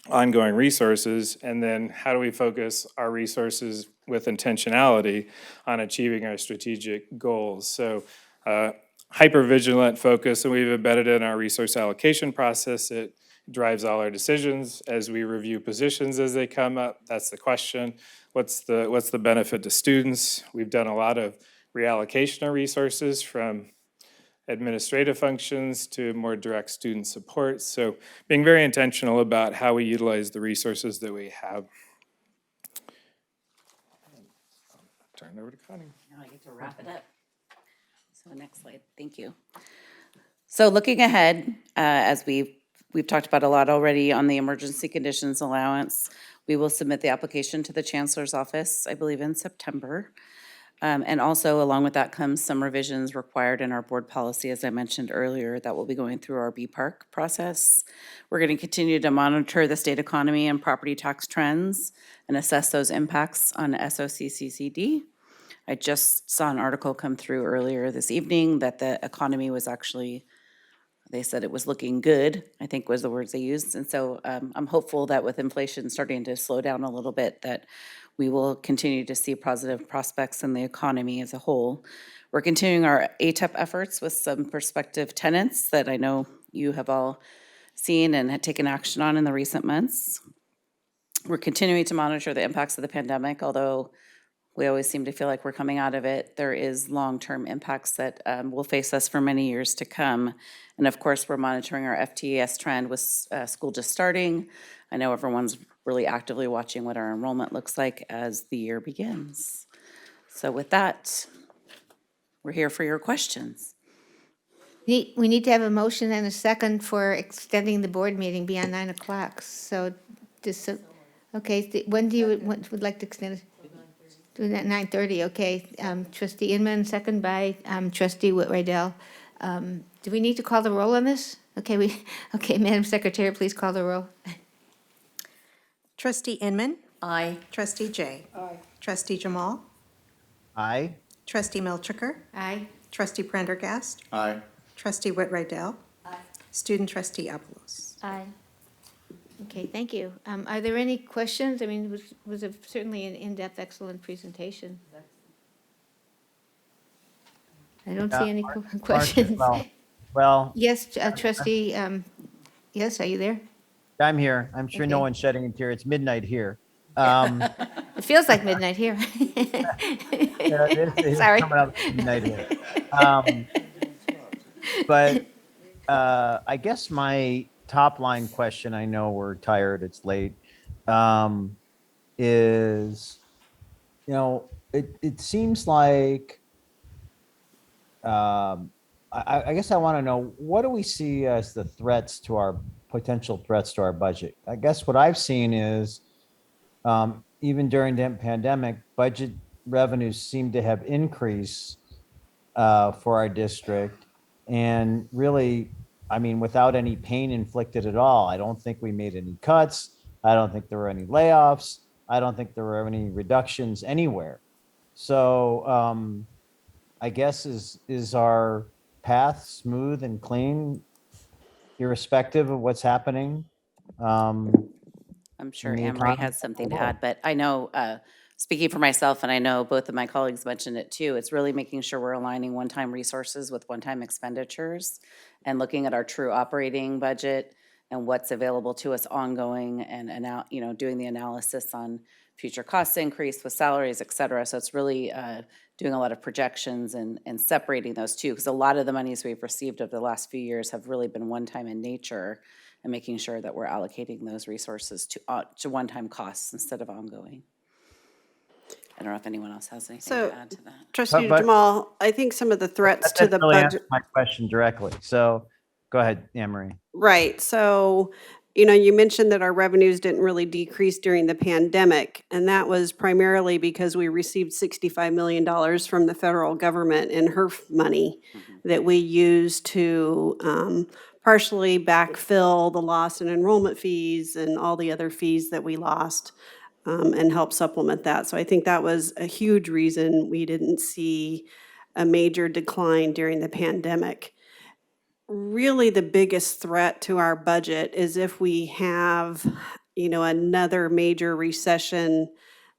ongoing resources, and then how do we focus our resources with intentionality on achieving our strategic goals. So hyper-vigilant focus, and we've embedded in our resource allocation process. It drives all our decisions as we review positions as they come up. That's the question. What's the benefit to students? We've done a lot of reallocation of resources from administrative functions to more direct student support. So being very intentional about how we utilize the resources that we have. Turn it over to Connie. Now I get to wrap it up. So next slide, thank you. So looking ahead, as we've we've talked about a lot already on the emergency conditions allowance. We will submit the application to the Chancellor's office, I believe, in September. And also, along with that comes some revisions required in our board policy, as I mentioned earlier, that will be going through our B-Park process. We're going to continue to monitor the state economy and property tax trends and assess those impacts on SOCCCD. I just saw an article come through earlier this evening that the economy was actually, they said it was looking good, I think was the words they used. And so I'm hopeful that with inflation starting to slow down a little bit, that we will continue to see positive prospects in the economy as a whole. We're continuing our ATEP efforts with some prospective tenants that I know you have all seen and had taken action on in the recent months. We're continuing to monitor the impacts of the pandemic, although we always seem to feel like we're coming out of it. There is long-term impacts that will face us for many years to come. And of course, we're monitoring our FTES trend with school just starting. I know everyone's really actively watching what our enrollment looks like as the year begins. So with that, we're here for your questions. We need to have a motion and a second for extending the board meeting beyond 9 o'clock. So, okay, when do you would like to extend it? Do that 9:30, okay. Trustee Inman, second by Trustee Whitwell. Do we need to call the roll on this? Okay, Madam Secretary, please call the roll. Trustee Inman. Aye. Trustee Jay. Aye. Trustee Jamal. Aye. Trustee Milchiker. Aye. Trustee Prendergast. Aye. Trustee Whitwright. Aye. Student Trustee Abelos. Aye. Okay, thank you. Are there any questions? I mean, it was certainly an in-depth, excellent presentation. I don't see any questions. Well, Yes, Trustee, yes, are you there? I'm here. I'm sure no Okay. one's shedding a tear. It's midnight here. It feels like midnight here. It is Sorry. coming up midnight here. But I guess my top line question, I know we're tired, it's late, is, it seems like, I guess I want to know, what do we see as the potential threats to our budget? I guess what I've seen is, even during the pandemic, budget revenues seem to have increased for our district. And really, I mean, without any pain inflicted at all. I don't think we made any cuts. I don't think there were any layoffs. I don't think there were any reductions anywhere. So I guess is our path smooth and clean, irrespective of what's happening? I'm sure in the Anne Marie economy? has something to add, but I know, speaking for myself, and I know both of my colleagues mentioned it too, it's really making sure we're aligning one-time resources with one-time expenditures and looking at our true operating budget and what's available to us ongoing and doing the analysis on future cost increase with salaries, et cetera. So it's really doing a lot of projections and separating those two, because a lot of the monies we've received over the last few years have really been one-time in nature, and making sure that we're allocating those resources to one-time costs instead of ongoing. I don't know if anyone else has anything So, to add to that. Trustee But- Jamal, I think some of the threats to the That really budget. answered my question directly. So go ahead, Anne Marie. Right. So, you mentioned that our revenues didn't really decrease during the pandemic, and that was primarily because we received $65 million from the federal government in HERF money that we used to partially backfill the loss in enrollment fees and all the other fees that we lost, and help supplement that. So I think that was a huge reason we didn't see a major decline during the pandemic. Really, the biggest threat to our budget is if we have, another major recession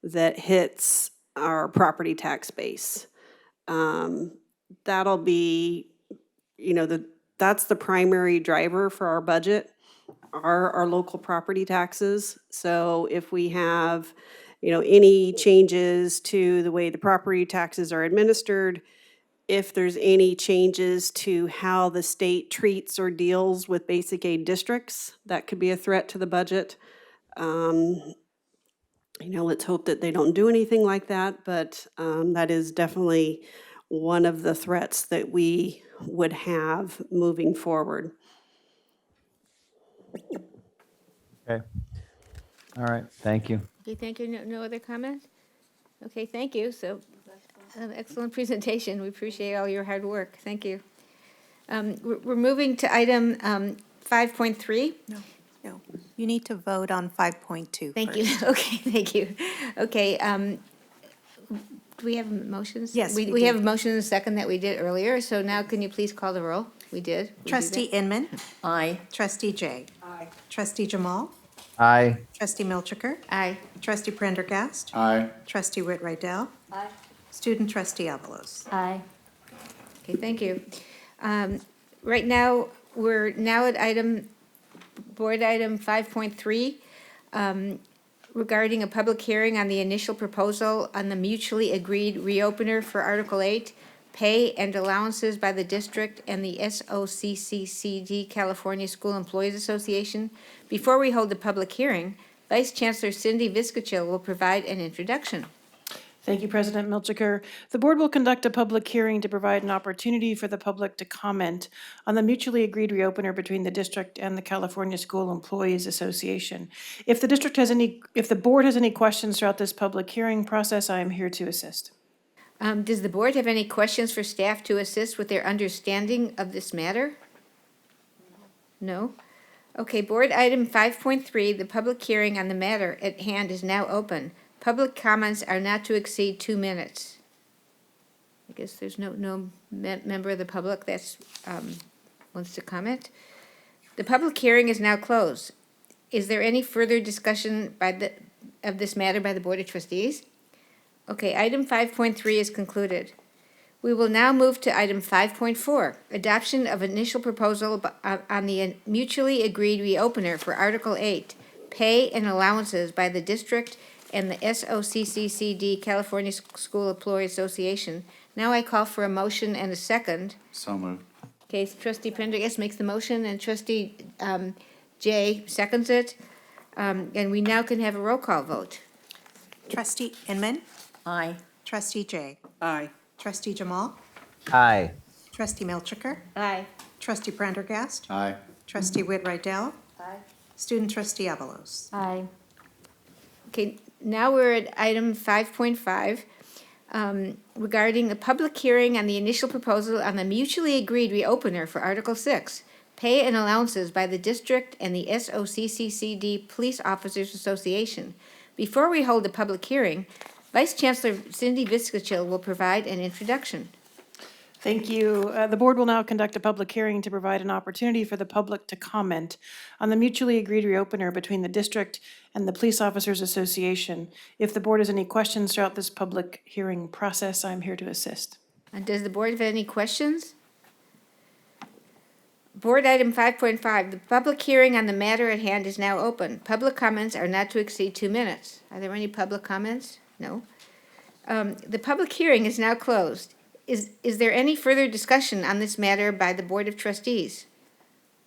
that hits our property tax base. That'll be, that's the primary driver for our budget, our local property taxes. So if we have, any changes to the way the property taxes are administered, if there's any changes to how the state treats or deals with basic aid districts, that could be a threat to the budget. Let's hope that they don't do anything like that, but that is definitely one of the threats that we would have moving forward. Okay. All right, thank you. Okay, thank you. No other comments? Okay, thank you. So, excellent presentation. We appreciate all your hard work. Thank you. We're moving to item 5.3. No, you need to vote on 5.2 Thank you. first. Okay, thank you. Okay, do we have motions? Yes, we We have a do. motion and a second that we did earlier, so now can you please call the roll? We did. We do that. Trustee Inman. Aye. Trustee Jay. Aye. Trustee Jamal. Aye. Trustee Milchiker. Aye. Trustee Prendergast. Aye. Trustee Whit Rydell. Aye. Student Trustee Avalos. Aye. Okay, thank you. Right now, we're now at board item 5.3, regarding a public hearing on the initial proposal on the mutually agreed reopener for Article 8, pay and allowances by the district and the SOCCCD California School Employees Association. Before we hold the public hearing, Vice Chancellor Cindy Viscachill will provide an introduction. Thank you, President Milchiker. The board will conduct a public hearing to provide an opportunity for the public to comment on the mutually agreed reopener between the district and the California School Employees Association. If the board has any questions throughout this public hearing process, I am here to assist. Does the board have any questions for staff to assist with their understanding of this matter? No? Okay, board item 5.3, the public hearing on the matter at hand is now open. Public comments are not to exceed 2 minutes. I guess there's no member of the public that's, wants to comment. The public hearing is now closed. Is there any further discussion of this matter by the Board of Trustees? Okay, item 5.3 is concluded. We will now move to item 5.4, adoption of initial proposal on the mutually agreed reopener for Article 8, pay and allowances by the district and the SOCCCD California School Employees Association. Now I call for a motion and a second. So moved. Okay, Trustee Prendergast makes the motion and Trustee Jay seconds it. And we now can have a roll call vote. Trustee Inman. Aye. Trustee Jay. Aye. Trustee Jamal. Aye. Trustee Milchiker. Aye. Trustee Prendergast. Aye. Trustee Whit Rydell. Aye. Student Trustee Avalos. Aye. Okay, now we're at item 5.5, regarding a public hearing on the initial proposal on the mutually agreed reopener for Article 6, pay and allowances by the district and the SOCCCD Police Officers Association. Before we hold the public hearing, Vice Chancellor Cindy Viscachill will provide an introduction. Thank you. The board will now conduct a public hearing to provide an opportunity for the public to comment on the mutually agreed reopener between the district and the Police Officers Association. If the board has any questions throughout this public hearing process, I'm here to assist. And does the board have any questions? Board item 5.5, the public hearing on the matter at hand is now open. Public comments are not to exceed 2 minutes. Are there any public comments? No. The public hearing is now closed. Is there any further discussion on this matter by the Board of Trustees?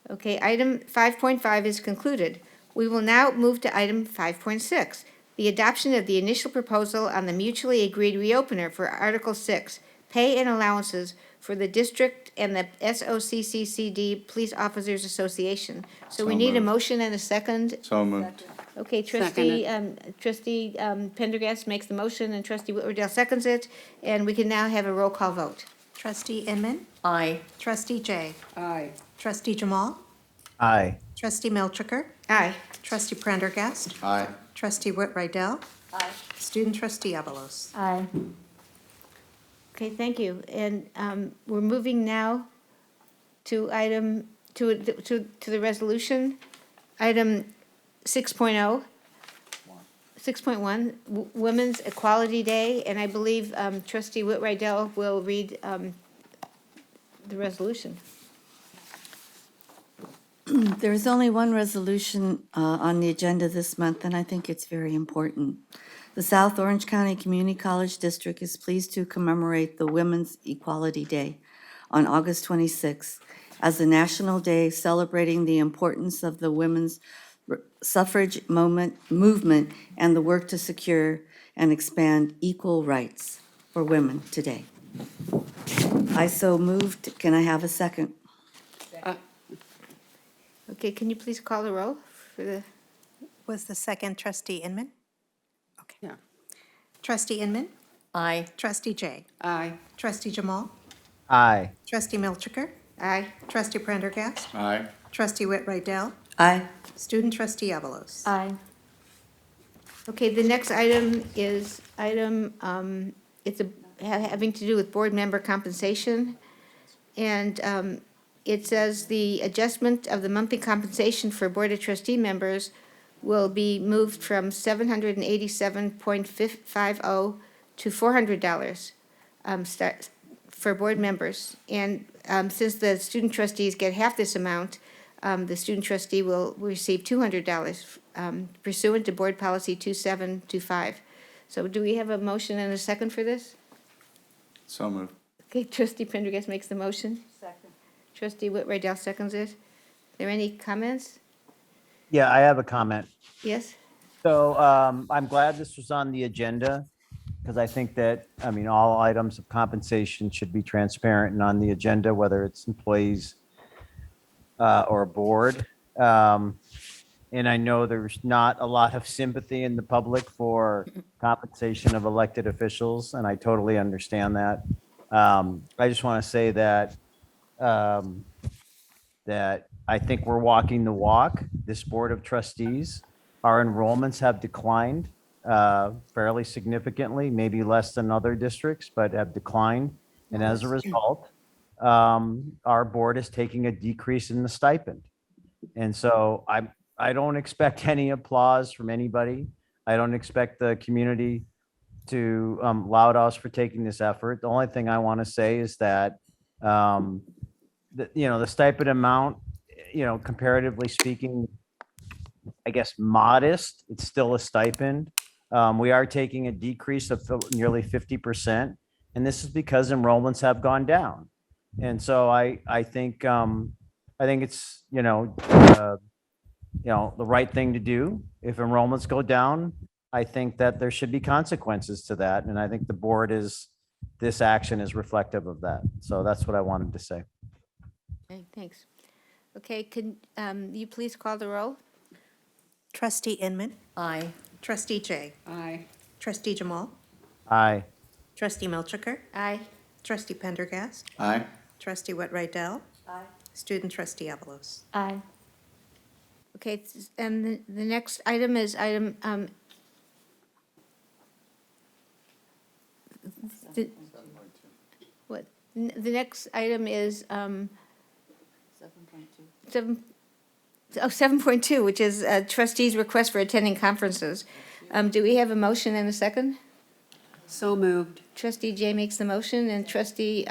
Okay, item 5.5 is concluded. We will now move to item 5.6, the adoption of the initial proposal on the mutually agreed reopener for Article 6, pay and allowances for the district and the SOCCCD Police Officers Association. So we So need a moved. motion and a second. So moved. Okay, Trustee Pendergast makes the motion and Trustee Whitwardell seconds it, and we can now have a roll call vote. Trustee Inman. Aye. Trustee Jay. Aye. Trustee Jamal. Aye. Trustee Milchiker. Aye. Trustee Prendergast. Aye. Trustee Whit Rydell. Aye. Student Trustee Avalos. Aye. Okay, thank you. And we're moving now to the resolution, item 6.0. 6.1, Women's Equality Day, and I believe Trustee Whit Rydell will read the resolution. There's only one resolution on the agenda this month, and I think it's very important. The South Orange County Community College District is pleased to commemorate the Women's Equality Day on August 26th as a national day celebrating the importance of the women's suffrage movement and the work to secure and expand equal rights for women today. I so moved. Can I have a second? Okay, can you please call the roll for the, Was the second trustee Inman? Okay. Yeah. Trustee Inman? Aye. Trustee Jay? Aye. Trustee Jamal? Aye. Trustee Milchiker? aye? Trustee Prendergast? Aye. Trustee Whit-Rydell? Aye. Student trustee Avalos? Aye. Okay, the next item is it's having to do with board member compensation. And it says the adjustment of the monthly compensation for Board of Trustee members will be moved from $787.50 to $400 for board members. And since the student trustees get half this amount, the student trustee will receive $200 pursuant to Board Policy 2725. So do we have a motion and a second for this? So moved. Okay, trustee Prendergast makes the motion. Second. Trustee Whit-Rydell seconds it. Are there any comments? Yeah, I have a comment. Yes? So I'm glad this was on the agenda because I think that, I mean, all items of compensation should be transparent and on the agenda, whether it's employees or a board. And I know there's not a lot of sympathy in the public for compensation of elected officials, and I totally understand that. I just want to say that that I think we're walking the walk. This Board of Trustees, our enrollments have declined fairly significantly, maybe less than other districts, but have declined. And as a result, our board is taking a decrease in the stipend. And so I don't expect any applause from anybody. I don't expect the community to laud us for taking this effort. The only thing I want to say is that the stipend amount, comparatively speaking, I guess modest, it's still a stipend. We are taking a decrease of nearly 50%, and this is because enrollments have gone down. And so I think it's, the right thing to do. If enrollments go down, I think that there should be consequences to that. And I think this action is reflective of that. So that's what I wanted to say. Okay, thanks. Okay, can you please call the roll? Trustee Inman? Aye. Trustee Jay? Aye. Trustee Jamal? Aye. Trustee Milchiker? Aye. Trustee Pendergast? Aye. Trustee Whit-Rydell? Aye. Student trustee Avalos? Aye. Okay, and the next item is item, what, the next item is 7.2, which is trustees' request for attending conferences. Do we have a motion and a second? So moved. Trustee Jay makes the motion, and trustee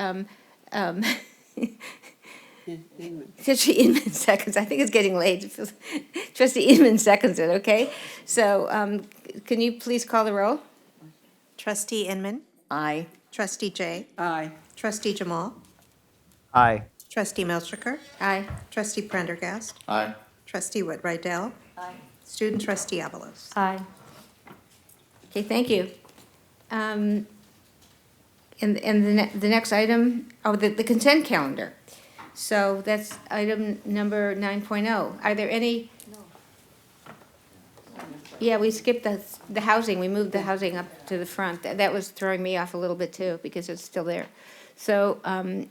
Trustee Inman seconds. I think it's getting late. Trustee Inman seconds it, okay? So can you please call the roll? Trustee Inman? Aye. Trustee Jay? Aye. Trustee Jamal? Aye. Trustee Milchiker? Aye. Trustee Prendergast? Aye. Trustee Whit-Rydell? Aye. Student trustee Avalos? Aye. Okay, thank you. And the next item, the consent calendar. So that's item number 9.0. Are there any? No. Yeah, we skipped the housing. We moved the housing up to the front. That was throwing me off a little bit too, because it's still there. So are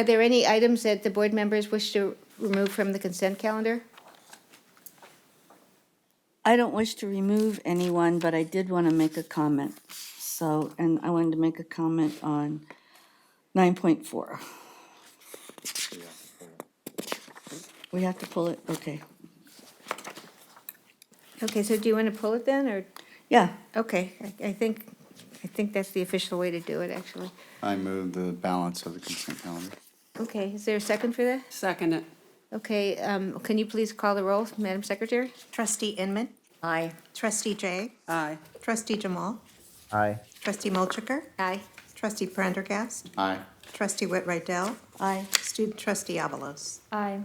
there any items that the board members wish to remove from the consent calendar? I don't wish to remove anyone, but I did want to make a comment. So, and I wanted to make a comment on 9.4. We have to pull it, okay. Okay, so do you want to pull it then, or? Yeah. Okay, I think that's the official way to do it, actually. I move the balance of the consent calendar. Okay, is there a second for that? Second it. Okay, can you please call the roll, Madam Secretary? Trustee Inman? Aye. Trustee Jay? Aye. Trustee Jamal? Aye. Trustee Milchiker? Aye. Trustee Prendergast? Aye. Trustee Whit-Rydell? Aye. Student trustee Avalos? Aye.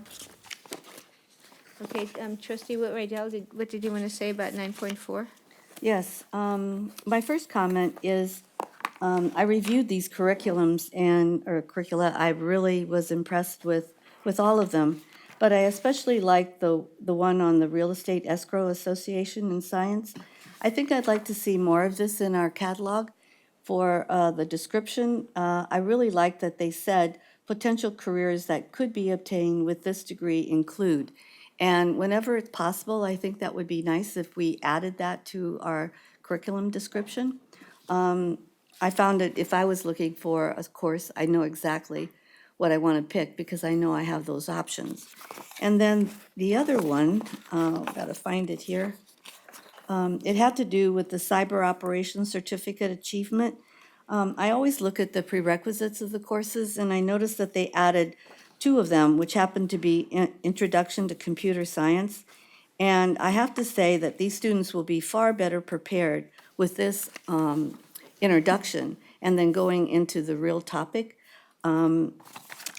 Okay, trustee Whit-Rydell, what did you want to say about 9.4? Yes, my first comment is, I reviewed these curriculums or curricula. I really was impressed with all of them. but I especially like the one on the Real Estate Escrow Association in Science. I think I'd like to see more of this in our catalog for the description. I really like that they said potential careers that could be obtained with this degree include. And whenever it's possible, I think that would be nice if we added that to our curriculum description. I found it, if I was looking for a course, I know exactly what I want to pick because I know I have those options. And then the other one, gotta find it here. It had to do with the Cyber Operations Certificate Achievement. I always look at the prerequisites of the courses, and I noticed that they added two of them, which happened to be Introduction to Computer Science. And I have to say that these students will be far better prepared with this introduction and then going into the real topic.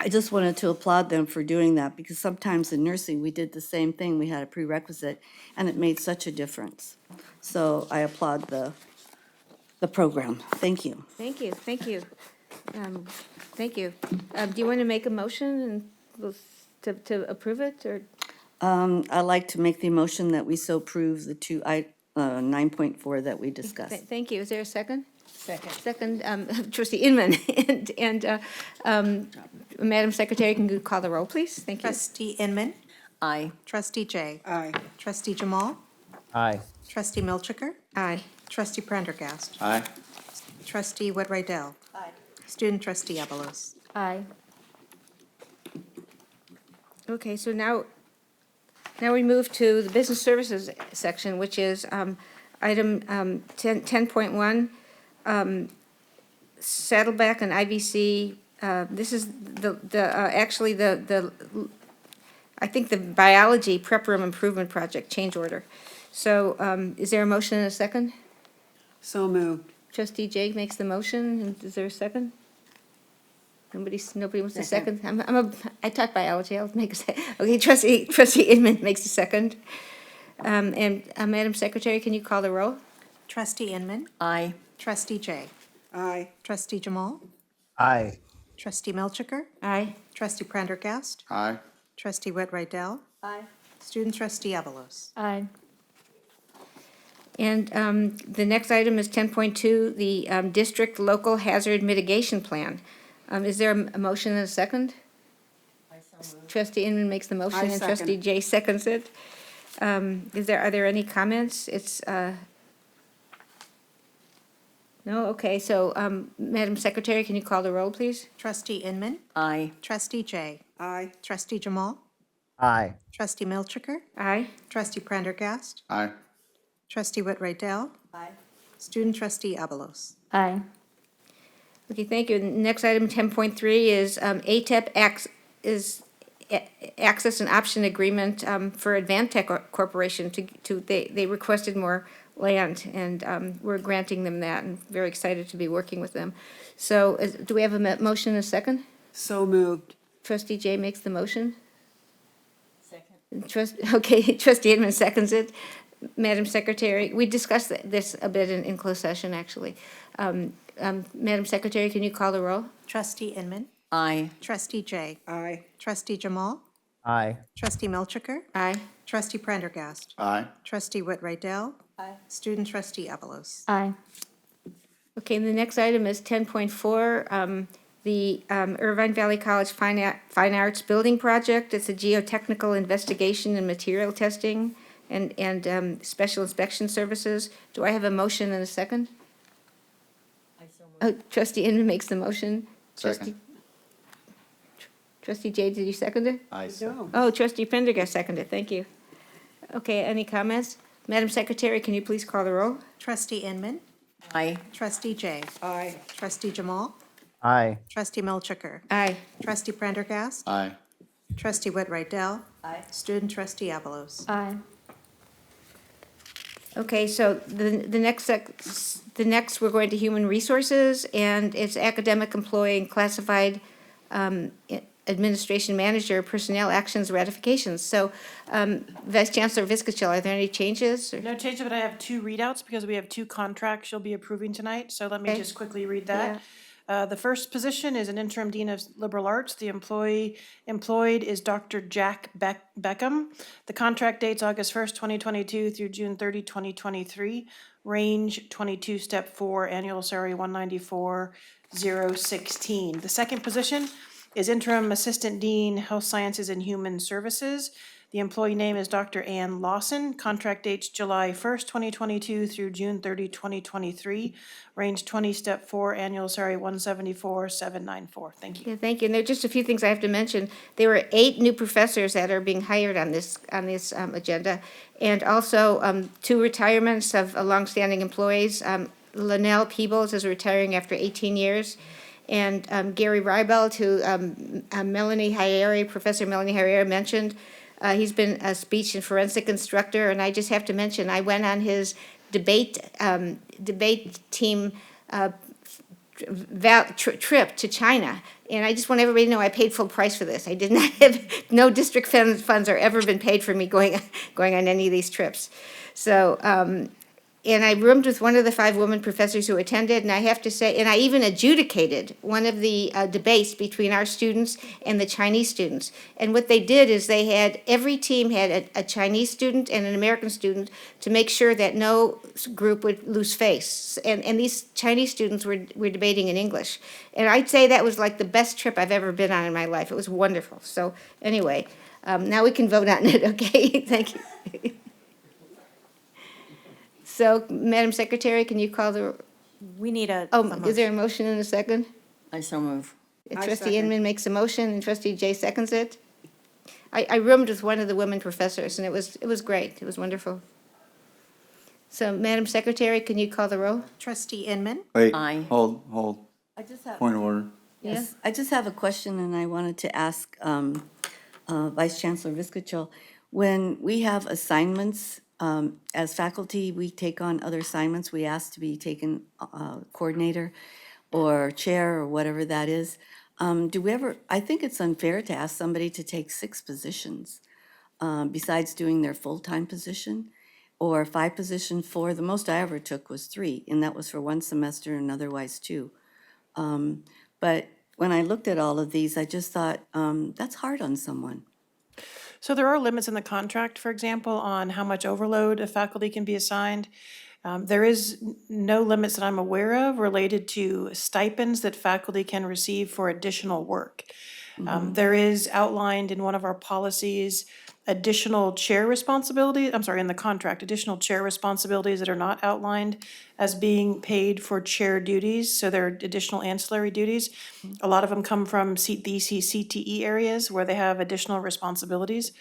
I just wanted to applaud them for doing that because sometimes in nursing, we did the same thing. We had a prerequisite and it made such a difference. So I applaud the program. Thank you. Thank you, thank you. Thank you. Do you want to make a motion and to approve it, or? I'd like to make the motion that we so approve the 9.4 that we discussed. Thank you. Is there a second? Second. Second, Trustee Inman. And Madam Secretary, can you call the roll, please? Thank you. Trustee Inman. Aye. Trustee Jay. Aye. Trustee Jamal. Aye. Trustee Milchiker. Aye. Trustee Prendergast. Aye. Trustee Whitwright-Dell. Aye. Student Trustee Avalos. Aye. Okay, so now we move to the business services section, which is item 10.1, Saddleback and IVC. This is actually I think the biology prep room improvement project change order. So is there a motion and a second? So moved. Trustee Jay makes the motion, and is there a second? Nobody wants a second? I taught biology, I'll make a second. Okay, Trustee Inman makes a second. And Madam Secretary, can you call the roll? Trustee Inman. Aye. Trustee Jay. Aye. Trustee Jamal. Aye. Trustee Milchiker. Aye. Trustee Prendergast. Aye. Trustee Whitwright-Dell. Aye. Student Trustee Avalos. Aye. And the next item is 10.2, the District Local Hazard Mitigation Plan. Is there a motion and a second? Trustee Inman makes the motion, and second. Trustee Jay seconds it. Are there any comments? No? Okay, so Madam Secretary, can you call the roll, please? Trustee Inman. Aye. Trustee Jay. Aye. Trustee Jamal. Aye. Trustee Milchiker. Aye. Trustee Prendergast. Aye. Trustee Whitwright-Dell. Aye. Student Trustee Avalos. Aye. Okay, thank you. Next item, 10.3, is ATEP Access and Option Agreement for Advantech Corporation. They requested more land, and we're granting them that, and very excited to be working with them. So do we have a motion and a second? So moved. Trustee Jay makes the motion. Second. Trustee Inman seconds it. Madam Secretary, we discussed this a bit in closed session, actually. Madam Secretary, can you call the roll? Trustee Inman. Aye. Trustee Jay. Aye. Trustee Jamal. Aye. Trustee Milchiker. Aye. Trustee Prendergast. Aye. Trustee Whitwright-Dell. Aye. Student Trustee Avalos. Aye. Okay, and the next item is 10.4, the Irvine Valley College Fine Arts Building Project. It's a geotechnical investigation and material testing and special inspection services. Do I have a motion and a second? Trustee Inman makes the motion. Second. Trustee Jay, did you second it? Aye. No. Oh, Trustee Prendergast seconded, thank you. Okay, any comments? Madam Secretary, can you please call the roll? Trustee Inman. Aye. Trustee Jay. Aye. Trustee Jamal. Aye. Trustee Milchiker. Aye. Trustee Prendergast. Aye. Trustee Whitwright-Dell. Aye. Student Trustee Avalos. Aye. Okay, so the next we're going to Human Resources, and it's Academic Employee and Classified Administration Manager, Personnel Actions Ratifications. So Vice Chancellor Viscachill, are there any changes? No change, but I have two readouts because we have two contracts you'll be approving tonight. So let me Okay. just quickly read that. The first position is an interim dean of liberal arts. The employee employed is Dr. Jack Beckham. The contract dates August 1st, 2022 through June 30, 2023. Range 22, step 4, annual salary 194,016. The second position is interim assistant dean, health sciences and human services. The employee name is Dr. Ann Lawson. Contract dates July 1st, 2022 through June 30, 2023. Range 20, step 4, annual salary 174,794. Thank you. Yeah, thank you. And there are just a few things I have to mention. There were 8 new professors that are being hired on this agenda, and also 2 retirements of longstanding employees. Linnell Peebles is retiring after 18 years, and Gary Rybelt, who Professor Melanie Herrera mentioned. He's been a speech and forensic instructor, and I just have to mention, I went on his debate team trip to China. And I just want everybody to know I paid full price for this. I did not have, no district funds are ever been paid for me going on any of these trips. So, and I roomed with one of the 5 women professors who attended, and I have to say, and I even adjudicated one of the debates between our students and the Chinese students. And what they did is every team had a Chinese student and an American student to make sure that no group would lose face. And these Chinese students were debating in English. And I'd say that was like the best trip I've ever been on in my life. It was wonderful. So anyway, now we can vote on it, okay? Thank you. So, Madam Secretary, can you call the, We need a. is there a motion and a second? I so move. Trustee Inman makes a motion and trustee Jay seconds it. I roomed with one of the women professors, and it was great. It was wonderful. So, Madam Secretary, can you call the roll? Trustee Inman. Wait, Aye. hold. I just have. Point of order. Yes, I just have a question, and I wanted to ask Vice Chancellor Viscacho. When we have assignments, as faculty, we take on other assignments. We ask to be taken coordinator or chair or whatever that is. Do we ever, I think it's unfair to ask somebody to take 6 positions besides doing their full-time position, or 5 positions. For the most I ever took was 3, and that was for 1 semester and otherwise 2. But when I looked at all of these, I just thought, that's hard on someone. So there are limits in the contract, for example, on how much overload a faculty can be assigned. There is no limits that I'm aware of related to stipends that faculty can receive for additional work. There is outlined in one of our policies additional chair responsibility, I'm sorry, in the contract, additional chair responsibilities that are not outlined as being paid for chair duties, so there are additional ancillary duties. A lot of them come from the CTE areas where they have additional responsibilities,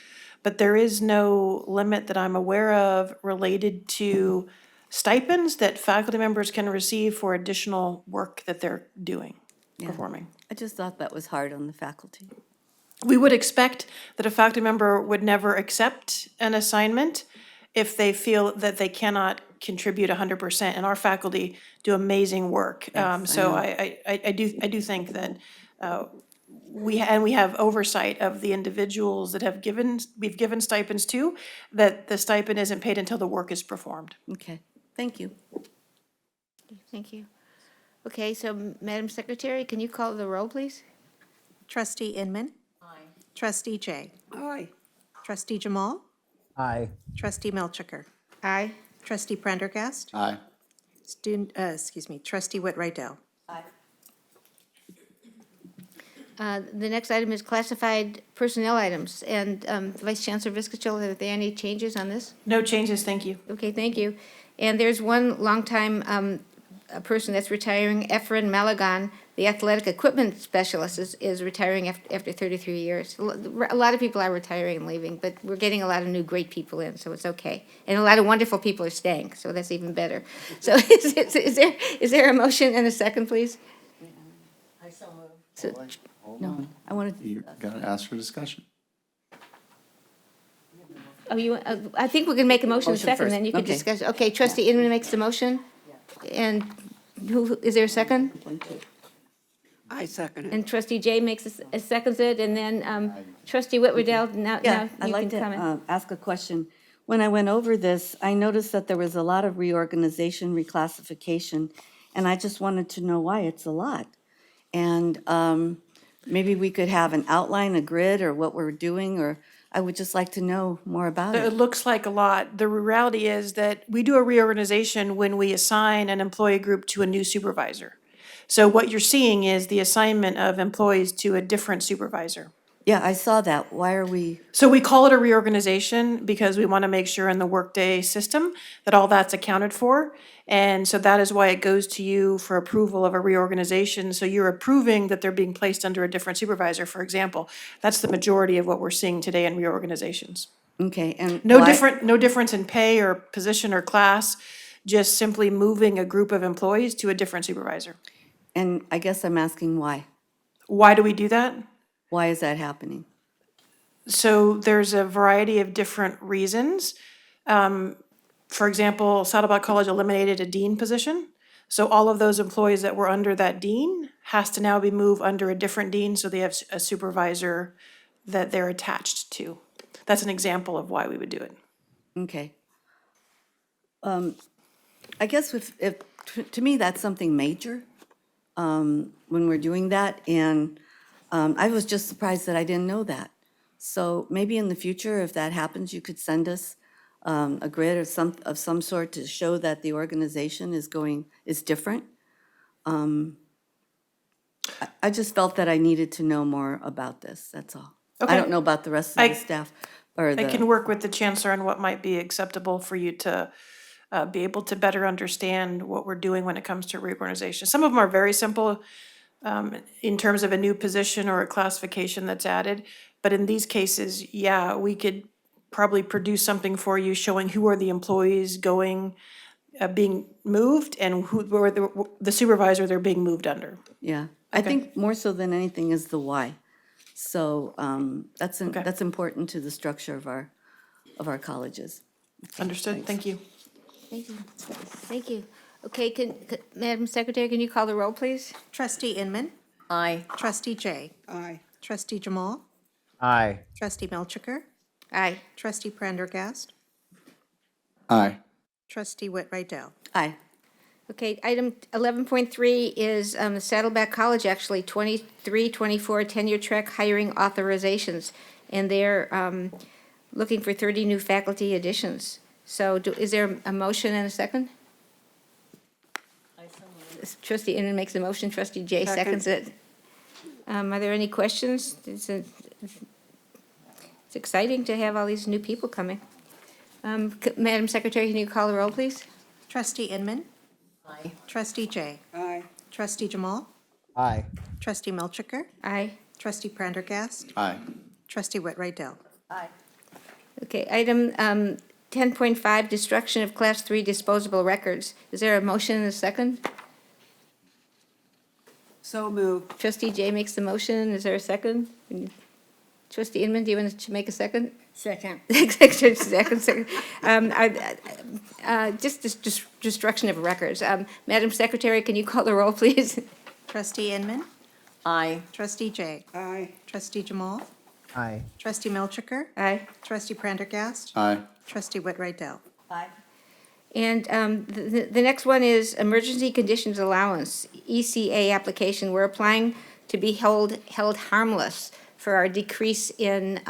but there is no limit that I'm aware of related to stipends that faculty members can receive for additional work that they're doing, performing. I just thought that was hard on the faculty. We would expect that a faculty member would never accept an assignment if they feel that they cannot contribute 100%, and our faculty do amazing work. So I do think that we have oversight of the individuals that we've given stipends to, that the stipend isn't paid until the work is performed. Okay, thank you. Thank you. Okay, so Madam Secretary, can you call the roll, please? Trustee Inman. Trustee Jay. Aye. Trustee Jamal. Aye. Trustee Melchiker. Aye. Trustee Prendergast. Aye. Trustee Whit-Rydell. The next item is classified personnel items. And Vice Chancellor Viscacho, are there any changes on this? No changes, thank you. Okay, thank you. And there's one longtime a person that's retiring, Efren Malagan, the athletic equipment specialist, is retiring after 33 years. A lot of people are retiring and leaving, but we're getting a lot of new great people in, so it's okay. And a lot of wonderful people are staying, so that's even better. So is there a motion and a second, please? I so move. So, No, I wanted to. You gotta ask for discussion. I think we can make a motion Motion second, first. then you can Okay. discuss. Okay, trustee Inman makes the motion. And is there a second? I second it. And trustee Jay seconds it, and then trustee Whit-Rydell, now Yeah, you I'd like can to comment. ask a question. When I went over this, I noticed that there was a lot of reorganization, reclassification, and I just wanted to know why it's a lot. And maybe we could have an outline, a grid, or what we're doing, or I would just like to know more about It it. looks like a lot. The reality is that we do a reorganization when we assign an employee group to a new supervisor. So what you're seeing is the assignment of employees to a different supervisor. Yeah, I saw that. Why are we, So we call it a reorganization because we want to make sure in the Workday system that all that's accounted for. And so that is why it goes to you for approval of a reorganization. So you're approving that they're being placed under a different supervisor, for example. That's the majority of what we're seeing today in reorganizations. okay, and No why- no difference in pay or position or class, just simply moving a group of employees to a different supervisor. And I guess I'm asking why? Why do we do that? Why is that happening? So there's a variety of different reasons. For example, Saddleback College eliminated a dean position. So all of those employees that were under that dean has to now be moved under a different dean, so they have a supervisor that they're attached to. That's an example of why we would do it. Okay. I guess if, to me, that's something major when we're doing that, and I was just surprised that I didn't know that. So maybe in the future, if that happens, you could send us a grid or some sort to show that the organization is different. I just felt that I needed to know more about this, that's all. I Okay. don't know about the rest of the staff or I the. can work with the chancellor on what might be acceptable for you to be able to better understand what we're doing when it comes to reorganization. Some of them are very simple in terms of a new position or a classification that's added. But in these cases, yeah, we could probably produce something for you showing who are the employees going, being moved and who were the supervisor they're being moved under. Yeah, I think more so than anything is the why. So that's important to the structure of our colleges. Understood, thank you. Thank you. Thank you. Okay, Madam Secretary, can you call the roll, please? Trustee Inman. Aye. Trustee Jay. Aye. Trustee Jamal. Aye. Trustee Melchiker. Aye. Trustee Prendergast. Aye. Trustee Whitwright-Dell. Aye. Okay, item 11.3 is Saddleback College, actually, 23-24 tenure track hiring authorizations. And they're looking for 30 new faculty additions. So is there a motion and a second? Trustee Inman makes a motion, Trustee Jay seconds it. Are there any questions? It's exciting to have all these new people coming. Madam Secretary, can you call the roll, please? Trustee Inman. Aye. Trustee Jay. Aye. Trustee Jamal. Aye. Trustee Melchiker. Aye. Trustee Prendergast. Aye. Trustee Whitwright-Dell. Okay, item 10.5, destruction of Class 3 disposable records. Is there a motion and a second? So moved. Trustee Jay makes the motion. Is there a second? Trustee Inman, do you want to make a second? Second. Second. Just destruction of records. Madam Secretary, can you call the roll, please? Trustee Inman. Aye. Trustee Jay. Aye. Trustee Jamal. Aye. Trustee Melchiker. Aye. Trustee Prendergast. Aye. Trustee Whitwright-Dell. And the next one is emergency conditions allowance, ECA application. We're applying to be held harmless for our decrease in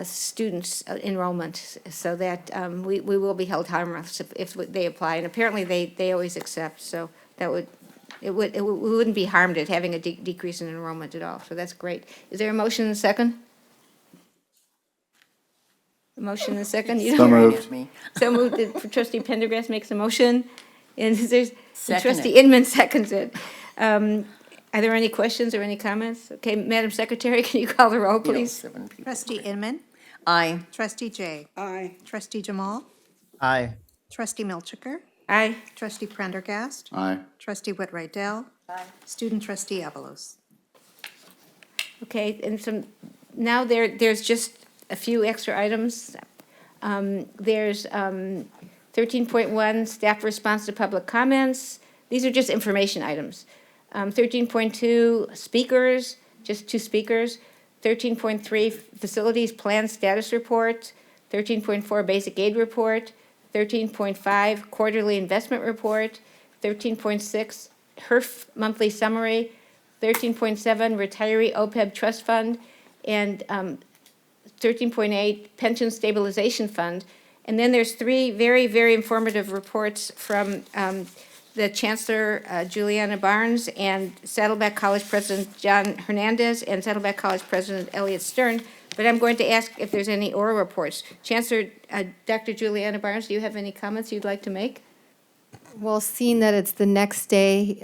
students enrollment, so that we will be held harmless if they apply. And apparently they always accept, so we wouldn't be harmed at having a decrease in enrollment at all, so that's great. Is there a motion and a second? A motion and a second? You So don't- moved. So moved. Trustee Pendergrass makes a motion, and there's, Second Trustee it. Inman seconds it. Are there any questions or any comments? Okay, Madam Secretary, can you call the roll, please? 7 people. Trustee Inman. Aye. Trustee Jay. Aye. Trustee Jamal. Aye. Trustee Melchiker. Aye. Trustee Prendergast. Aye. Trustee Whitwright-Dell. Student Trustee Avalos. Okay, and now there's just a few extra items. There's 13.1, staff response to public comments. These are just information items. 13.2, speakers, just 2 speakers. 13.3, facilities plan status report. 13.4, basic aid report. 13.5, quarterly investment report. 13.6, HERF monthly summary. 13.7 retiree OPEB trust fund, and 13.8 pension stabilization fund. And then there's three very, very informative reports from the Chancellor Juliana Barnes and Saddleback College President John Hernandez and Saddleback College President Elliott Stern. But I'm going to ask if there's any oral reports. Chancellor Dr. Juliana Barnes, do you have any comments you'd like to make? Well, seeing that it's the next day,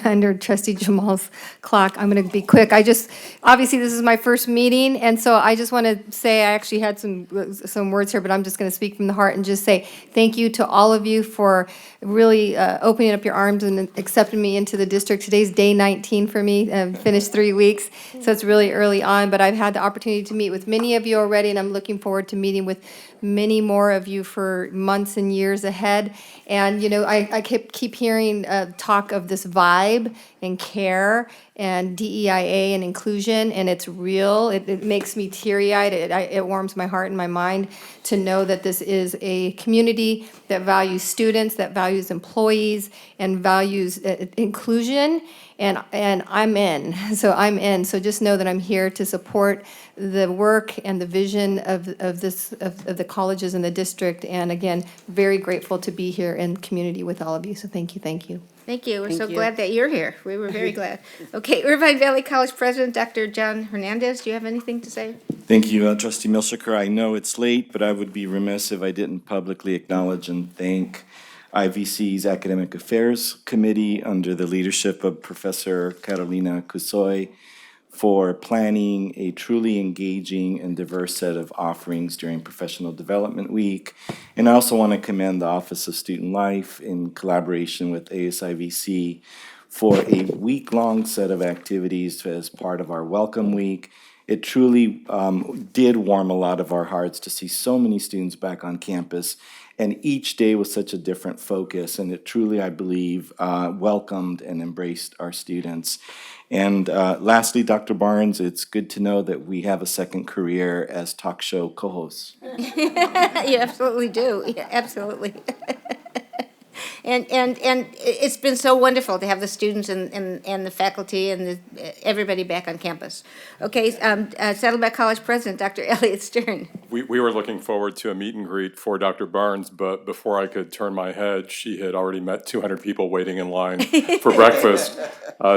under Trustee Jamal's clock, I'm going to be quick. Obviously, this is my first meeting, and so I just want to say, I actually had some words here, but I'm just going to speak from the heart and just say thank you to all of you for really opening up your arms and accepting me into the district. Today's day 19 for me, finished 3 weeks, so it's really early on, but I've had the opportunity to meet with many of you already, and I'm looking forward to meeting with many more of you for months and years ahead. And, you know, I keep hearing talk of this vibe and care and DEIA and inclusion, and it's real. It makes me teary-eyed. It warms my heart and my mind to know that this is a community that values students, that values employees, and values inclusion. And I'm in. So just know that I'm here to support the work and the vision of the colleges in the district. And again, very grateful to be here in community with all of you. So thank you, thank you. Thank you. We're Thank so you. glad that you're here. We were very glad. Okay, Irvine Valley College President, Dr. John Hernandez, do you have anything to say? Thank you, Trustee Milchiker. I know it's late, but I would be remiss if I didn't publicly acknowledge and thank IVC's Academic Affairs Committee under the leadership of Professor Carolina Cusoy for planning a truly engaging and diverse set of offerings during Professional Development Week. And I also want to commend the Office of Student Life in collaboration with ASIVC for a week-long set of activities as part of our Welcome Week. It truly did warm a lot of our hearts to see so many students back on campus, and each day was such a different focus, and it truly, I believe, welcomed and embraced our students. And lastly, Dr. Barnes, it's good to know that we have a second career as talk show co-hosts. You absolutely do. Yeah, absolutely. And it's been so wonderful to have the students and the faculty and everybody back on campus. Okay, Saddleback College President, Dr. Elliott Stern. We were looking forward to a meet and greet for Dr. Barnes, but before I could turn my head, she had already met 200 people waiting in line for breakfast.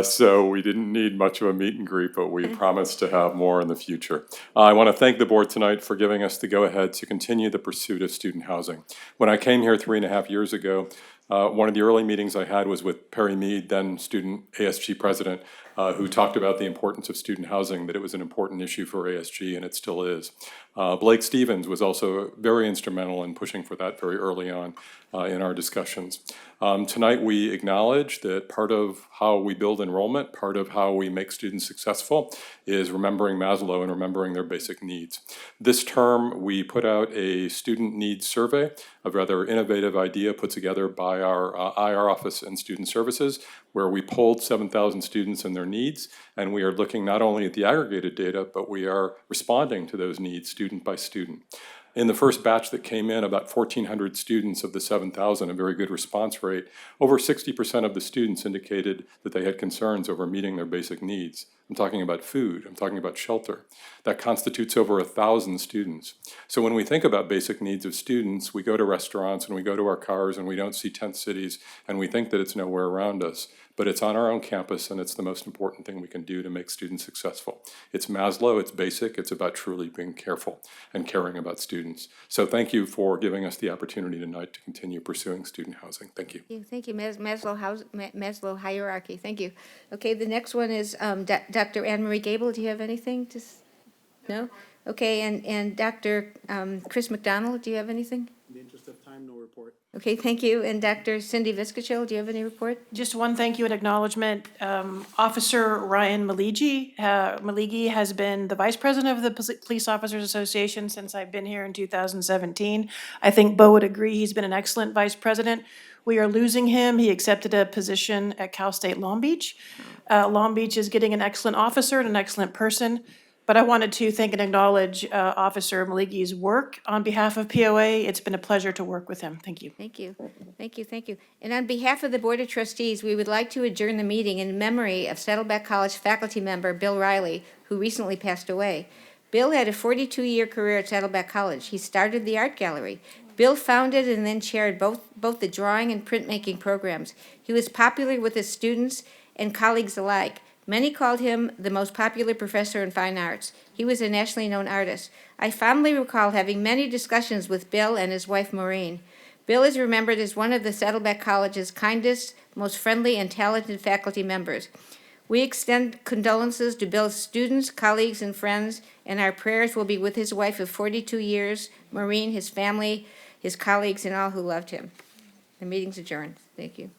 So we didn't need much of a meet and greet, but we promised to have more in the future. I want to thank the board tonight for giving us the go-ahead to continue the pursuit of student housing. When I came here 3.5 years ago, one of the early meetings I had was with Perry Mead, then student ASG president, who talked about the importance of student housing, that it was an important issue for ASG, and it still is. Blake Stevens was also very instrumental in pushing for that very early on in our discussions. Tonight we acknowledge that part of how we build enrollment, part of how we make students successful is remembering Maslow and remembering their basic needs. This term we put out a student needs survey, a rather innovative idea put together by our IR office and student services, where we polled 7,000 students and their needs, and we are looking not only at the aggregated data, but we are responding to those needs student by student. In the first batch that came in, about 1,400 students of the 7,000, a very good response rate, over 60% of the students indicated that they had concerns over meeting their basic needs. I'm talking about food, I'm talking about shelter. That constitutes over 1,000 students. So when we think about basic needs of students, we go to restaurants and we go to our cars and we don't see tent cities and we think that it's nowhere around us. But it's on our own campus, and it's the most important thing we can do to make students successful. It's Maslow, it's basic, it's about truly being careful and caring about students. So thank you for giving us the opportunity tonight to continue pursuing student housing. Thank you. Thank you, Maslow hierarchy. Thank you. Okay, the next one is Dr. Anne Marie Gable. Do you have anything to? No? Okay, and Dr. Chris McDonald, do you have anything? In the interest of time, no report. Okay, thank you. And Dr. Cindy Viscachill, do you have any report? Just one thank you and acknowledgement. Officer Ryan Maligi has been the vice president of the Police Officers Association since I've been here in 2017. I think Bo would agree he's been an excellent vice president. We are losing him. He accepted a position at Cal State Long Beach. Long Beach is getting an excellent officer and an excellent person. But I wanted to thank and acknowledge Officer Maligi's work on behalf of POA. It's been a pleasure to work with him. Thank you. Thank you, thank you, thank you. And on behalf of the Board of Trustees, we would like to adjourn the meeting in memory of Saddleback College faculty member Bill Riley, who recently passed away. Bill had a 42-year career at Saddleback College. He started the art gallery. Bill founded and then chaired both the drawing and printmaking programs. He was popular with his students and colleagues alike. Many called him the most popular professor in fine arts. He was a nationally known artist. I fondly recall having many discussions with Bill and his wife Maureen. Bill is remembered as one of the Saddleback College's kindest, most friendly, and talented faculty members. We extend condolences to Bill's students, colleagues, and friends, and our prayers will be with his wife of 42 years, Maureen, his family, his colleagues, and all who loved him. The meeting's adjourned. Thank you.